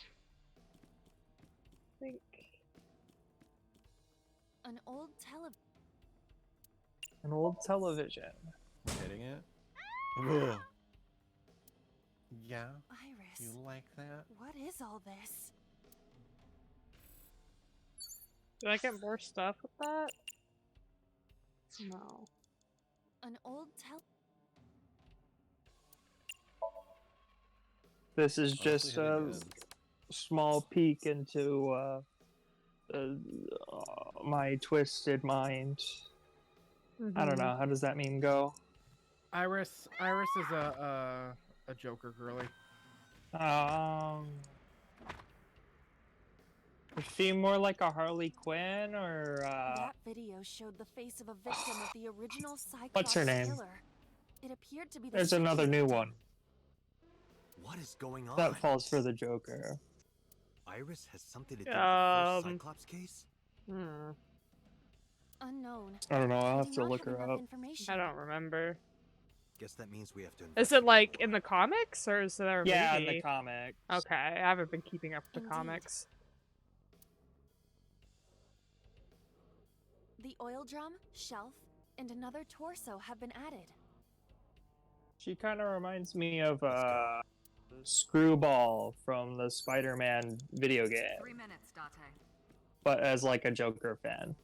think. An old television. An old television. Hitting it. Ugh. Yeah. Iris. You like that? What is all this? Did I get more stuff with that? No. An old This is just a small peek into my twisted mind. I don't know. How does that meme go? Iris is a Joker girly. Is she more like a Harley Quinn or That video showed the face of a victim of the original Cyclops What's her name? killer. It appeared to be the There's another new one. What is going on? That falls for the Joker. Iris has something to do with the first Cyclops case? Unknown. I don't know, I'll We have do to not look have her enough up. information. I don't remember. Guess that means we have to Is it like in the comics or is there a Yeah, movie? in the comics. Okay, I haven't been keeping up with the Indeed. comics. The oil drum, shelf, and another torso have been added. She kind of reminds me of Screwball from the Spider-Man video game, 3 minutes, Date. but as like a Joker fan.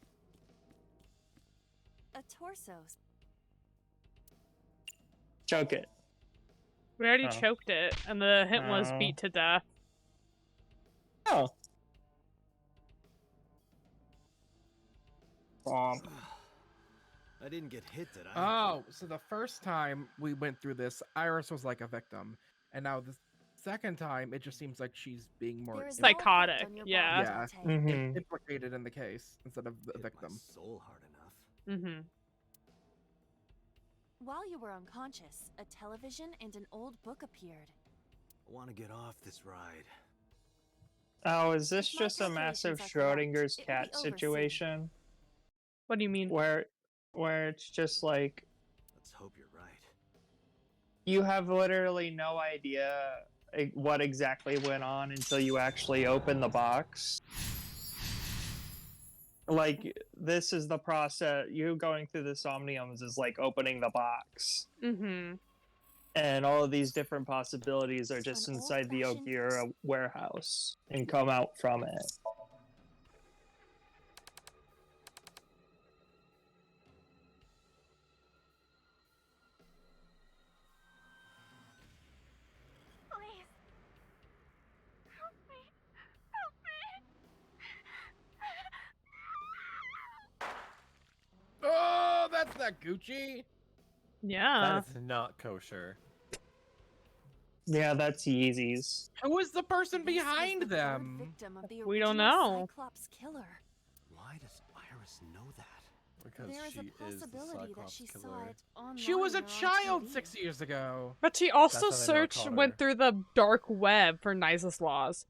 A torso. Choke it. We already Oh. choked it, and the hint was Oh. beat to death. Oh. Bomb. I didn't get hit, did I? Oh, so the first time we went through this, Iris was like a victim, and now the second time, it just seems like she's being more There is im- no effect Psychotic, on your yeah. body, yeah, Dante. Mhm. implicated in the case instead of the victim. Soul hard enough. Mm-hmm. While you were unconscious, a television and an old book appeared. I want to get off this ride. Oh, is this If my just a massive calculations are correct, Schrodinger's it will cat be over soon. situation? What do you mean? Where it's just like Let's hope you're right. you have literally no idea what exactly went on until you actually open the box. Like, this is the process. You going through the Somniums is like opening the box. Mm-hmm. And all of these different possibilities are just An inside the old-fashioned- Ogira warehouse and come out from it. Please. Help me. Help me. Oh, that's not Gucci. Yeah. That is not kosher. Yeah, that's Yeezys. Who is the person This was behind the third them? victim of the We don't original know. Cyclops killer. Why does Iris know that? Because There is she a is the possibility that Cyclops she killer. saw it online She was a or on child TV. 6 years ago. But she also That's how they never searched, caught went her. through the dark web for Nisa's laws.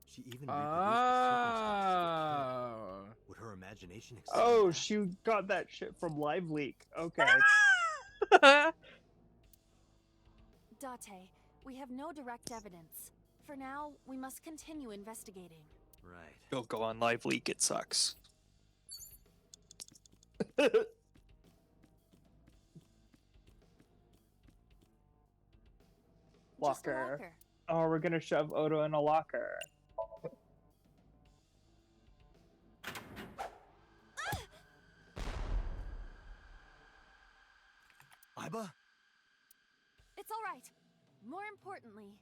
She even reproduced the circumstances. Oh. Would her imagination extend Oh, that? she got that shit from Live Leak. Okay. Date, we have no direct evidence. For now, we must continue investigating. Right. Don't go on Live Leak, it sucks. Just a Locker. locker. Oh, we're gonna shove Odo in a locker. Iba? It's all right. More importantly,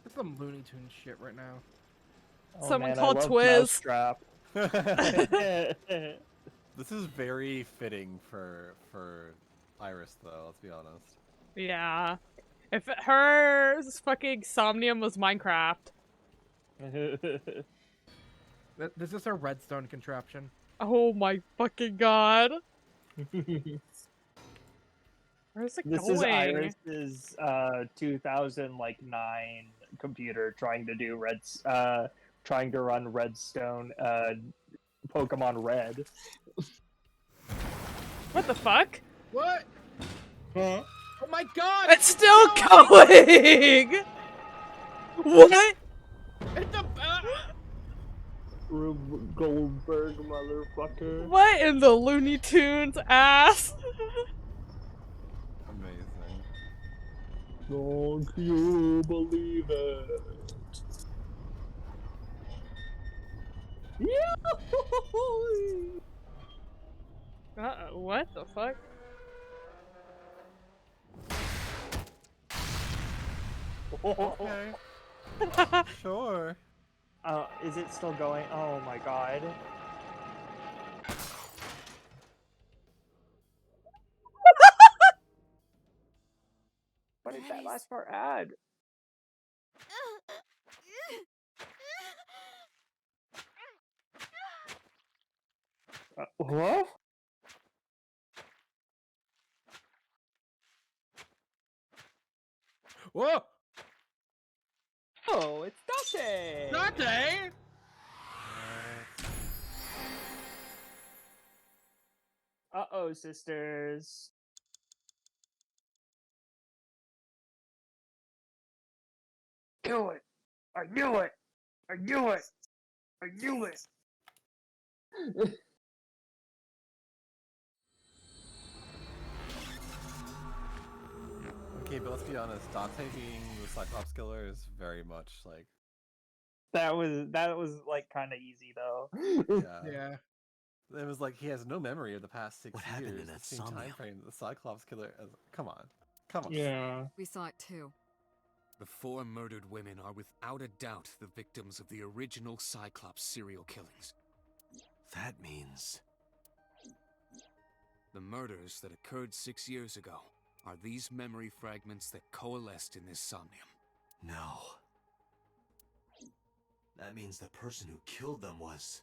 It's some Looney Tunes shit right now. Oh, Someone man, I called love Twiz. Mousetrap. This is very fitting for Iris, though. Let's be honest. Yeah. If her fucking Somnium was Minecraft. This is her redstone contraption. Oh my fucking god. Where's it This going? is Iris's 2009 computer trying to run Redstone Pokemon Red. What the fuck? What? Huh? Oh my god! It's still going! What? It's a Rube Goldberg, motherfucker. What in the Looney Tunes ass? Amazing. Don't you believe it? What the fuck? Okay. Sure. Is it still going? Oh my god. What did that last part add? What? Whoa! Oh, it's Dante! Dante! Uh-oh, sisters. Knew it! I knew it! I knew it! I knew it! Okay, but let's be honest. Dante being the Cyclops killer is very much like. That was like kind of easy though. Yeah. It was like he has no memory of the past 6 What years. happened in that the same time somnium? frame. The Cyclops killer. Come on, come on. Yeah. We saw it too. The 4 murdered women are without a doubt the victims of the original Cyclops serial killings. That means... The murders that occurred 6 years ago are these memory fragments that coalesced in this somnium. No. That means the person who killed them was...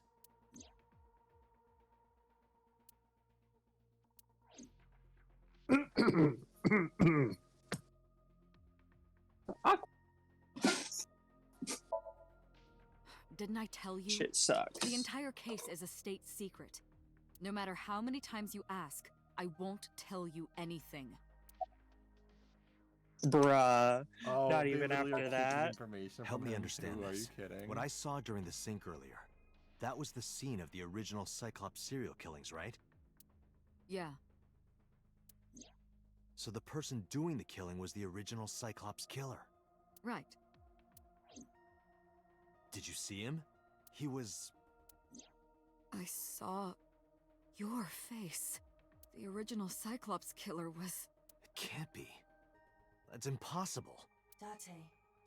Didn't I tell you? Shit sucks. The entire case is a state secret. No matter how many times you ask, I won't tell you anything. Bruh. Oh, Not they even literally are after keeping that. Information Help from me him understand too. Are you this. kidding? What I saw during the sink earlier, that was the scene of the original Cyclops serial killings, right? Yeah. So the person doing the killing was the original Cyclops killer. Right. Did you see him? He was... I saw your face. The original Cyclops killer was... It can't be. That's impossible. Date,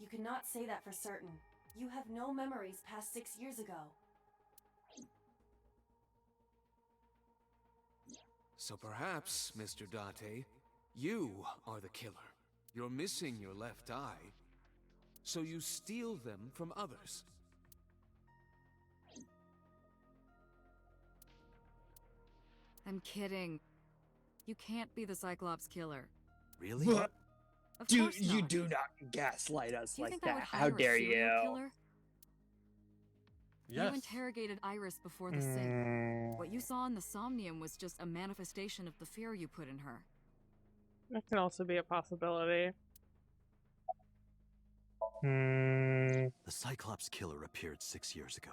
you cannot say that for certain. You have no memories past 6 years ago. So perhaps, Mr. Date, you are the killer. You're missing your left eye, so you steal them from others. I'm kidding. You can't be the Cyclops killer. Really? What? Of Dude, course you not. do not gaslight us Do you like think I would that. hire How a dare serial you? killer? Yes. You interrogated Iris before the sink. What you saw in the Somnium was just a manifestation of the fear you put in her. That can also be a possibility. The Cyclops killer appeared 6 years ago.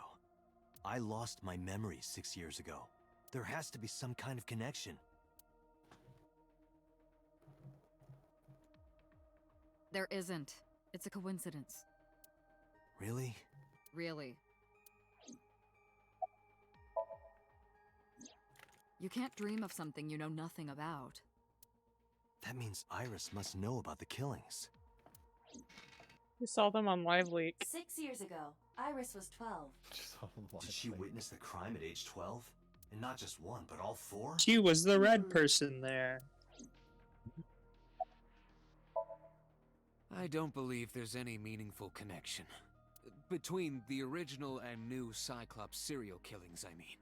I lost my memory 6 years ago. There has to be some kind of connection. There isn't. It's a coincidence. Really? Really. You can't dream of something you know nothing about. That means Iris must know about the killings. We saw them on Live Leak. 6 years ago, Iris was 12. Did she witness the crime at age 12? And not just one, but all 4? She was the red person there. I don't believe there's any meaningful connection. Between the original and new Cyclops serial killings, I mean.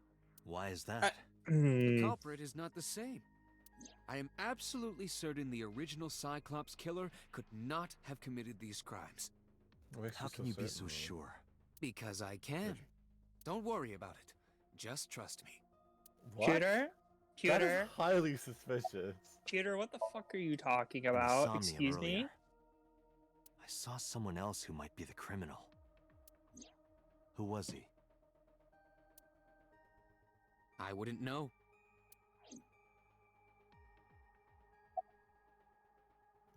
Why is that? The culprit is not the same. I am absolutely certain the original Cyclops killer could not have committed these crimes. How can you be so sure? Because I can. Don't worry about it. Just trust me. What? Cuter? That is Cuter? highly suspicious. Cuter, what the fuck are you talking In the about? Somnium Excuse me? earlier, I saw someone else who might be the criminal. Who was he? I wouldn't know.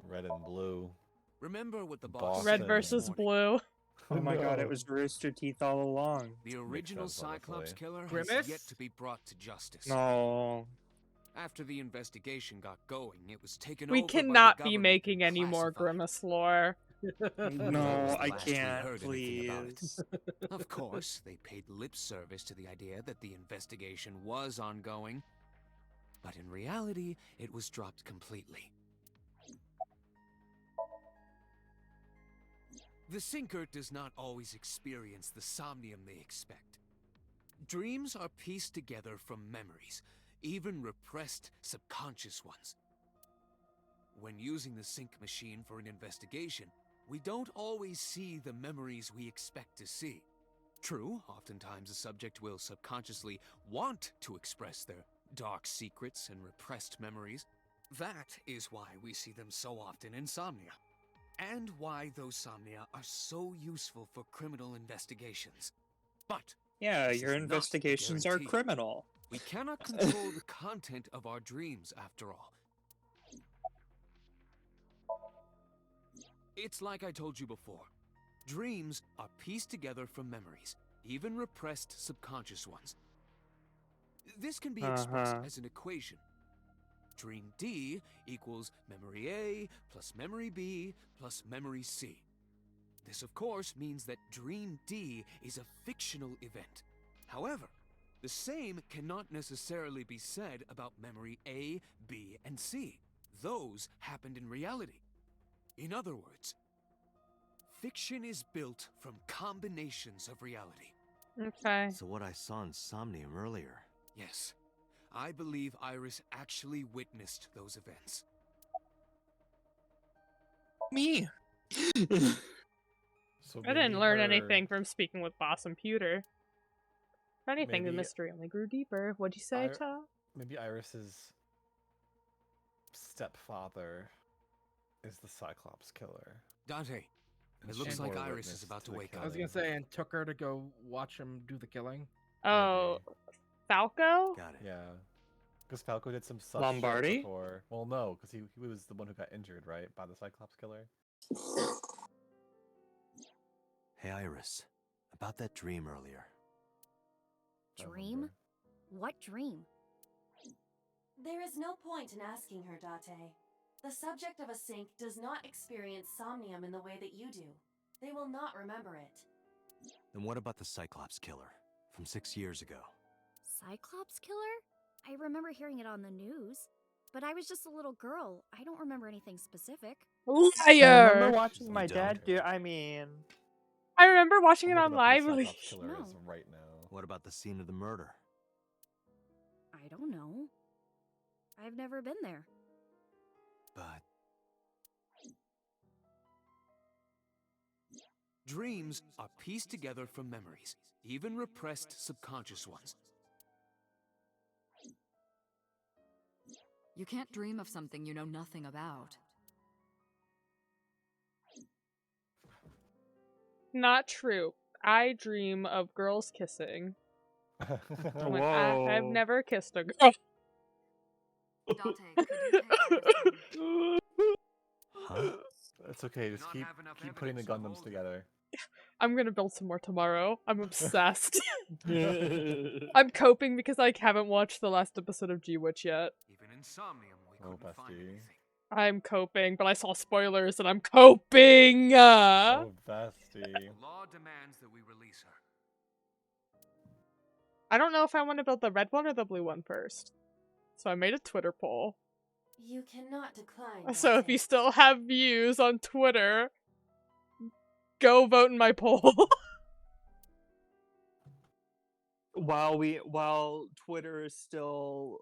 Red and blue. Remember what the boss Boston. Red said versus this morning. blue. Oh my god, it No. was Rooster Teeth all along. The original sense, Cyclops honestly. killer Grimace? has yet to be brought to justice. No. After the investigation got going, it was taken We over by the cannot be government making and any more classified. Grimace lore. When No, was the I last we can't, heard anything about it? please. Of course, they paid lip service to the idea that the investigation was ongoing, but in reality, it was dropped completely. The Sinker does not always experience the somnium they expect. Dreams are pieced together from memories, even repressed subconscious ones. When using the sync machine for an investigation, we don't always see the memories we expect to see. True, oftentimes the subject will subconsciously want to express their dark secrets and repressed memories. That is why we see them so often in Somnia, and why those Somnia are so useful for criminal investigations. But Yeah, this your is not a investigations are guarantee. criminal. We cannot control the content of our dreams, after all. It's like I told you before. Dreams are pieced together from memories, even repressed subconscious ones. This can be expressed as an equation. Dream D equals memory A plus memory B plus memory C. This, of course, means that Dream D is a fictional event. However, the same cannot necessarily be said about memory A, B, and C. Those happened in reality. In other words, fiction is built from combinations of reality. Okay. So what I saw in Somnium earlier. Yes, I believe Iris actually witnessed those events. Me. So I didn't maybe learn her- anything from speaking with Boss and Pewter. If anything, the Maybe mystery only grew deeper. What'd you say, Ta? Maybe Iris's stepfather is the Cyclops killer. Dante, And it looks she's like more Iris witness is about to the wake I up. was gonna say, and took her to go watch him do the killing. Oh, Falco? Got it. Yeah. Because Falco did some sus Lombardi? shit before. Well, no, because he was the one who got injured, right? By the Cyclops killer? Hey, Iris. About that dream earlier. Dream? What dream? There is no point in asking her, Date. The subject of a sync does not experience somnium in the way that you do. They will not remember it. Then what about the Cyclops killer from 6 years ago? Cyclops killer? I remember hearing it on the news, but I was just a little girl. I don't remember anything specific. I remember Liar! watching my You don't? dad do. I mean, I remember watching it I'm on looking up who the Lively. Cyclops killer is No. right now. What about the scene of the murder? I don't know. I've never been there. But Dreams are pieced together from memories, even repressed subconscious ones. You can't dream of something you know nothing about. Not true. I dream of girls kissing. When I've whoa. never kissed a girl. Dante, could you take Iris to- huh? It's okay, just not keep have enough keep putting the evidence to Gundams hold it. together. I'm gonna build some more tomorrow. I'm obsessed. Even I'm coping because I haven't watched the last episode of G-Witch yet. Even in Somnium, we Oh, couldn't find bestie. anything. I'm coping, but I saw spoilers and I'm coping! Oh, bestie. The law demands that we release her. I don't know if I want to build the red one or the blue one first. So I made a Twitter poll. You cannot decline. So if Date. you still have views on Twitter, go vote in my poll. while Twitter is still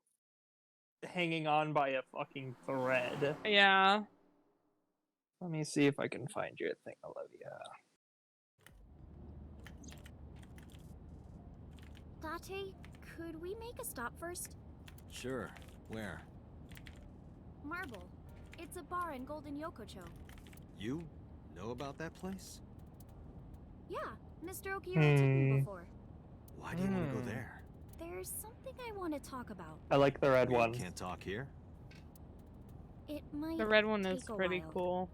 hanging on by a fucking thread. Yeah. Let me see if I can find your thing, Olivia. Date, could we make a stop first? Sure. Where? Marble. It's a bar in Golden Yokocho. You know about that place? Yeah, Mr. Okiura took me Hmm. before. Why do you want to go Hmm. there? There's something I want to talk about. I like the red We one. can't talk here. It might The red one is take a pretty while. cool.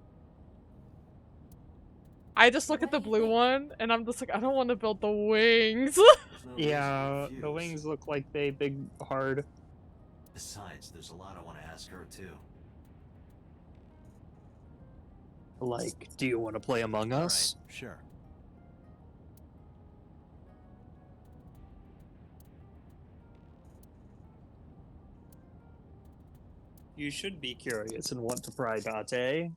I just look What at the do you blue think? one and I'm just like, I don't want to build the wings. There's no reason to Yeah, the refuse. wings look like they big hard. Besides, there's a lot I want to ask her too. Like, do you want to play Among All Us? right, sure. You should be curious and want to pry Date.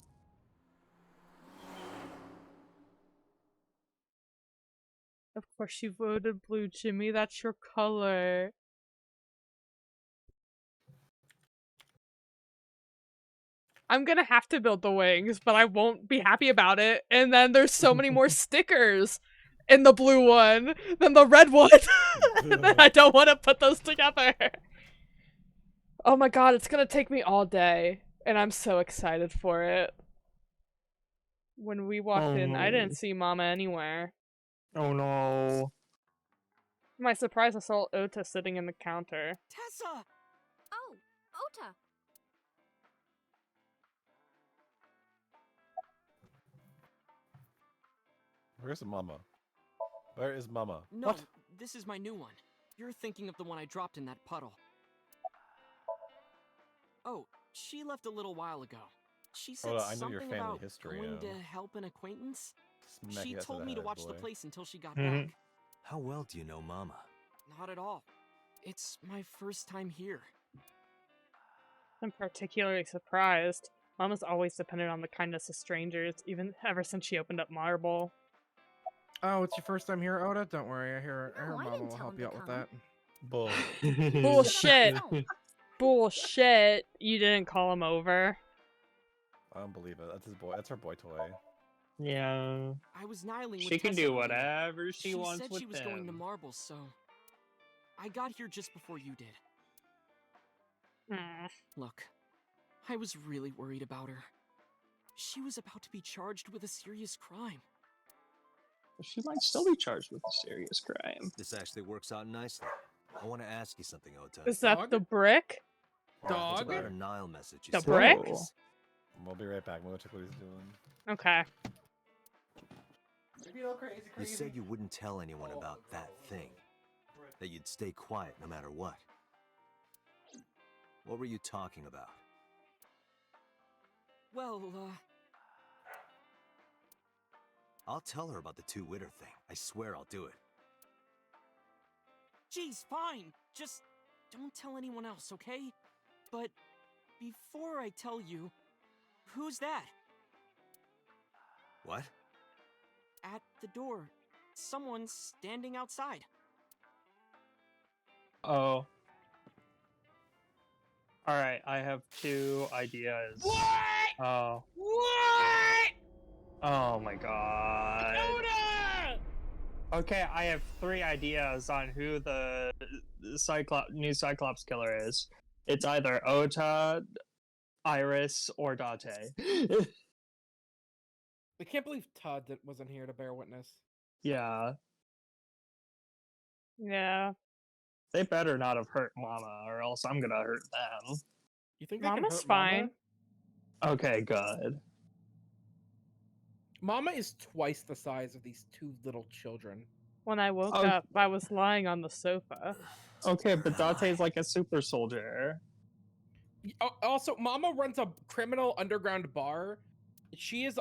Of course you voted blue, Jimmy. That's your color. I'm gonna have to build the wings, but I won't be happy about it. And then there's so many more stickers in the blue one than the red one. And then I don't want to put those together. Oh my god, it's gonna take me all day. And I'm so excited for it. When we walked in, I didn't see Mama anywhere. Oh no. To my surprise, I saw Ota sitting in the counter. Tessa! Oh, Ota. Where's Mama? Where is Mama? No, What? this is my new one. You're thinking of the one I dropped in that puddle. Oh, she left a little while ago. She said Hold on, I know your something family about history, going yeah. to help an acquaintance. Smack She you upside told the me to head, watch the boy. place until she got Mhm. back. How well do you know Mama? Not at all. It's my first time here. I'm particularly surprised. Mama's always depended on the kindness of strangers, even ever since she opened up Marble. Oh, it's your first time here, Oda? Don't worry, I hear No, I Mama didn't will tell help him you to out with come. that. Bull. Bullshit! Oh, Bullshit! You didn't call him over. I don't believe it. That's his boy. That's her boy toy. Yeah. I was nihiling with She can Tessa do earlier. whatever she wants said with she was them. going to Marble, so I got here just before you did. Look, I was really worried about her. She was about to be charged with a serious crime. She might still be charged with a serious crime. This actually works out nicely. I want to ask you something, Ota. Is that the brick? It's Dog? about a Nile message. you The sent brick? me. We'll be right back. I'm gonna check what he's doing. Okay. You said you wouldn't tell anyone about that thing. That you'd stay quiet no matter what. What were you talking about? Well, I'll tell her about the two-witter thing. I swear I'll do it. geez, fine. Just don't tell anyone else, okay? But before I tell you, who's that? What? At the door. Someone's standing outside. Oh. Alright, I have two ideas. What? Oh. What? Oh my god. Okay, I have three ideas on who the new Cyclops killer is. It's either Ota, Iris, or Date. I can't believe Todd wasn't here to bear witness. Yeah. Yeah. They better not have hurt Mama, or else I'm gonna hurt them. You think they can Mama's hurt Mama? fine. Okay, good. Mama is twice the size of these two little children. When I woke Oh. up, I was lying on the sofa. Okay, but Date's like a super soldier. Also, Mama runs a criminal underground bar. She is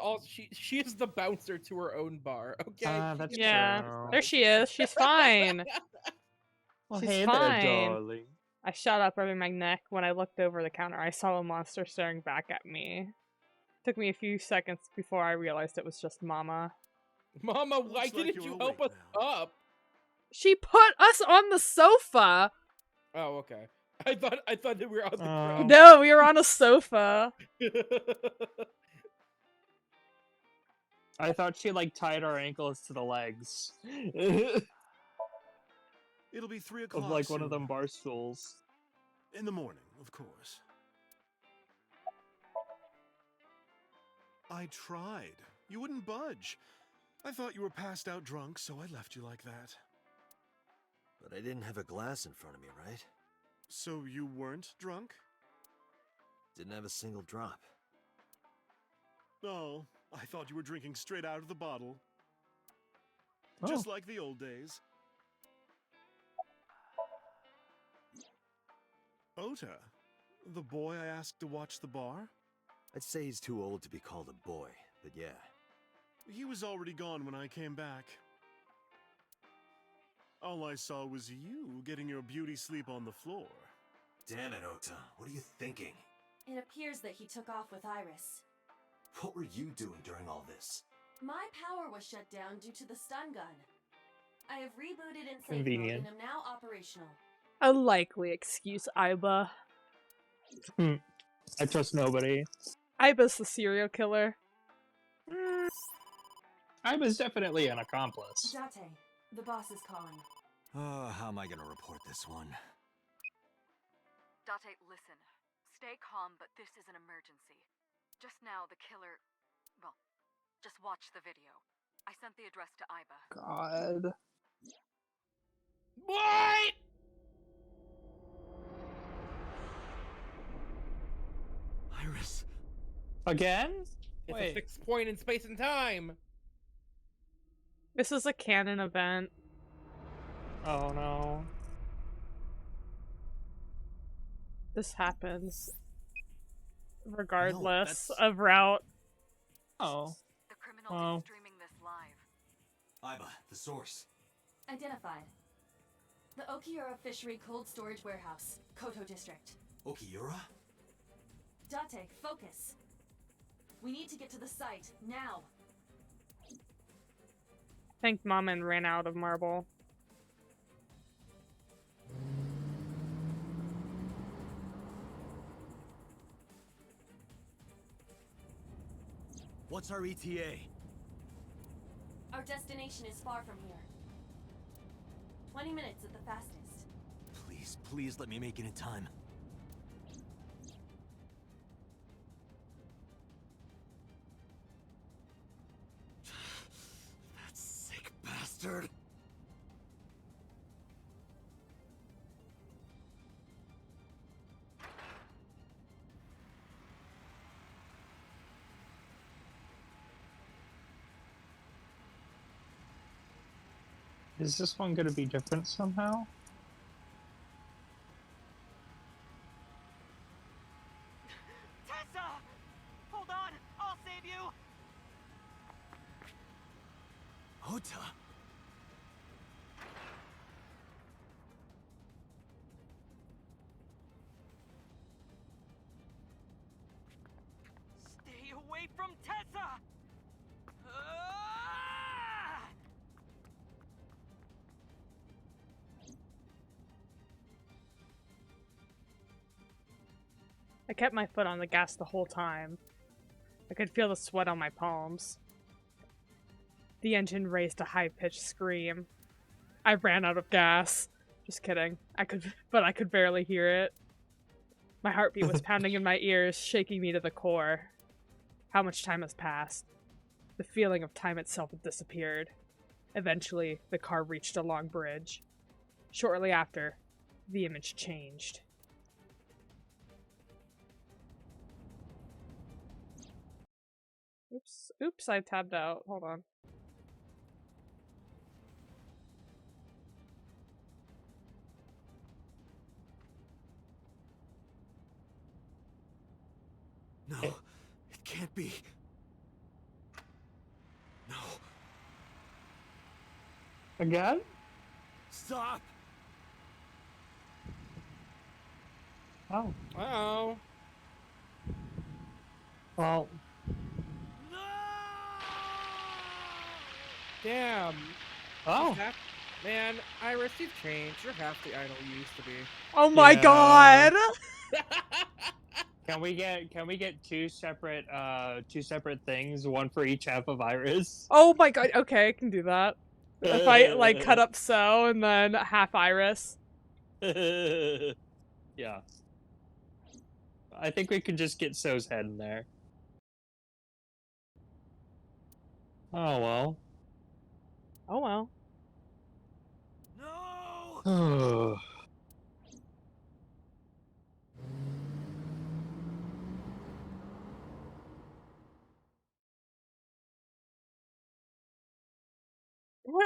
she is the bouncer to her own bar. Okay. That's Yeah. true. There she is. She's fine. Well, She's hey fine. there, darling. I shot up, rubbing my neck. When I looked over the counter, I saw a monster staring back at me. Took me a few seconds before I realized it was just Mama. Mama, why didn't you help us up? She put us on the sofa! Oh, okay. I thought that we were on the ground. No, we were on a sofa. I thought she like tied our ankles to the legs. It'll be 3 Of o'clock like one of soon. them bar stools. In the morning, of course. I tried. You wouldn't budge. I thought you were passed out drunk, so I left you like that. But I didn't have a glass in front of me, right? So you weren't drunk? Didn't have a single drop. Oh, I thought you were drinking straight out of the bottle. Just like the old days. Ota, the boy I asked to watch the bar? I'd say he's too old to be called a boy, but yeah. He was already gone when I came back. All I saw was you getting your beauty sleep on the floor. Damn it, Ota. What are you thinking? It appears that he took off with Iris. What were you doing during all this? My power was shut down due to the stun gun. I have rebooted in safe mode Convenient. and am now operational. A likely excuse, Aiba. I trust nobody. Aiba's the serial killer. I was definitely an accomplice. Date, the boss is calling. How am I gonna report this one? Date, listen. Stay calm, but this is an emergency. Just now, the killer... Well, just watch the video. I sent the address to Aiba. God. What? Iris. Again? It's Wait. a fixed point in space and time. This is a canon event. Oh no. This happens regardless of route. Oh. The criminal is streaming this live. Aiba, the source. Identified. The Okiura Fishery Cold Storage Warehouse, Koto District. Okiura? Date, focus. We need to get to the site, now. Thanked Mama and ran out of marble. What's our ETA? Our destination is far from here. 20 minutes at the fastest. Please, please let me make it in time. That sick bastard! Is this one gonna be different somehow? Tessa! Hold on! I'll save you! Ota! Stay away from Tessa! I kept my foot on the gas the whole time. I could feel the sweat on my palms. The engine raised a high-pitched scream. I ran out of gas. Just kidding. I could barely hear it. My heartbeat was pounding in my ears, shaking me to the core. How much time has passed? The feeling of time itself had disappeared. Eventually, the car reached a long bridge. Shortly after, the image changed. Oops, I tabbed out. Hold on. No, it can't be. No. Again? Stop! Oh. Uh-oh. Well. Damn. Oh. Man, Iris, you've changed. You're half the idol you used to be. Oh my god! Can we get two separate things, one for each half of Iris? Oh my god, okay, I can do that. If I, like, cut up So and then half Iris. Yeah. I think we can just get So's head in there. Oh well. Oh well. No!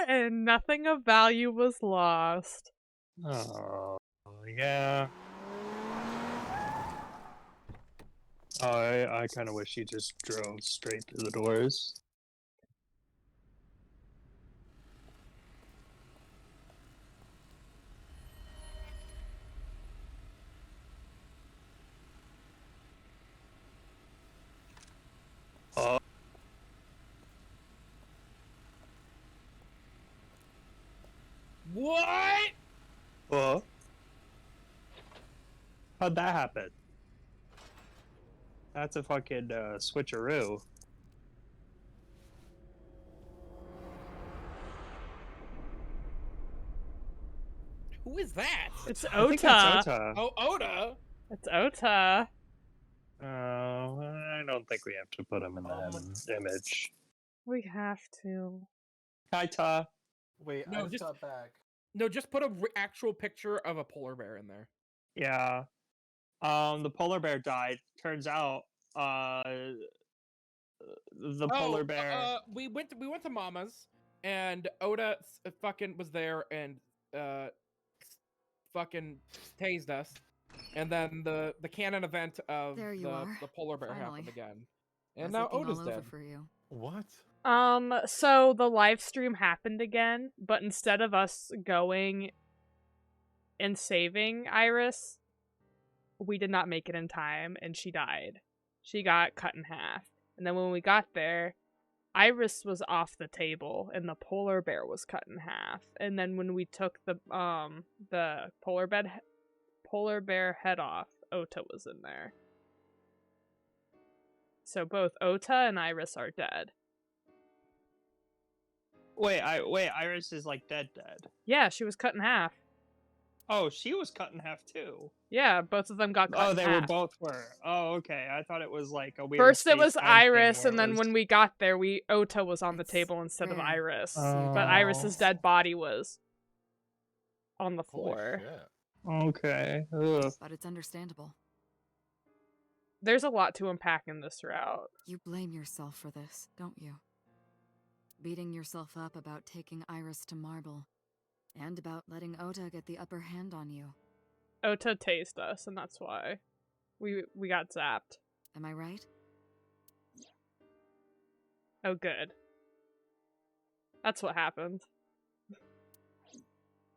And nothing of value was lost. Oh, yeah. Oh, I kind of wish he just drove straight through the doors. How'd that happen? That's a fucking switcheroo. Who is that? It's I think that's Ota. Ota. Oh, Oda. It's Ota. I don't think we have to put him in that image. We have to. Kaita. Wait, No, I just just- got back. No, just put a actual picture of a polar bear in there. Yeah. The polar bear died. Turns out, the polar bear. We went to Mama's, and Oda fucking was there and fucking tased us, and then the canon event of There you are. the polar bear Finally. happened again, I and was now looking Oda's all over dead. for you. What? So the live stream happened again, but instead of us going and saving Iris, we did not make it in time, and she died. She got cut in half. And then when we got there, Iris was off the table, and the polar bear was cut in half. And then when we took the polar bear head off, Ota was in there. So both Ota and Iris are dead. Wait, Iris is like dead. Yeah, she was cut in half. Oh, she was cut in half too. Yeah, both of them got cut in They half. were. Oh, okay. I thought it was like a weird. First it was space-time thing Iris, where and it then was- when we got there, Ota was on the table instead of rare. Iris. Oh. But Iris's dead body was on the Holy floor. shit. Okay. Ugh. But it's understandable. There's a lot to unpack in this route. You blame yourself for this, don't you? Beating yourself up about taking Iris to Marble, and about letting Ota get the upper hand on you. Ota tased us, and that's why we got zapped. Am I right? Oh, good. That's what happened.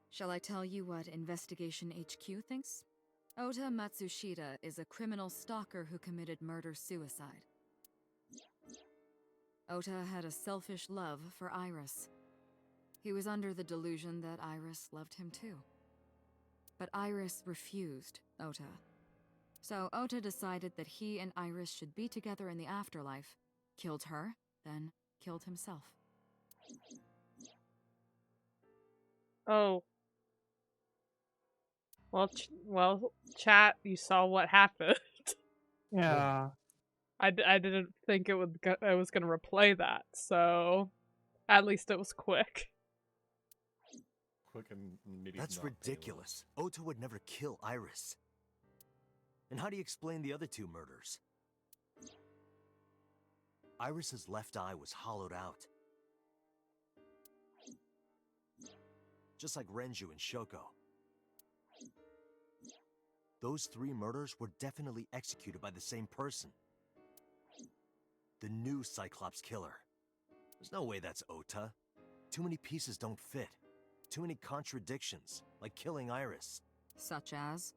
Shall I tell you what Investigation HQ thinks? Ota Matsushita is a criminal stalker who committed murder-suicide. Ota had a selfish love for Iris. He was under the delusion that Iris loved him too. But Iris refused Ota. So Ota decided that he and Iris should be together in the afterlife, killed her, then killed himself. Oh. Well, chat, you saw what happened. Yeah. I didn't think I was gonna replay that, so at least it was quick. Quick and immediate. That's not ridiculous. Ota would never kill Iris. And how do you explain the other two murders? Iris's left eye was hollowed out. Just like Renju and Shoko. Those three murders were definitely executed by the same person. The new Cyclops killer. There's no way that's Ota. Too many pieces don't fit. Too many contradictions, like killing Iris. Such as?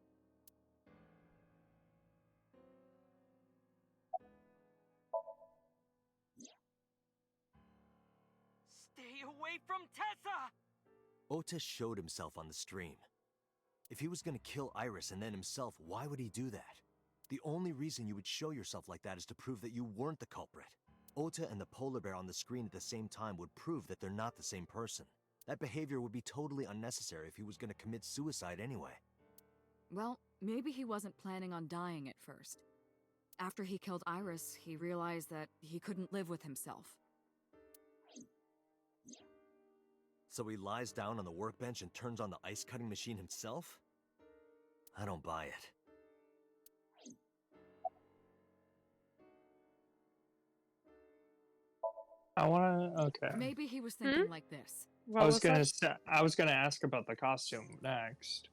Stay away from Tessa! Ota showed himself on the stream. If he was gonna kill Iris and then himself, why would he do that? The only reason you would show yourself like that is to prove that you weren't the culprit. Ota and the polar bear on the screen at the same time would prove that they're not the same person. That behavior would be totally unnecessary if he was gonna commit suicide anyway. Well, maybe he wasn't planning on dying at first. After he killed Iris, he realized that he couldn't live with himself. So he lies down on the workbench and turns on the ice-cutting machine himself? I don't buy it. Okay. Maybe he was thinking like this. I was gonna ask about the costume next.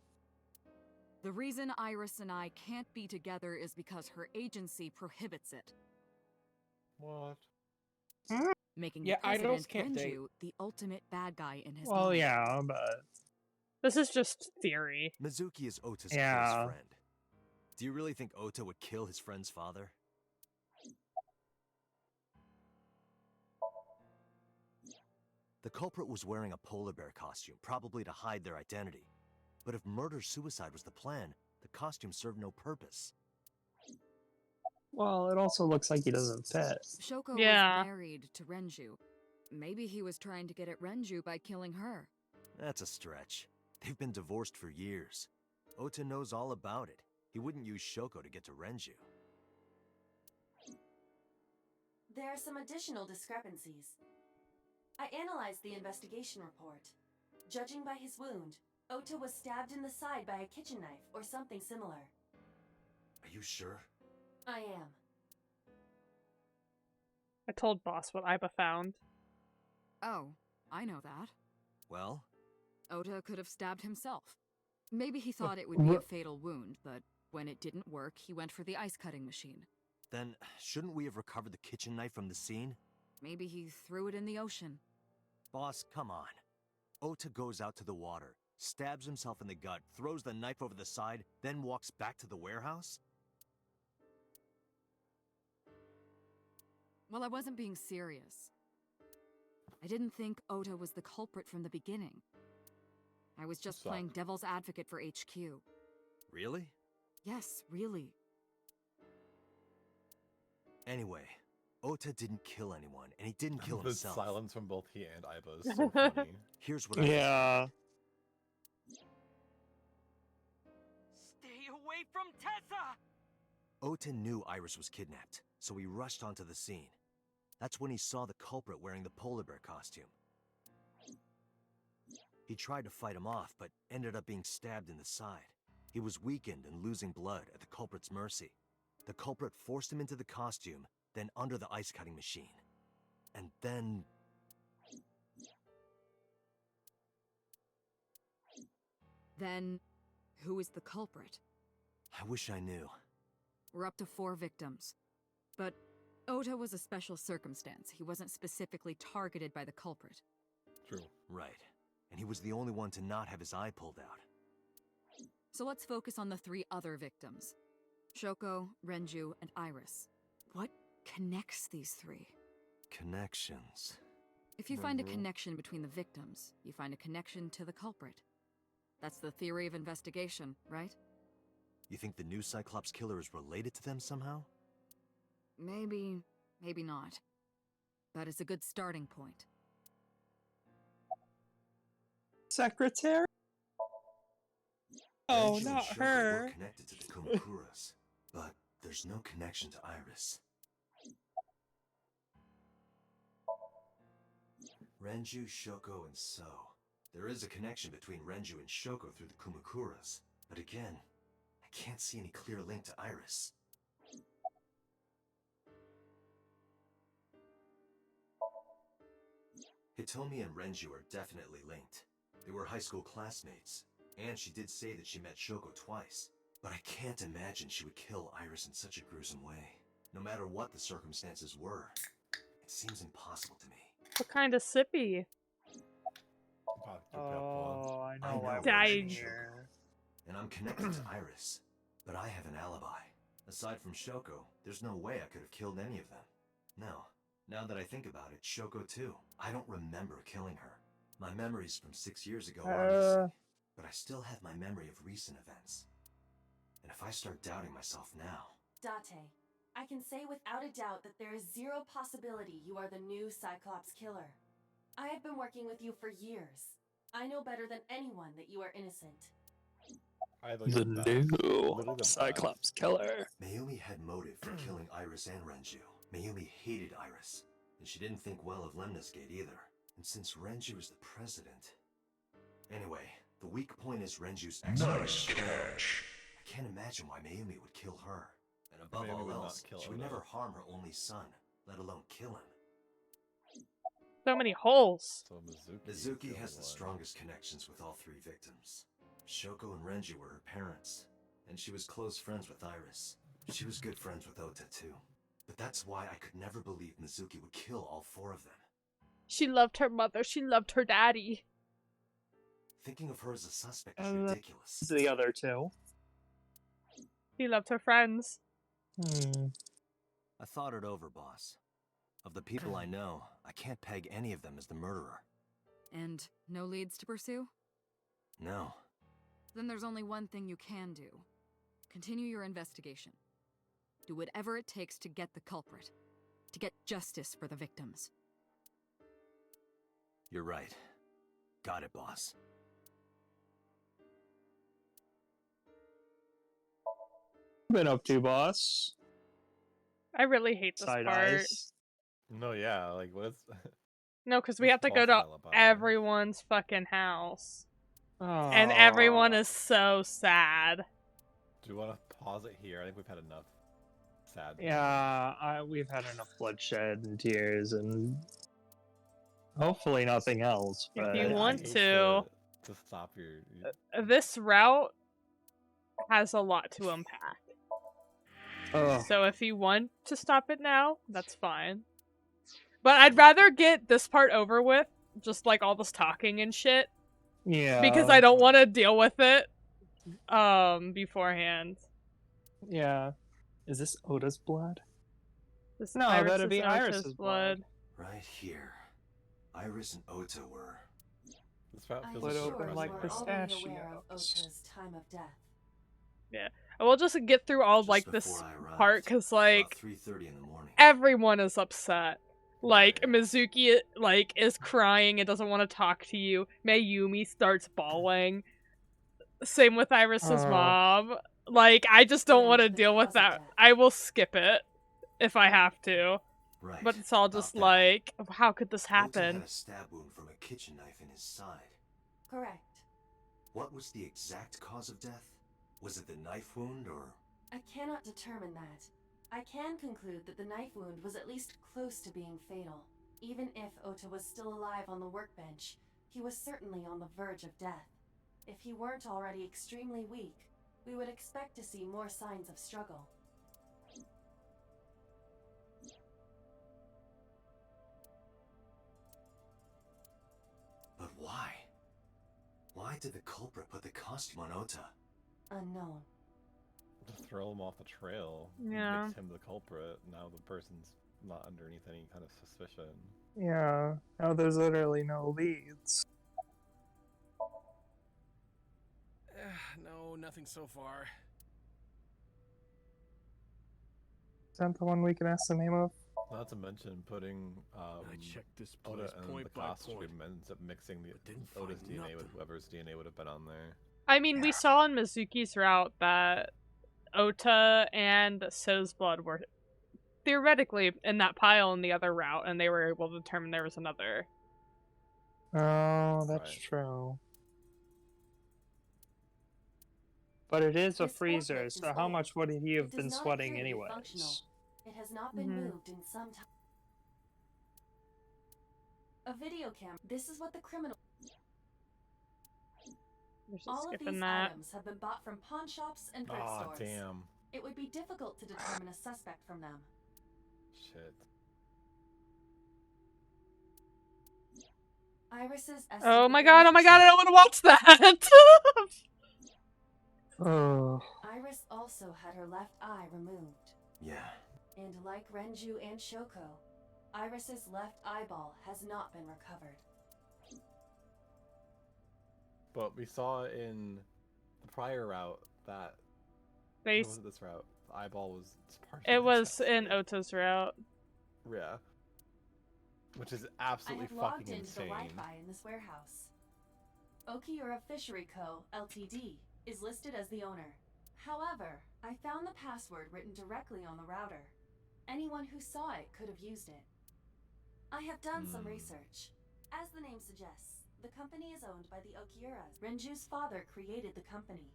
The reason Iris and I can't be together is because her agency prohibits it. What? Making Yeah, the idols President can't date. Renju the ultimate bad guy in his Well, mind. yeah, but This is just theory. Mizuki is Ota's Yeah. close friend. Do you really think Ota would kill his friend's father? The culprit was wearing a polar bear costume, probably to hide their identity. But if murder-suicide was the plan, the The costume served no purpose. Well, it also looks like he doesn't fit. Shoko was married to Renju. Maybe he was trying to get at Renju by killing her. That's a stretch. They've been divorced for years. Ota knows all about it. He wouldn't use Shoko to get to Renju. There are some additional discrepancies. I analyzed the investigation report. Judging by his wound, Ota was stabbed in the side by a kitchen knife or something similar. Are you sure? I am. I told Boss what Iba found. Oh, I know that. Well? Ota could have stabbed himself. Maybe he thought it would be a fatal wound, but when it didn't work, he went for the ice-cutting machine. Then, shouldn't we have recovered the kitchen knife from the scene? Maybe he threw it in the ocean. Boss, come on. Ota goes out to the water, stabs himself in the gut, throws the knife over the side, then walks back to the warehouse? Well, I wasn't being serious. I didn't think Ota was the culprit from the beginning. I was just playing devil's advocate for HQ. Really? Yes, really. Anyway, Ota didn't kill anyone, and he didn't kill The himself. silence from both he and Iba is so funny. Here's what I Yeah. Stay away from Tessa! Ota knew Iris was kidnapped, so he rushed onto the scene. That's when he saw the culprit wearing the polar bear costume. He tried to fight him off, but ended up being stabbed in the side. He was weakened and losing blood at the culprit's mercy. The culprit forced him into the costume, then under the ice-cutting machine. And then... Then, who is the culprit? I wish I knew. We're up to 4 victims. But Ota was a special circumstance. He wasn't specifically targeted by the culprit. True. Right. And he was the only one to not have his eye pulled out. So let's focus on the 3 other victims. Shoko, Renju, and Iris. What connects these 3? Connections. If you find a connection between the victims, you find a connection to the culprit. That's the theory of investigation, right? You think the new Cyclops killer is related to them somehow? Maybe, maybe not. But it's a good starting point. Secretary? Oh, Renju not and Shoko her. were connected to the Kumakuras, but there's no connection to Iris. Renju, Shoko, and So. There is a connection between Renju and Shoko through the Kumakuras, but again, I can't see any clear link to Iris. Hitomi and Renju are definitely linked. They were high school classmates, and she did say that she met Shoko twice. But I can't imagine she would kill Iris in such a gruesome way. No matter what the circumstances were, it seems impossible to me. What kind of sippy? Oh, I know I why know we're Dying. here. And I'm connected to Iris, but I have an alibi. Aside from Shoko, there's no way I could have killed any of them. No. Now that I think about it, Shoko too. I don't remember killing her. My memories from 6 years ago are missing, but I still have my memory of recent events. And if I start doubting myself now... Date, I can say without a doubt that there is 0 possibility you are the new Cyclops killer. I have been working with you for years. I know better than anyone that you are innocent. The new Cyclops killer. Mayumi had motive for killing Iris and Renju. Mayumi hated Iris, and she didn't think well of Lemnis Gate either. And since Renju is the president... Anyway, the weak point is Renju's Nice catch. I can't imagine why Mayumi would kill her. And above Mayumi all would not else, kill she would Oda. never harm her only son, let alone kill him. So many holes. So Mizuki has the strongest connections with all 3 victims. Shoko and Renju were her parents, and she was close friends with Iris. She was good friends with Ota too. But that's why I could never believe Mizuki would kill all 4 of them. She loved her mother. She loved her daddy. Thinking of her as a suspect is ridiculous. The other 2. He loved her friends. I thought it over, boss. Of the people I know, I can't peg any of them as the murderer. And no leads to pursue? No. Then there's only one thing you can do. Continue your investigation. Do whatever it takes to get the culprit. To get justice for the victims. You're right. Got it, boss. Been up to, boss? I really hate this Side part. eyes. No, yeah, like what is? No, because we What's have to go Boss's to alibi? everyone's fucking house. And everyone is so sad. Do you want to pause it here? I think we've had enough sad. Yeah, we've had enough bloodshed and tears and hopefully nothing else. If But you want hate to, to stop your. this route has a lot to unpack. Ugh. So if you want to stop it now, that's fine. But I'd rather get this part over with, just like all this talking and shit. Yeah. Because I don't want to deal with it beforehand. Yeah. Is this Ota's blood? This No, Iris that'd is be Ota's Iris's blood. Right here. Iris and Ota were. This route I'm feels Split sure open you like are already aware of pistachios. Ota's time of death. Yeah. We'll just get through all Just like this before I arrived, part because like about 3:30 in the morning. everyone is upset. Like Mizuki like is crying and doesn't want to talk to you. Mayumi starts bawling. Same with Iris's mom. Like I just don't want to deal with that. I will skip it if I have to. Right. But it's all just that. like, how could this Ota had happen? a stab wound from a kitchen knife in his side. Correct. What was the exact cause of death? Was it the knife wound or? I cannot determine that. I can conclude that the knife wound was at least close to being fatal. Even if Ota was still alive on the workbench, he was certainly on the verge of death. If he weren't already extremely weak, we would expect to see more signs of struggle. But why? Why did the culprit put the costume on Ota? Unknown. To throw him off the trail. Yeah. Makes him the culprit. Now the person's not underneath any kind of suspicion. Yeah. Now there's literally no leads. No, nothing so far. Is that the one we can ask the name of? Not to mention putting I checked this Oda place and point the by costume point, ends up mixing the didn't Oda's find DNA nothing. with whoever's DNA would have been on there. I mean, we saw in Mizuki's route that Ota and So's blood were theoretically in that pile in the other route, and they were able to determine there was another. Oh, that's Right. true. But it is a This freezer, forklift so is how old. much would he have It does been not sweating appear to be anyways? functional. It has not been Mhm. moved in some time. A video camera. This is what the criminal. We're just All of skipping these that. items have been bought from pawn shops and thrift Aw, stores. damn. It would be difficult to determine a suspect from them. Shit. Iris's. Oh my god, I don't want to watch that! Oh. Iris also had her left eye removed. Yeah. And like Renju and Shoko, Iris's left eyeball has not been recovered. But we saw in the prior route that They what was it this route? The eyeball was partially It was accessed. in Ota's route. Yeah. Which is I absolutely have logged fucking into the insane. Wi-Fi in this warehouse. Okiura Fishery Co., Ltd. is listed as the owner. However, I found the password written directly on the router. Anyone who saw it could have used it. I have done some research. As the name suggests, the company is owned by the Okiuras. Renju's father created the company.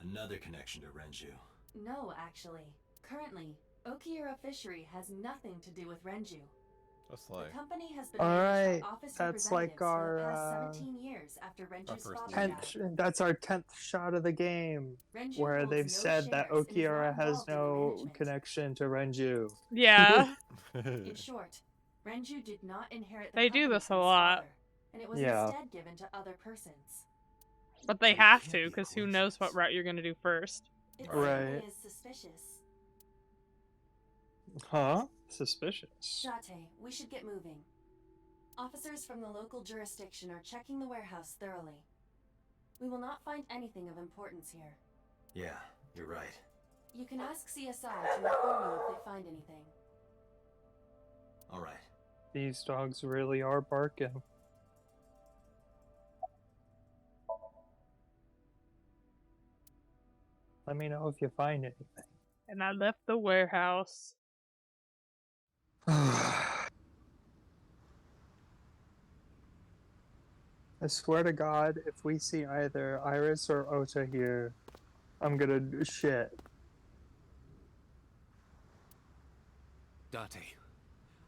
Another connection to Renju. No, actually. Currently, Okiura Fishery has nothing to do with Renju. Just The like company has been Alright, managed by office that's like representatives for the our, past 17 years after Renju's first father meeting. died. That's our 10th shot of the game, Renju where holds they've no said that shares and is Okiura not has involved in the no management. connection to Renju. Yeah. In short, Renju did not inherit the They do company this a from his lot. father, and it was Yeah. instead given to other persons. But they It have can't to, be because who knows what route you're gonna do first. It Right. certainly is suspicious. Huh? Suspicious. Jate, we should get moving. Officers from the local jurisdiction are checking the warehouse thoroughly. We will not find anything of importance here. Yeah, You're right. You can ask CSI to inform you if they find anything. All right. These dogs really are barking. Let me know if you find anything. And I left the warehouse. I swear to God, if we see either Iris or Ota here, I'm gonna shit. Date,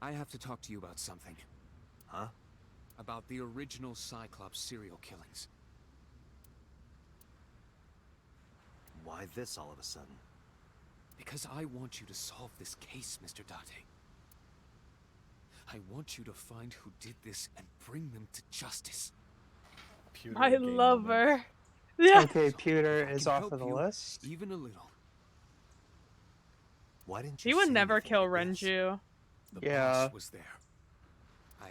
I have to talk to you about something. Huh? About the original Cyclops serial killings. Why this all of a sudden? Because I want you to solve this case, Mr. Date. I want you to find who did this and bring them to justice. I love her. Yeah. Okay, Pewter is off of the list. Even a little. Why didn't you He would say never anything kill like this? Renju. The boss was there. I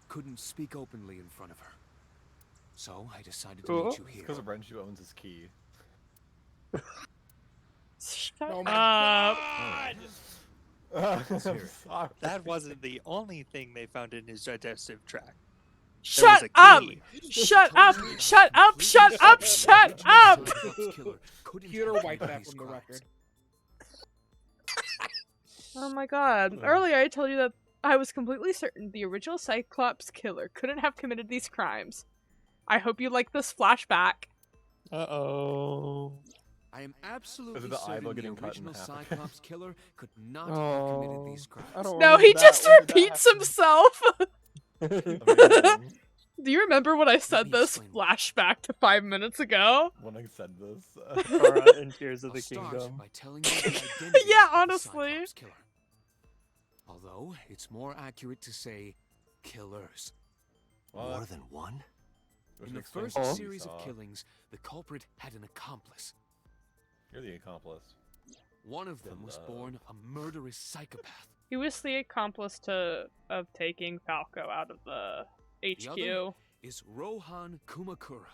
couldn't speak openly in front of her. So I decided to meet you here. Because Renju owns his key. Shut Oh up. my God! Let's hear it. That wasn't the only thing they found in his digestive tract. Shut up! Shut up! Shut up! Shut up! Shut up! Computer wipe that from the record. Oh my god. Earlier I told you that I was completely certain the original Cyclops killer couldn't have committed these crimes. I hope you like this flashback. Uh-oh. I am absolutely the certain eyeball the getting cut in original half? Cyclops killer could not have committed these crimes. No, he just repeats himself! Do you remember when I said this flashback to 5 minutes ago? When I said this. Korra in Tears of the Start Kingdom. by telling you the identity Yeah, of the honestly. Cyclops killer. Although it's more accurate to say killers. More than one? In the explains first what we series saw. of killings, the culprit had an accomplice. You're the accomplice. One of them was born a murderous psychopath. He was the accomplice of taking Falco out of the The HQ. other is Rohan Kumakura,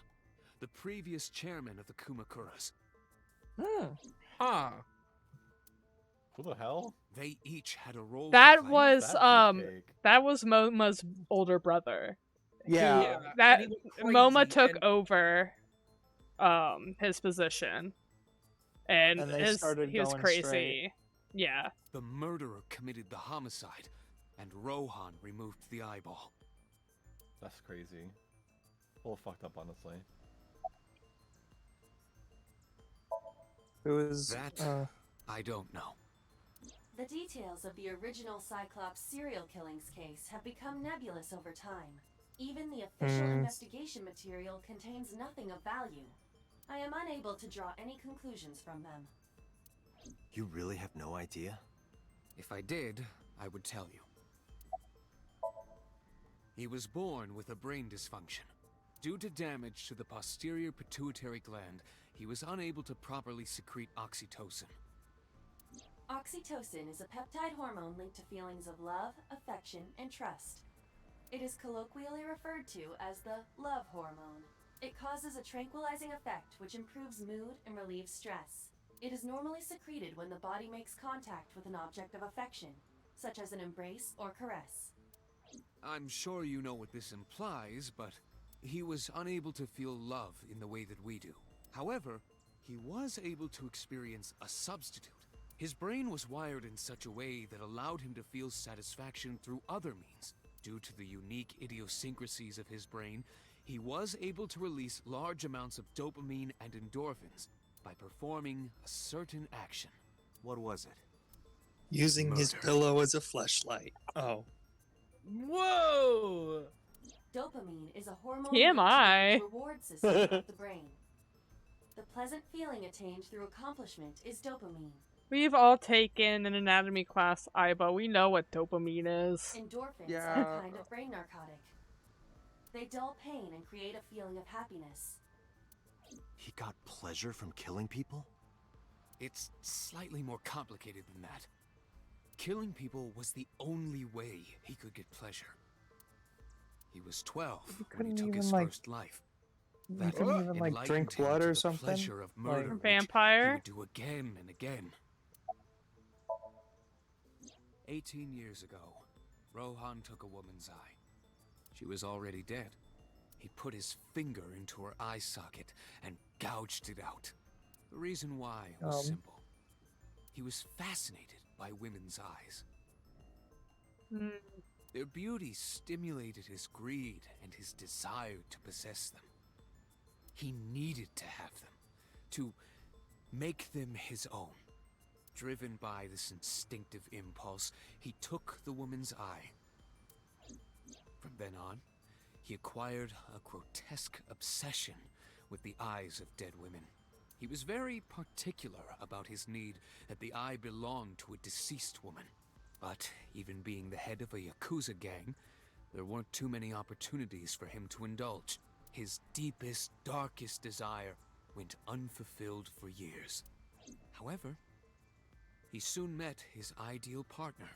the previous chairman of the Kumakuras. Huh. Who the hell? They each had a role. That to play. was that was Moma's older brother. Yeah. He- that and he was crazy, Moma took and- over his position. And, And they started he was going crazy. straight. Yeah. The murderer committed the homicide, and Rohan removed the eyeball. That's crazy. A little fucked up, honestly. It was That I don't know. The details of the original Cyclops serial killings case have become nebulous over time. Even the official investigation material contains nothing of value. I am unable to draw any conclusions from them. You really have no idea? If I did, I would tell you. He was born with a brain dysfunction. Due to damage to the posterior pituitary gland, he was unable to properly secrete oxytocin. Oxytocin is a peptide hormone linked to feelings of love, affection, and trust. It is colloquially referred to as the love hormone. It causes a tranquilizing effect which improves mood and relieves stress. It is normally secreted when the body makes contact with an object of affection, such as an embrace or caress. I'm sure you know what this implies, but he was unable to feel love in the way that we do. However, he was able to experience a substitute. His brain was wired in such a way that allowed him to feel satisfaction through other means. Due to the unique idiosyncrasies of his brain, he was able to release large amounts of dopamine and endorphins by performing a certain action. What was it? Using his Murder. pillow as a fleshlight. Oh. Whoa! Dopamine is a hormone TMI. linked to the reward system of the brain. The pleasant feeling attained through accomplishment is dopamine. We've all taken an anatomy class, Iba. We know what dopamine is. Endorphins Yeah. are a kind of brain narcotic. They dull pain and create a feeling of happiness. He got pleasure from killing people? It's slightly more complicated than that. Killing people was the only way he could get pleasure. He was 12 when he couldn't took even, his like- first life. That couldn't even like drink enlightened him blood to or the something. pleasure of Like- murder, which Vampire? he would do again and again. 18 years ago, Rohan took a woman's eye. She was already dead. He put his finger into her eye socket and gouged it out. The reason why was simple. He was fascinated by women's eyes. Their beauty stimulated his greed and his desire to possess them. He needed to have them, to make them his own. Driven by this instinctive impulse, he took the woman's eye. From then on, he acquired a grotesque obsession with the eyes of dead women. He was very particular about his need that the eye belonged to a deceased woman. But even being the head of a Yakuza gang, there weren't too many opportunities for him to indulge. His deepest, darkest desire went unfulfilled for years. However, he soon met his ideal partner,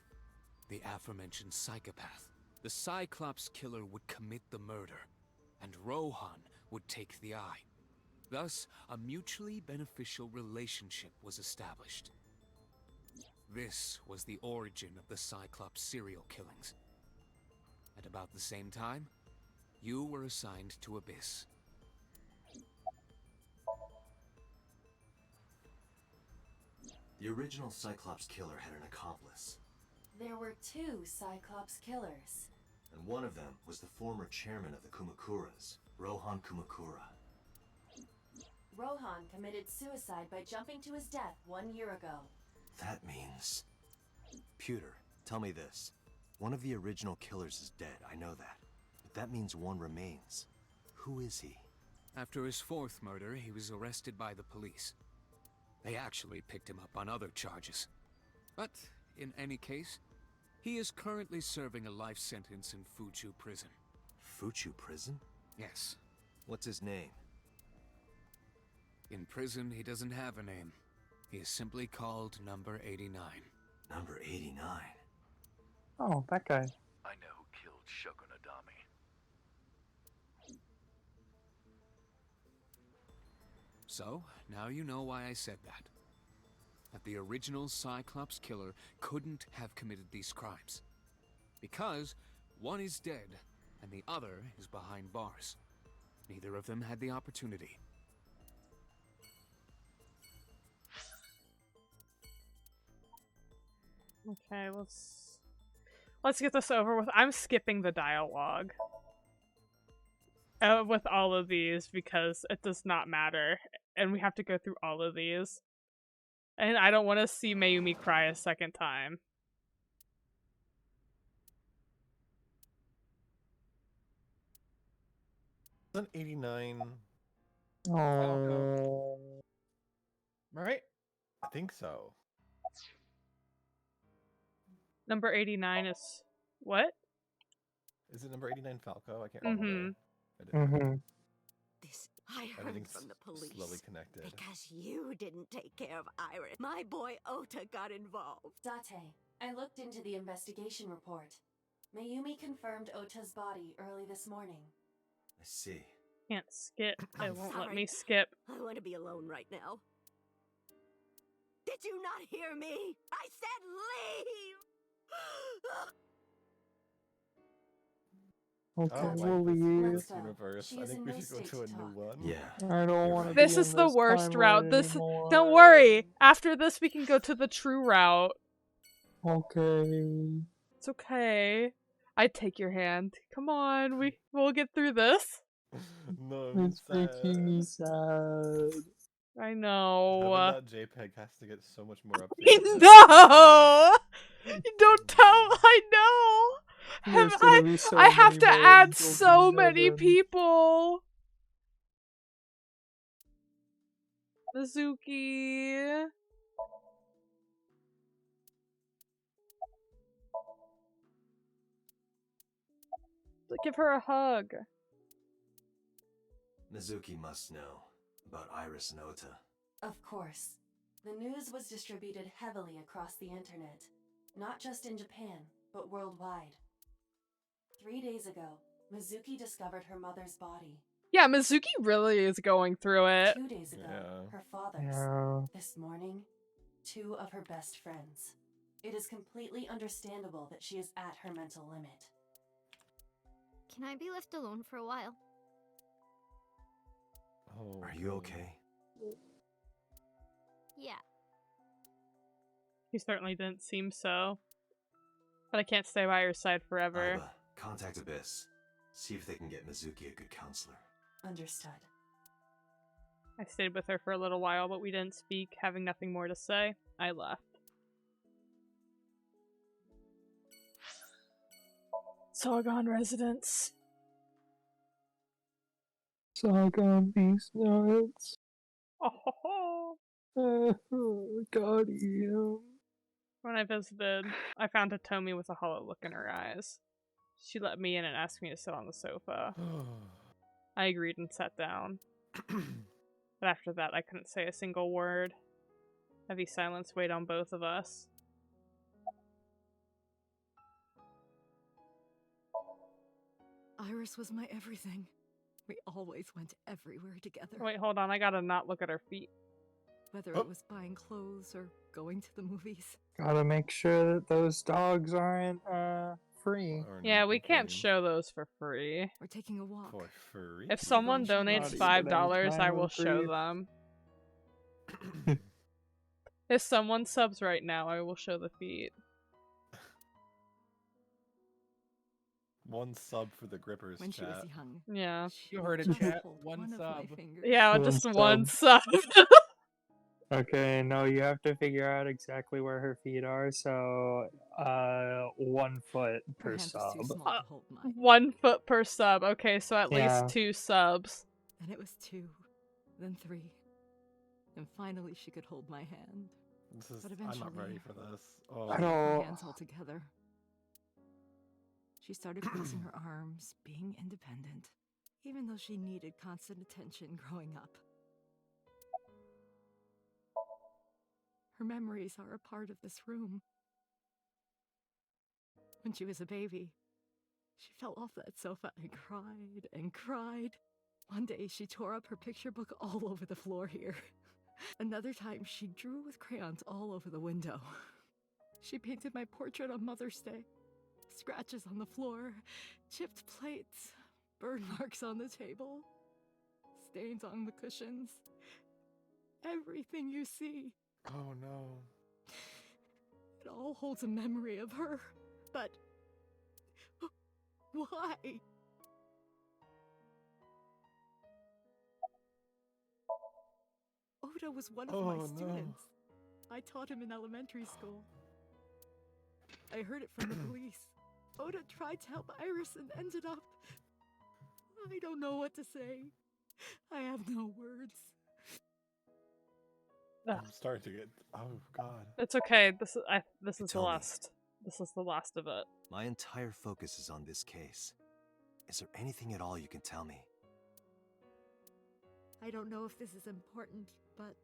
the aforementioned psychopath. The Cyclops killer would commit the murder, and Rohan would take the eye. Thus, a mutually beneficial relationship was established. This was the origin of the Cyclops serial killings. At about the same time, you were assigned to Abyss. The original Cyclops killer had an accomplice, There were 2 Cyclops killers. and one of them was the former chairman of the Kumakuras, Rohan Kumakura. Rohan committed suicide by jumping to his death 1 year ago. That means... Pewter, tell me this. One of the original killers is dead, I know that. But that means one remains. Who is he? After his 4th murder, he was arrested by the police. They actually picked him up on other charges. But, in any case, he is currently serving a life sentence in Fuchu prison. Fuchu prison? Yes. What's his name? In prison, he doesn't have a name. He is simply called Number 89. Number 89? Oh, that guy. I know who killed Shogun Adami. So, now you know why I said that. That the original Cyclops killer couldn't have committed these crimes. Because one is dead, and the other is behind bars. Neither of them had the opportunity. Okay, let's get this over with. I'm skipping the dialogue with all of these because it does not matter, and we have to go through all of these. And I don't want to see Mayumi cry a second time. Isn't 89? Oh. Right? I think so. Number 89 is what? Is it number 89 Falco? I can't remember. I heard Everything's from the police. slowly connected. Because you didn't take care of Iris. My boy Ota got involved. Date, I looked into the investigation report. Mayumi confirmed Ota's body early this morning. I see. Can't skip. They I'm won't let sorry. me skip. I want to be alone right now. Did you not hear me? I said leave! Okay, Oh, we'll like leave. this universe. I think we should go to a new one. Yeah. I don't want to. This is the worst route. Don't worry. After this, we can go to the true route. Okay. It's okay. I take your hand. Come on, we'll get through this. No, It's making me sad. I know. That JPEG has to get so much more updated. No! You don't tell. I know. There's gonna be so I have many to more add angels so in many heaven. people. Mizuki. Give her a hug. Mizuki must know about Iris and Ota. Of course. The news was distributed heavily across the internet. Not just in Japan, but worldwide. 3 days ago, Mizuki discovered her mother's body. Yeah, Mizuki really is going through it. 2 days ago, Yeah. her father's. Yeah. This morning, 2 of her best friends. It is completely understandable that she is at her mental limit. Can I be left alone for a while? Oh, Are you okay? Yeah. He certainly didn't seem so. But I can't stay by your side forever. Aiba, contact Abyss. See if they can get Mizuki a good counselor. Understood. I stayed with her for a little while, but we didn't speak. Having nothing more to say, I left. Sargon residence. Sargon these nuts. Oh, Guardian. when I visited, I found Hitomi with a hollow look in her eyes. She let me in and asked me to sit on the sofa. I agreed and sat down. But after that, I couldn't say a single word. Heavy silence weighed on both of us. Iris was my everything. We always went everywhere together. Wait, hold on. I gotta not look at her feet. Whether it was buying clothes or going to the movies. Gotta make sure that those dogs aren't free. Yeah, we can't show those for free. We're taking a walk. For free? If someone donates $5, I will show them. If someone subs right now, I will show the feet. 1 sub for the Grippers When she chat. was young. Yeah. You heard it, chat. 1 sub. Yeah, One just sub. 1 sub. Okay, no, you have to figure out exactly where her feet are, so 1 foot per sub. 1 foot per sub. Okay, so at Yeah. least 2 subs. Then it was 2, then 3. And finally she could hold my hand. This is, But I'm eventually, not ready for this. Oh. she put her hands all together. She started crossing her arms, being independent, even though she needed constant attention growing up. Her memories are a part of this room. When she was a baby, she fell off that sofa and cried and cried. One day she tore up her picture book all over the floor here. Another time she drew with crayons all over the window. She painted my portrait on Mother's Day. Scratches on the floor, chipped plates, burn marks on the table, stains on the cushions. Everything you see. Oh no. It all holds a memory of her. But why? Oda was one of my students. I taught him in elementary school. I heard it from the police. Oda tried to help Iris and ended up... I don't know what to say. I have no words. I'm starting to get. Oh god. It's okay. This is the Tell me. last. This is the last of it. My entire focus is on this case. Is there anything at all you can tell me? I don't know if this is important, but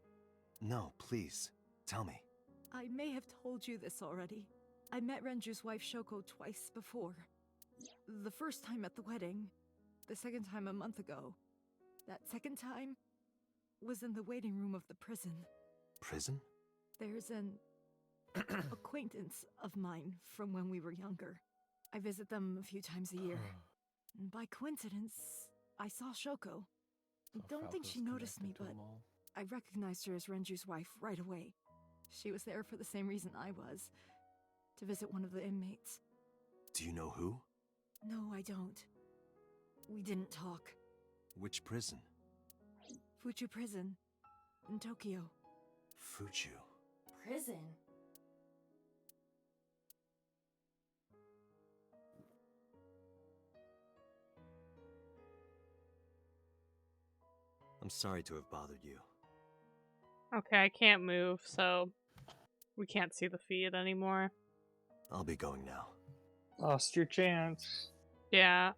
No, please. Tell me. I may have told you this already. I met Renju's wife Shoko twice before. The first time at the wedding, the second time a month ago. That second time was in the waiting room of the prison. Prison? There's an acquaintance of mine from when we were younger. I visit them a few times a year. And by coincidence, I saw Shoko. Don't think she noticed me, but I recognized her as Renju's wife right away. She was there for the same reason I was, to visit one of the inmates. Do you know who? No, I don't. We didn't talk. Which prison? Fuchu Prison, in Tokyo. Fuchu. Prison? I'm sorry to have bothered you. Okay, I can't move, so we can't see the feed anymore. I'll be going now. Lost your chance. Yeah.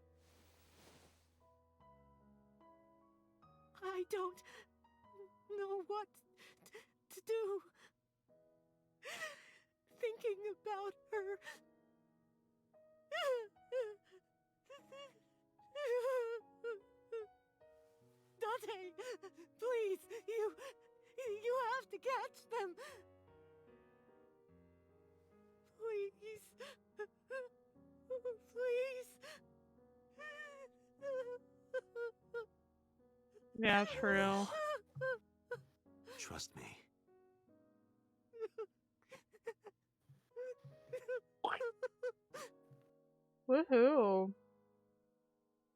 I don't know what to do. Thinking about her. Please, you have to catch them. Please. Please. Yeah, true. Trust me. Woohoo.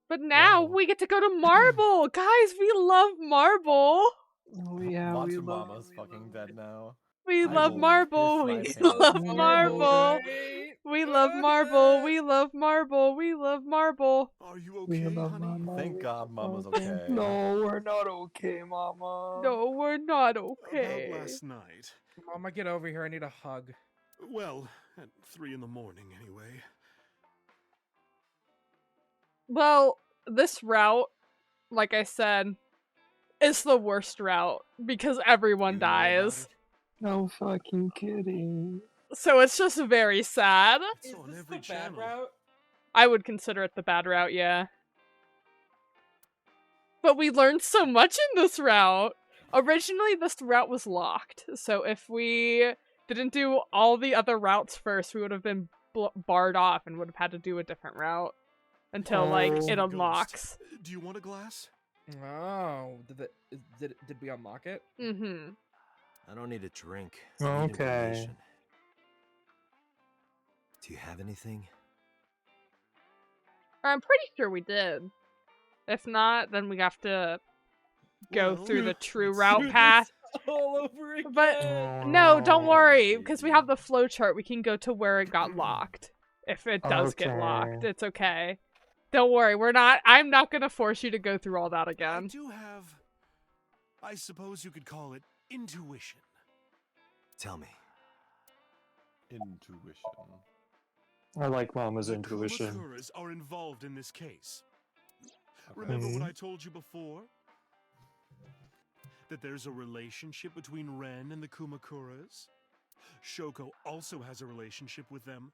But now we get to go to Marble! Guys, we love Marble! Oh, yeah, we love Mama's fucking dead now. We I love will Marble! piss We my love pants. Marble! We love Marble! We love Marble! We love Marble! Are you We okay, love honey? Mama. Thank God Mama's okay. No, we're not okay, Mama. No, we're not okay. About last night. Mama, get over here. I need a hug. Well, at 3 in the morning, anyway. Well, this route, like I said, is the worst route because everyone dies. No fucking kidding. So it's just very sad. It's on every channel. Route? I would consider it the bad route, yeah. But we learned so much in this route. Originally, this route was locked. So if we didn't do all the other routes first, we would have been barred off and would have had to do a different route until, like, it unlocks. Do you want a glass? Oh, did we unlock it? Mm-hmm. I don't need a drink. I need Okay. information. Do you have anything? I'm pretty sure we did. If not, then we have to go Well, through the true do route this path. all over again. But no, don't worry, because we have the flowchart. We can go to where it got locked. If it does get locked, Okay. it's okay. Don't worry, I'm not gonna force you to go through all that I again. do have, I suppose you could call it intuition. Tell me. Intuition. I like Mama's The intuition. Kumakuras are involved in this case. Remember what I told you before? That there's a relationship between Ren and the Kumakuras? Shoko also has a relationship with them.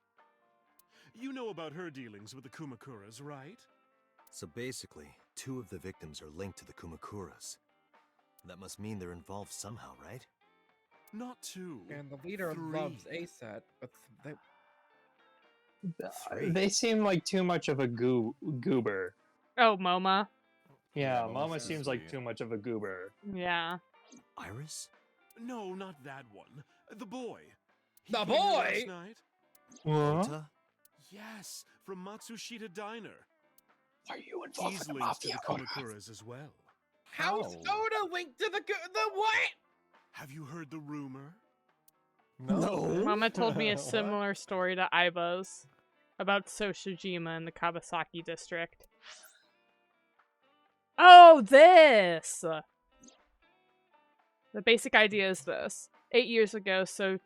You know about her dealings with the Kumakuras, right? So basically, 2 of the victims are linked to the Kumakuras. That must mean they're involved somehow, right? Not 2. And the leader 3. loves ASAT, but they... They seem like too much of a goober. Oh, MoMA. Yeah, Mama Mama seems seems like sweet. too much of a goober. Yeah. Iris? No, not that one. The boy. He The came here boy? last night. What? Ota? Yes, from Matsushita Diner. Are you He's linked to the Kumakuras as well. How's How? Oda linked to the what? Have you heard the rumor? No. Mama told me a What? similar story to Aiba's about Soshijima in the Kawasaki district. Oh, this! The basic idea is this. 8 years ago, So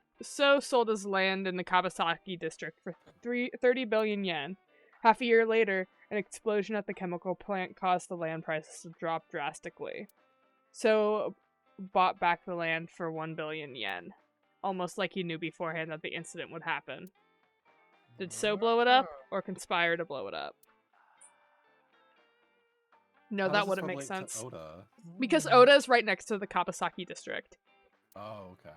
sold his land in the Kawasaki district for 30 billion yen. Half a year later, an explosion at the chemical plant caused the land prices to drop drastically. So bought back the land for 1 billion yen. Almost like he knew beforehand that the incident would happen. Did So blow it up, or conspire to blow it up? No, How that does this wouldn't one make link to sense. Oda? Because Oda is right next to the Kawasaki district. Oh, okay.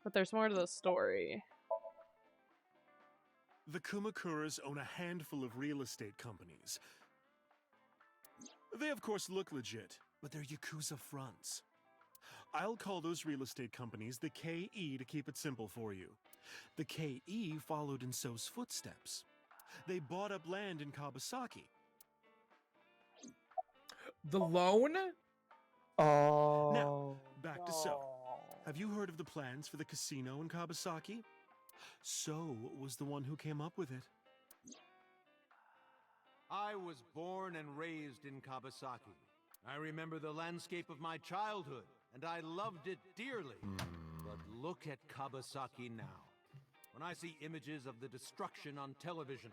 But there's more to the story. The Kumakuras own a handful of real estate companies. They, of course, look legit, but they're Yakuza fronts. I'll call those real estate companies the KE to keep it simple for you. The KE followed in So's footsteps. They bought up land in Kawasaki. The loan? Oh. Now, back to So. Have you heard of the plans for the casino in Kawasaki? So was the one who came up with it. I was born and raised in Kawasaki. I remember the landscape of my childhood, and I loved it dearly. But look at Kawasaki now. When I see images of the destruction on television,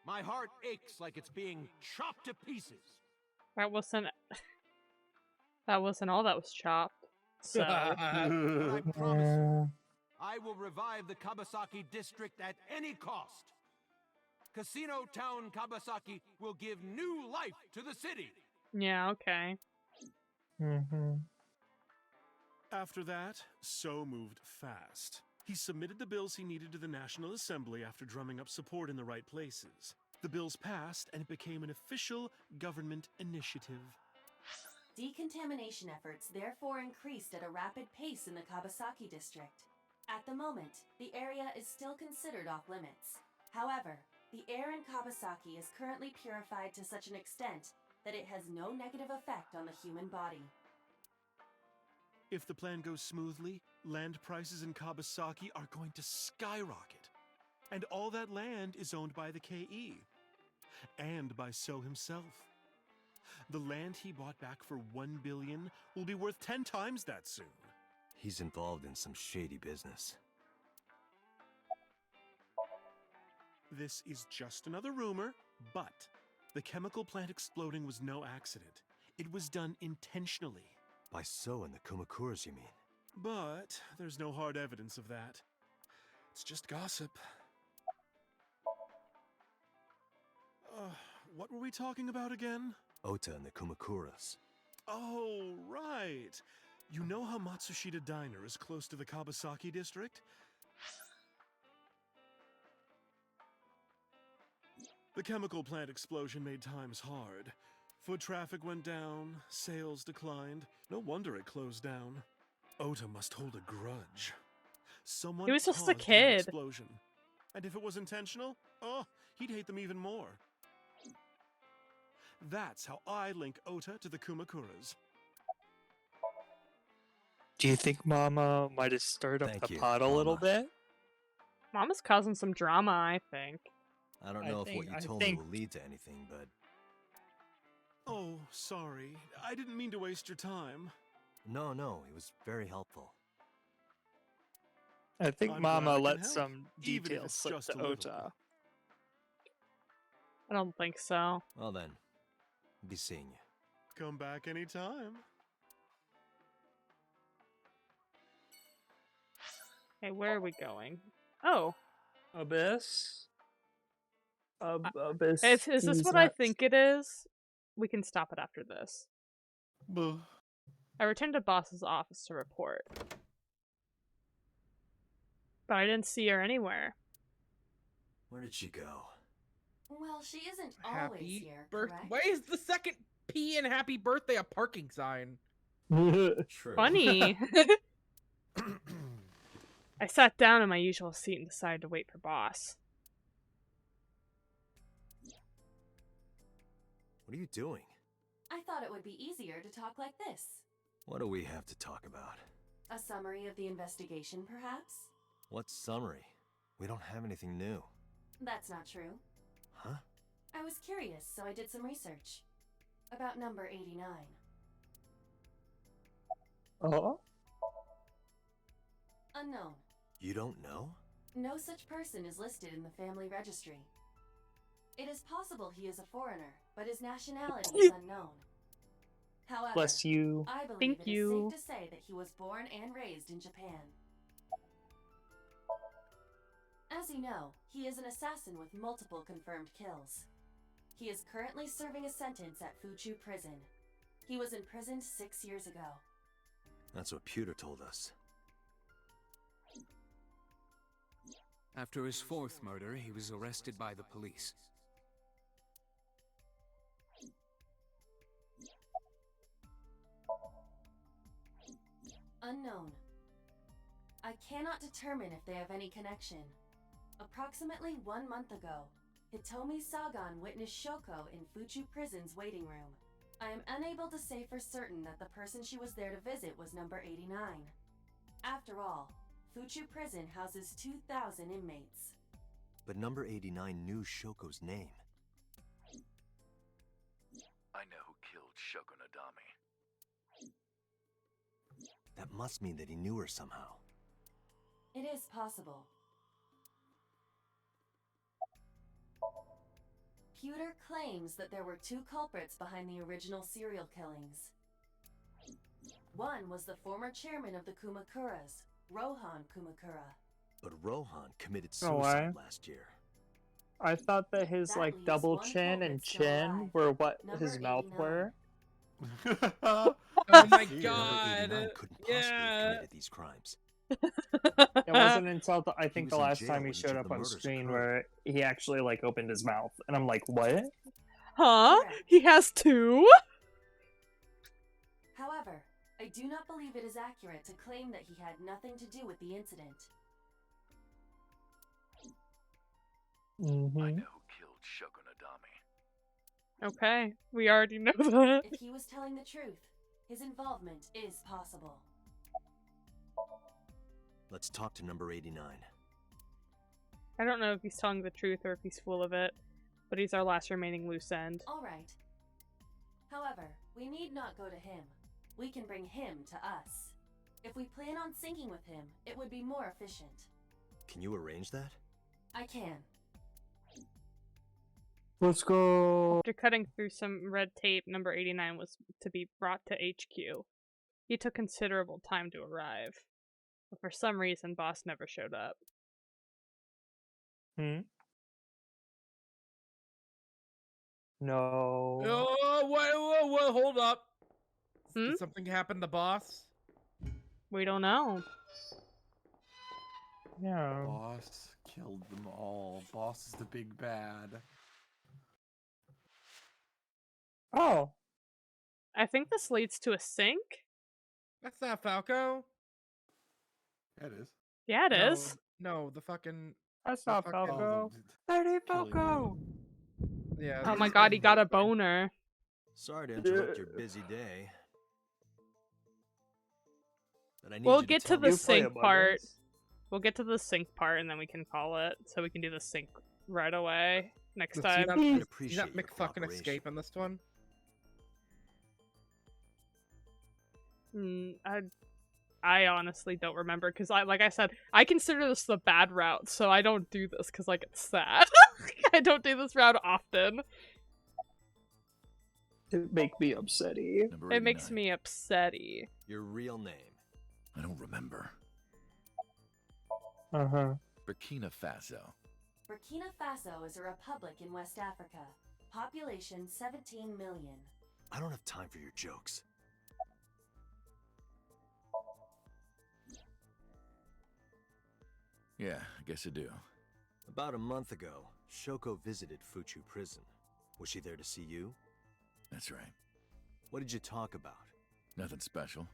my heart aches like it's being chopped to pieces. That wasn't all that was chopped. So But I promise you, I will revive the Kawasaki district at any cost. Casino Town Kabasaki will give new life to the city. Yeah, okay. After that, So moved fast. He submitted the bills he needed to the National Assembly after drumming up support in the right places. The bills passed, and it became an official government initiative. Decontamination efforts therefore increased at a rapid pace in the Kabasaki district. At the moment, the area is still considered off limits. However, the air in Kabasaki is currently purified to such an extent that it has no negative effect on the human body. If the plan goes smoothly, land prices in Kabasaki are going to skyrocket. And all that land is owned by the KE. And by So himself. The land he bought back for $1 billion will be worth 10 times that soon. He's involved in some shady business. This is just another rumor, but the chemical plant exploding was no accident. It was done intentionally. By So and the Kumakuras, you mean? But there's no hard evidence of that. It's just gossip. What were we talking about again? Ota and the Kumakuras. Oh, right. You know how Matsushita Diner is close to the Kabasaki district? The chemical plant explosion made times hard. Foot traffic went down, sales declined. No wonder it closed down. Ota must hold a grudge. Someone He was just a caused that kid. explosion. And if it was intentional, oh, he'd hate them even more. That's how I link Ota to the Kumakuras. Do you think Mama might have stirred up the pot a little bit? Mama's causing some drama, I think. I don't know if what you told me will lead to anything, but... Oh, sorry. I didn't mean to waste your time. No, it was very helpful. I think I'm Mama glad I can let help, some even if details it's slip just to a little. Ota. I don't think so. Well then, be seeing you. Come back anytime. Hey, where are we going? Oh. Abyss? Abyss. Is this what I think it is? We can stop it after this. I returned to boss's office to report. But I didn't see her anywhere. Where did she go? Well, she isn't always Happy here, birthday. correct? Why is the second P in happy birthday a parking sign? True. Funny. I sat down in my usual seat and decided to wait for boss. What are you doing? I thought it would be easier to talk like this. What do we have to talk about? A summary of the investigation, perhaps? What summary? We don't have anything new. That's not true. Huh? I was curious, so I did some research. About number 89. Oh? Unknown. You don't know? No such person is listed in the family registry. It is possible he is a foreigner, but his nationality is unknown. However, Bless you. I believe Thank it is you. safe to say that he was born and raised in Japan. As you know, he is an assassin with multiple confirmed kills. He is currently serving a sentence at Fuchu Prison. He was imprisoned 6 years ago. That's what Pewter told us. After his fourth murder, he was arrested by the police. Unknown. I cannot determine if they have any connection. Approximately 1 month ago, Hitomi Sagan witnessed Shoko in Fuchu Prison's waiting room. I am unable to say for certain that the person she was there to visit was number 89. After all, Fuchu Prison houses 2,000 inmates. But number 89 knew Shoko's name. I know who killed Shoko Nadami. That must mean that he knew her somehow. It is possible. Pewter claims that there were 2 culprits behind the original serial killings. One was the former chairman of the Kumakuras, Rohan Kumakura. But Rohan committed Oh, why? suicide last year. I thought that his That like leaves double one chin and culprit still chin alive. were what Number his mouth 89. were. Oh my Number god. 89 couldn't possibly have Yeah. committed these crimes. It wasn't until I think was the in last jail time he when each showed of up the on murders screen occurred. where he actually like opened his mouth, and I'm like, what? Huh? Correct. He has two? However, I do not believe it is accurate to claim that he had nothing to do with the incident. I Mm-hmm. know who killed Shogun Adami. Okay, we already know that. If he was telling the truth, his involvement is possible. Let's talk to number 89. I don't know if he's telling the truth or if he's full of it, but he's our last remaining loose end. Alright. However, we need not go to him. We can bring him to us. If we plan on syncing with him, it would be more efficient. Can you arrange that? I can. Let's go. After cutting through some red tape, number 89 was to be brought to HQ. He took considerable time to arrive, but for some reason, Boss never showed up. No. Oh, whoa, hold up. Did something happen to Boss? We don't know. Yeah. Boss killed them all. Boss is the big bad. Oh. I think this leads to a sync. That's not Falco. Yeah, it is. Yeah, it No, is. No, the fucking. That's the not fucking- Falco. Killing Falco. Yeah. Oh my god, he got a boner. Sorry to interrupt your busy day. But I need We'll you get to to tell me the sync Among part. Us? We'll get to the sync part and then we can call it. So we can do the sync right away next Does time. he not, I'd does he appreciate not your make fucking cooperation. escape in this one? I honestly don't remember because like I said, I consider this the bad route, so I don't do this because like it's sad. I don't do this route often. It make me upsetty. Number It makes 89. me upsetty. Your real name. I don't remember. Uh-huh. Burkina Faso. Burkina Faso is a republic in West Africa. Population 17 million. I don't have time for your jokes. Yeah, I guess I do. About a month ago, Shoko visited Fuchu prison. Was she there to see you? That's right. What did you talk about? Nothing special.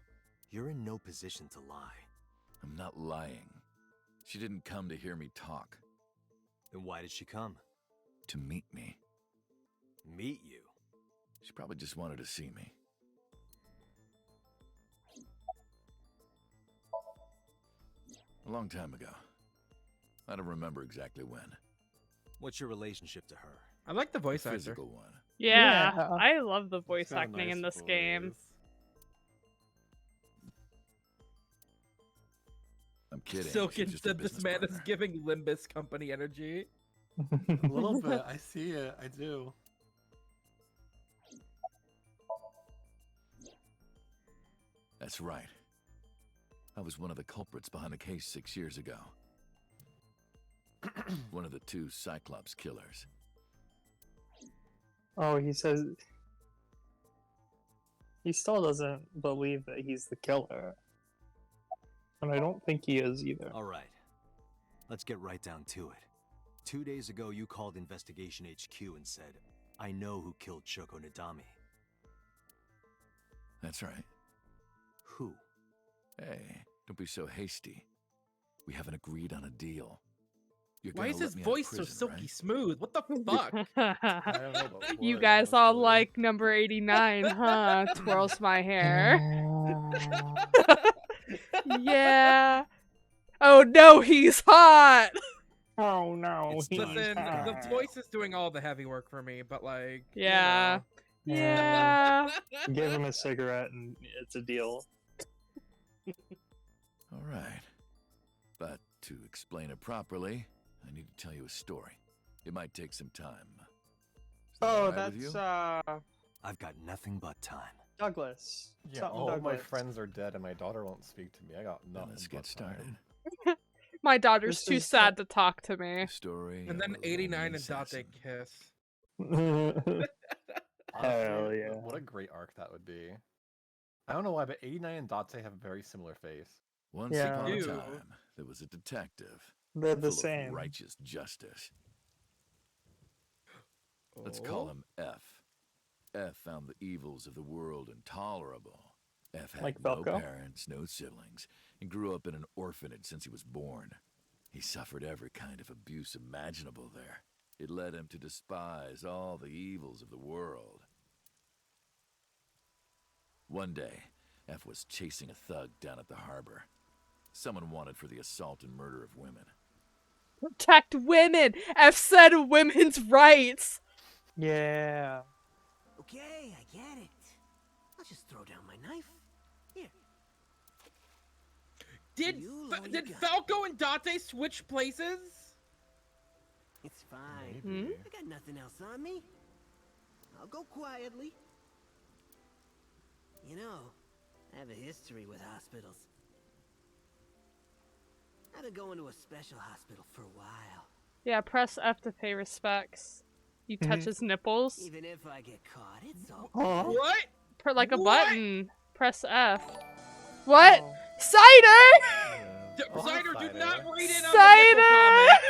You're in no position to lie. I'm not lying. She didn't come to hear me talk. Then why did she come? To meet me. Meet you? She probably just wanted to see me. A long time ago. I don't remember exactly when. What's your relationship to her? I like the voice A actor. physical one. Yeah, Yeah. I love the voice It's got a acting in nice this game. voice. I'm kidding. Silken She's just a said this business man is partner. giving Limbus company energy. A little bit. I see it. I do. That's right. I was one of the culprits behind the case 6 years ago. One of the 2 Cyclops killers. Oh, he says he still doesn't believe that he's the killer. And I don't think he is either. All right. Let's get right down to it. 2 days ago, you called Investigation HQ and said, I know who killed Shoko Nadami. That's right. Who? Hey, don't be so hasty. We haven't agreed on a deal. You're Why gonna is let his me out of voice so prison, silky right? smooth? What the fuck? I don't know about You what, guys all honestly. like number 89, huh? Twirls my hair. Yeah. Oh no, he's hot! Oh no, It's he's done. Listen, the hot. voice is doing all the heavy work for me, but like, Yeah. you know. Yeah. Give him a cigarette and it's a deal. All right. But to explain it properly, I need to tell you a story. It might take some time. Is that Oh, all right with that's you? I've got nothing but time. Douglas. Yeah, Something all of my Douglas. friends are dead and my daughter won't speak to me. I got Then nothing. let's but get started. time. My daughter's This too is sad to talk to me. Story. And of then a 89 lonely and Date assassin. kiss. Hell yeah. What a great arc that would be. I don't know why, but 89 and Date have a very similar face. Once Yeah. upon a Ew. time, there was a detective. They're the full same. Of righteous justice. Let's call him F. F found the evils of the world intolerable. F had Like no Falco? parents, no siblings, and grew up in an orphanage since he was born. He suffered every kind of abuse imaginable there. It led him to despise all the evils of the world. One day, F was chasing a thug down at the harbor. Someone wanted for the assault and murder of women. Protect women! F said women's rights! Yeah. Okay, I get it. I'll just throw down my knife. Here. Did You lower your did gun. Falco and Date switch places? It's fine. Maybe. I got nothing else on me. I'll go quietly. You know, I have a history with hospitals. I've been going to a special hospital for a while. Yeah, press F to pay respects. You touch his nipples. Even if I get caught, it's okay. Oh. What? Per like a What? button. Press F. What? Cider! Oh, hi, Cider, do Cider. not read in on Cider! the nipple comment.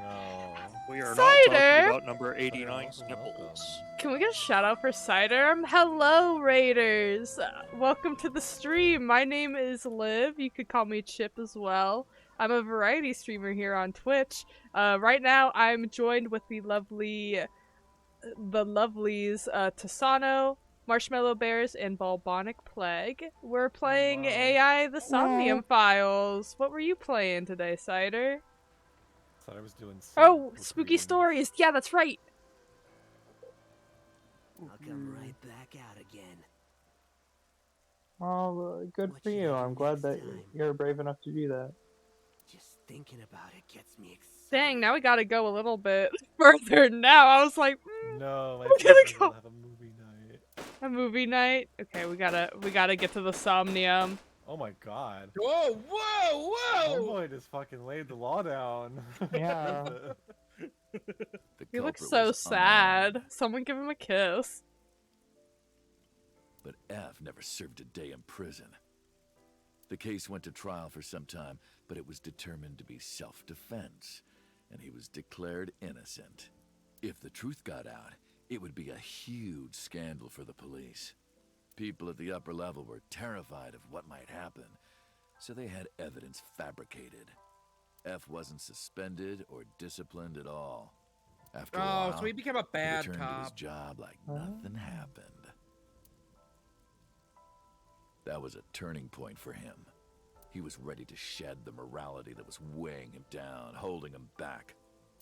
No. We are not Cider? talking about number 89's Welcome, nipples. Can we get a shout out for Cider? Hello, Raiders! Welcome to the stream. My name is Liv. You could call me Chip as well. I'm a variety streamer here on Twitch. Right now, I'm joined with the lovelies Tasano, Marshmallow Bears, and Balbonic Plague. We're playing Hello. AI The Somnium Files. What were you playing today, Cider? Thought I was doing. Oh, spooky stories. Yeah, that's right. I'll come right back out again. Well, good for you. I'm glad that you're brave enough to do that. Just thinking about it gets me excited. Dang, now we gotta go a little bit further now. I was like, No, my we gotta friends go. will have a movie night. A movie night? Okay, we gotta get to the Somnium. Oh my god. Whoa, whoa, whoa! Homeboy just fucking laid the law down. Yeah. The He looks culprit so was sad. Someone give him a kiss. But F never served a day in prison. The case went to trial for some time, but it was determined to be self-defense, and he was declared innocent. If the truth got out, it would be a huge scandal for the police. People at the upper level were terrified of what might happen, so they had evidence fabricated. F wasn't suspended or disciplined at all. After a while, so he became a bad returned to his cop. job like nothing happened. That was a turning point for him. He was ready to shed the morality that was weighing him down, holding him back.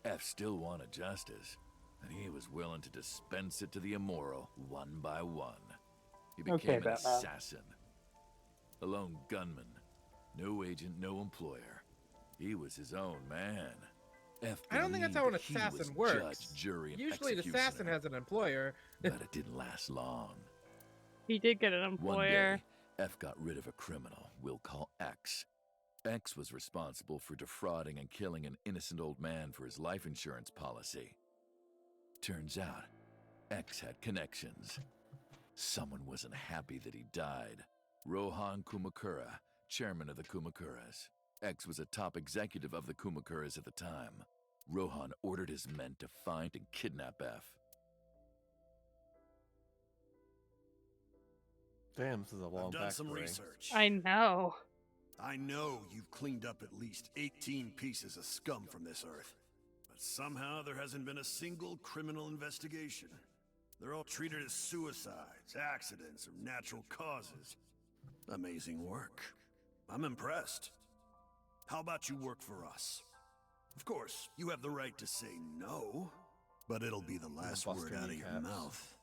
F still wanted justice, and he was willing to dispense it to the immoral one by one. He became an assassin. A lone gunman. No agent, no employer. He was his own man. F I don't think that's how an believed he assassin was works. judge, jury, and Usually an executioner, assassin has an employer. but it didn't last long. He did get an One employer. day, F got rid of a criminal we'll call X. X was responsible for defrauding and killing an innocent old man for his life insurance policy. Turns out, X had connections. Someone wasn't happy that he died. Rohan Kumakura, chairman of the Kumakuras. X was a top executive of the Kumakuras at the time. Rohan ordered his men to find and kidnap F. Damn, this is a long I've done some backstory. research. I know. I know you've cleaned up at least 18 pieces of scum from this earth. But somehow there hasn't been a single criminal investigation. They're all treated as suicides, accidents, or natural causes. Amazing work. I'm impressed. How about you work for us? Of course, you have the right to say no, but it'll be the last word out of your mouth.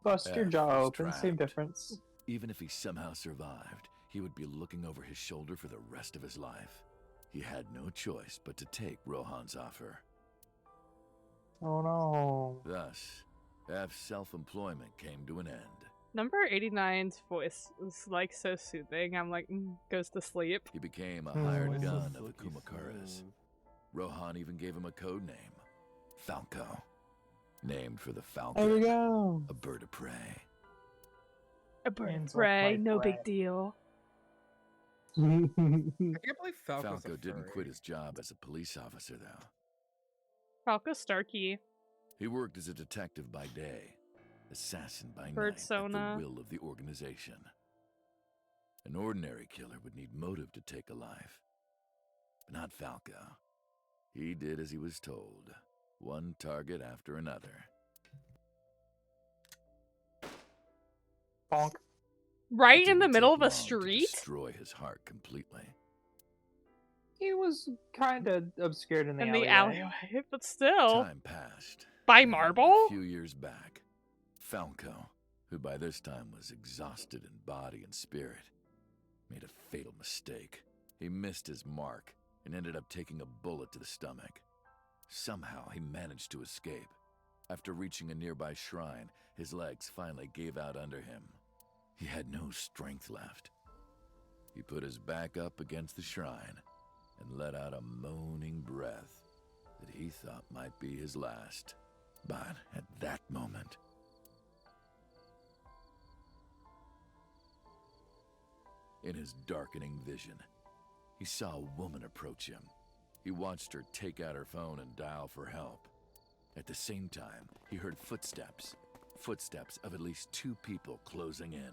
Bust your F jaw was open, same trapped. difference. Even if he somehow survived, he would be looking over his shoulder for the rest of his life. He had no choice but to take Rohan's offer. Oh no. Thus, F's self-employment came to an end. Number 89's voice is like so soothing. I'm like, goes to sleep. He became a hired Voice gun is of the silky Kumakaras. smooth. Rohan even gave him a code name, Falco, named for the There we falcon, go. a bird of prey. A bird of Hands off prey, my no prey. big deal. I can't believe Falco's Falco a didn't furry. quit his job as a police officer, though. Falco Starkey. He worked as a detective by day, assassin by Birdsona. night, at the will of the organization. An ordinary killer would need motive to take a life, but not Falco. He did as he was told, one target after another. Bonk. Right It in the didn't middle take of a long to street? destroy his heart completely. He was kind of obscured in the In alleyway. the alleyway, but still. Time passed. By and Marble? A few years back, Falco, who by this time was exhausted in body and spirit, made a fatal mistake. He missed his mark and ended up taking a bullet to the stomach. Somehow he managed to escape. After reaching a nearby shrine, his legs finally gave out under him. He had no strength left. He put his back up against the shrine and let out a moaning breath that he thought might be his last. But at that moment, in his darkening vision, he saw a woman approach him. He watched her take out her phone and dial for help. At the same time, he heard footsteps. Footsteps of at least 2 people closing in.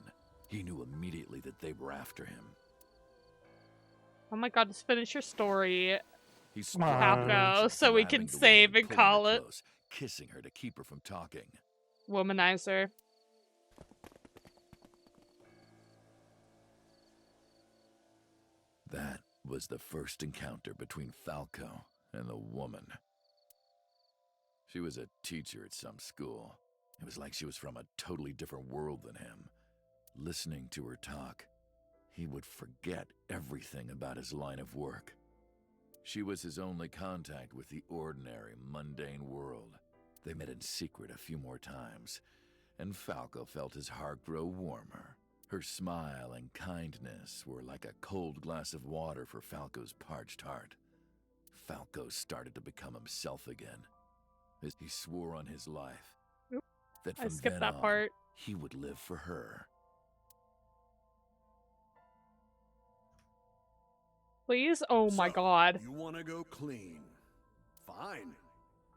He knew immediately that they were after him. Oh my god, just finish your story. He Falco, so we can save and call it. Close, kissing her to keep her from talking. Womanizer. That was the first encounter between Falco and the woman. She was a teacher at some school. It was like she was from a totally different world than him. Listening to her talk, he would forget everything about his line of work. She was his only contact with the ordinary, mundane world. They met in secret a few more times, and Falco felt his heart grow warmer. Her smile and kindness were like a cold glass of water for Falco's parched heart. Falco started to become himself again, as he swore on his life that I from skipped then that on, part. he would live for her. Please? Oh my god. You want to go clean? Fine.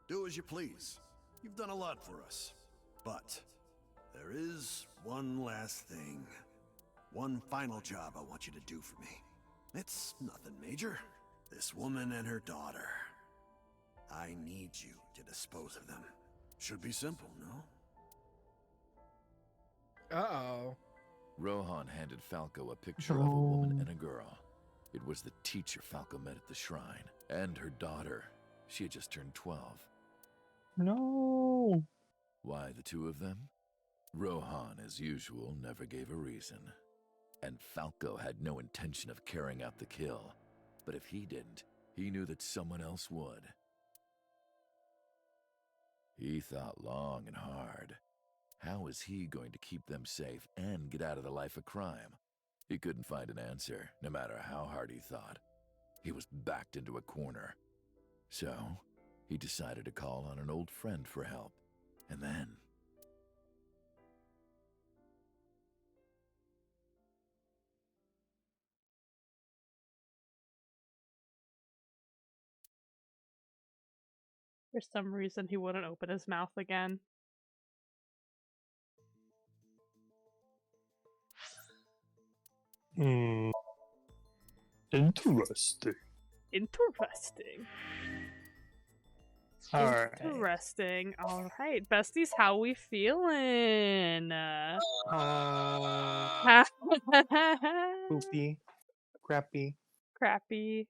Do as you please. You've done a lot for us. But there is one last thing. One final job I want you to do for me. It's nothing major. This woman and her daughter. I need you to dispose of them. Should be simple, no? Uh-oh. Rohan handed Falco a picture of a woman and a girl. It was the teacher Falco met at the shrine, and her daughter. She had just turned 12. No. Why the 2 of them? Rohan, as usual, never gave a reason. And Falco had no intention of carrying out the kill. But if he didn't, he knew that someone else would. He thought long and hard. How was he going to keep them safe and get out of the life of crime? He couldn't find an answer, no matter how hard he thought. He was backed into a corner. So, he decided to call on an old friend for help. And then... For some reason, he wouldn't open his mouth again. Interesting. Interesting. Alright. Interesting. Alright, besties, how we feeling? Poopy. Crappy. Crappy.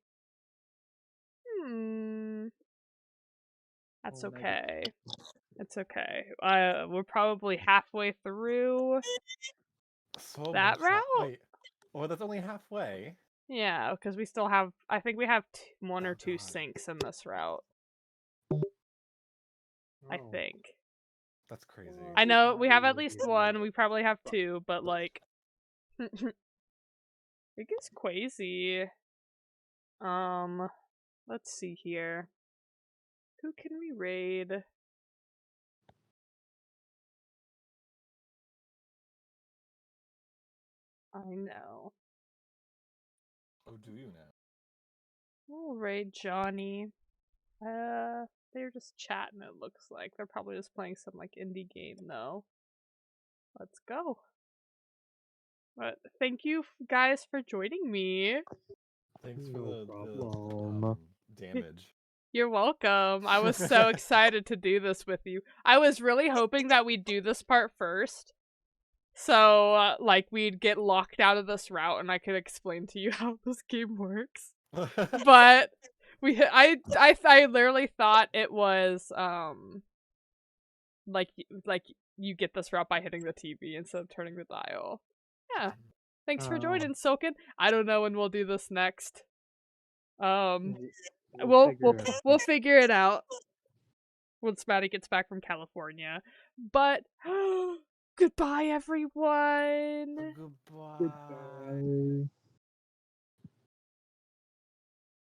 That's Oh, okay. It's okay. We're probably halfway through So that much route. Wait. Well, that's only halfway. Yeah, because we still have. I think we have 1 or 2 sinks in this route. I think. That's crazy. I know we have at least one. We probably have two, but like, I think it's Quasi. Let's see here. Who can we raid? I know. Oh, do you now? We'll raid Johnny. They're just chatting, it looks like. They're probably just playing some, like, indie game, though. Let's go. But thank you guys for joining me. Thanks for No the problem. damage. You're welcome. I was so excited to do this with you. I was really hoping that we'd do this part first. So, like, we'd get locked out of this route and I could explain to you how this game works. But I literally thought it was like you get this route by hitting the TV instead of turning the dial. Yeah. Thanks for joining, Silken. I don't know when we'll do this next. We'll figure it out once Maddie gets back from California. But goodbye, everyone. Goodbye. Goodbye.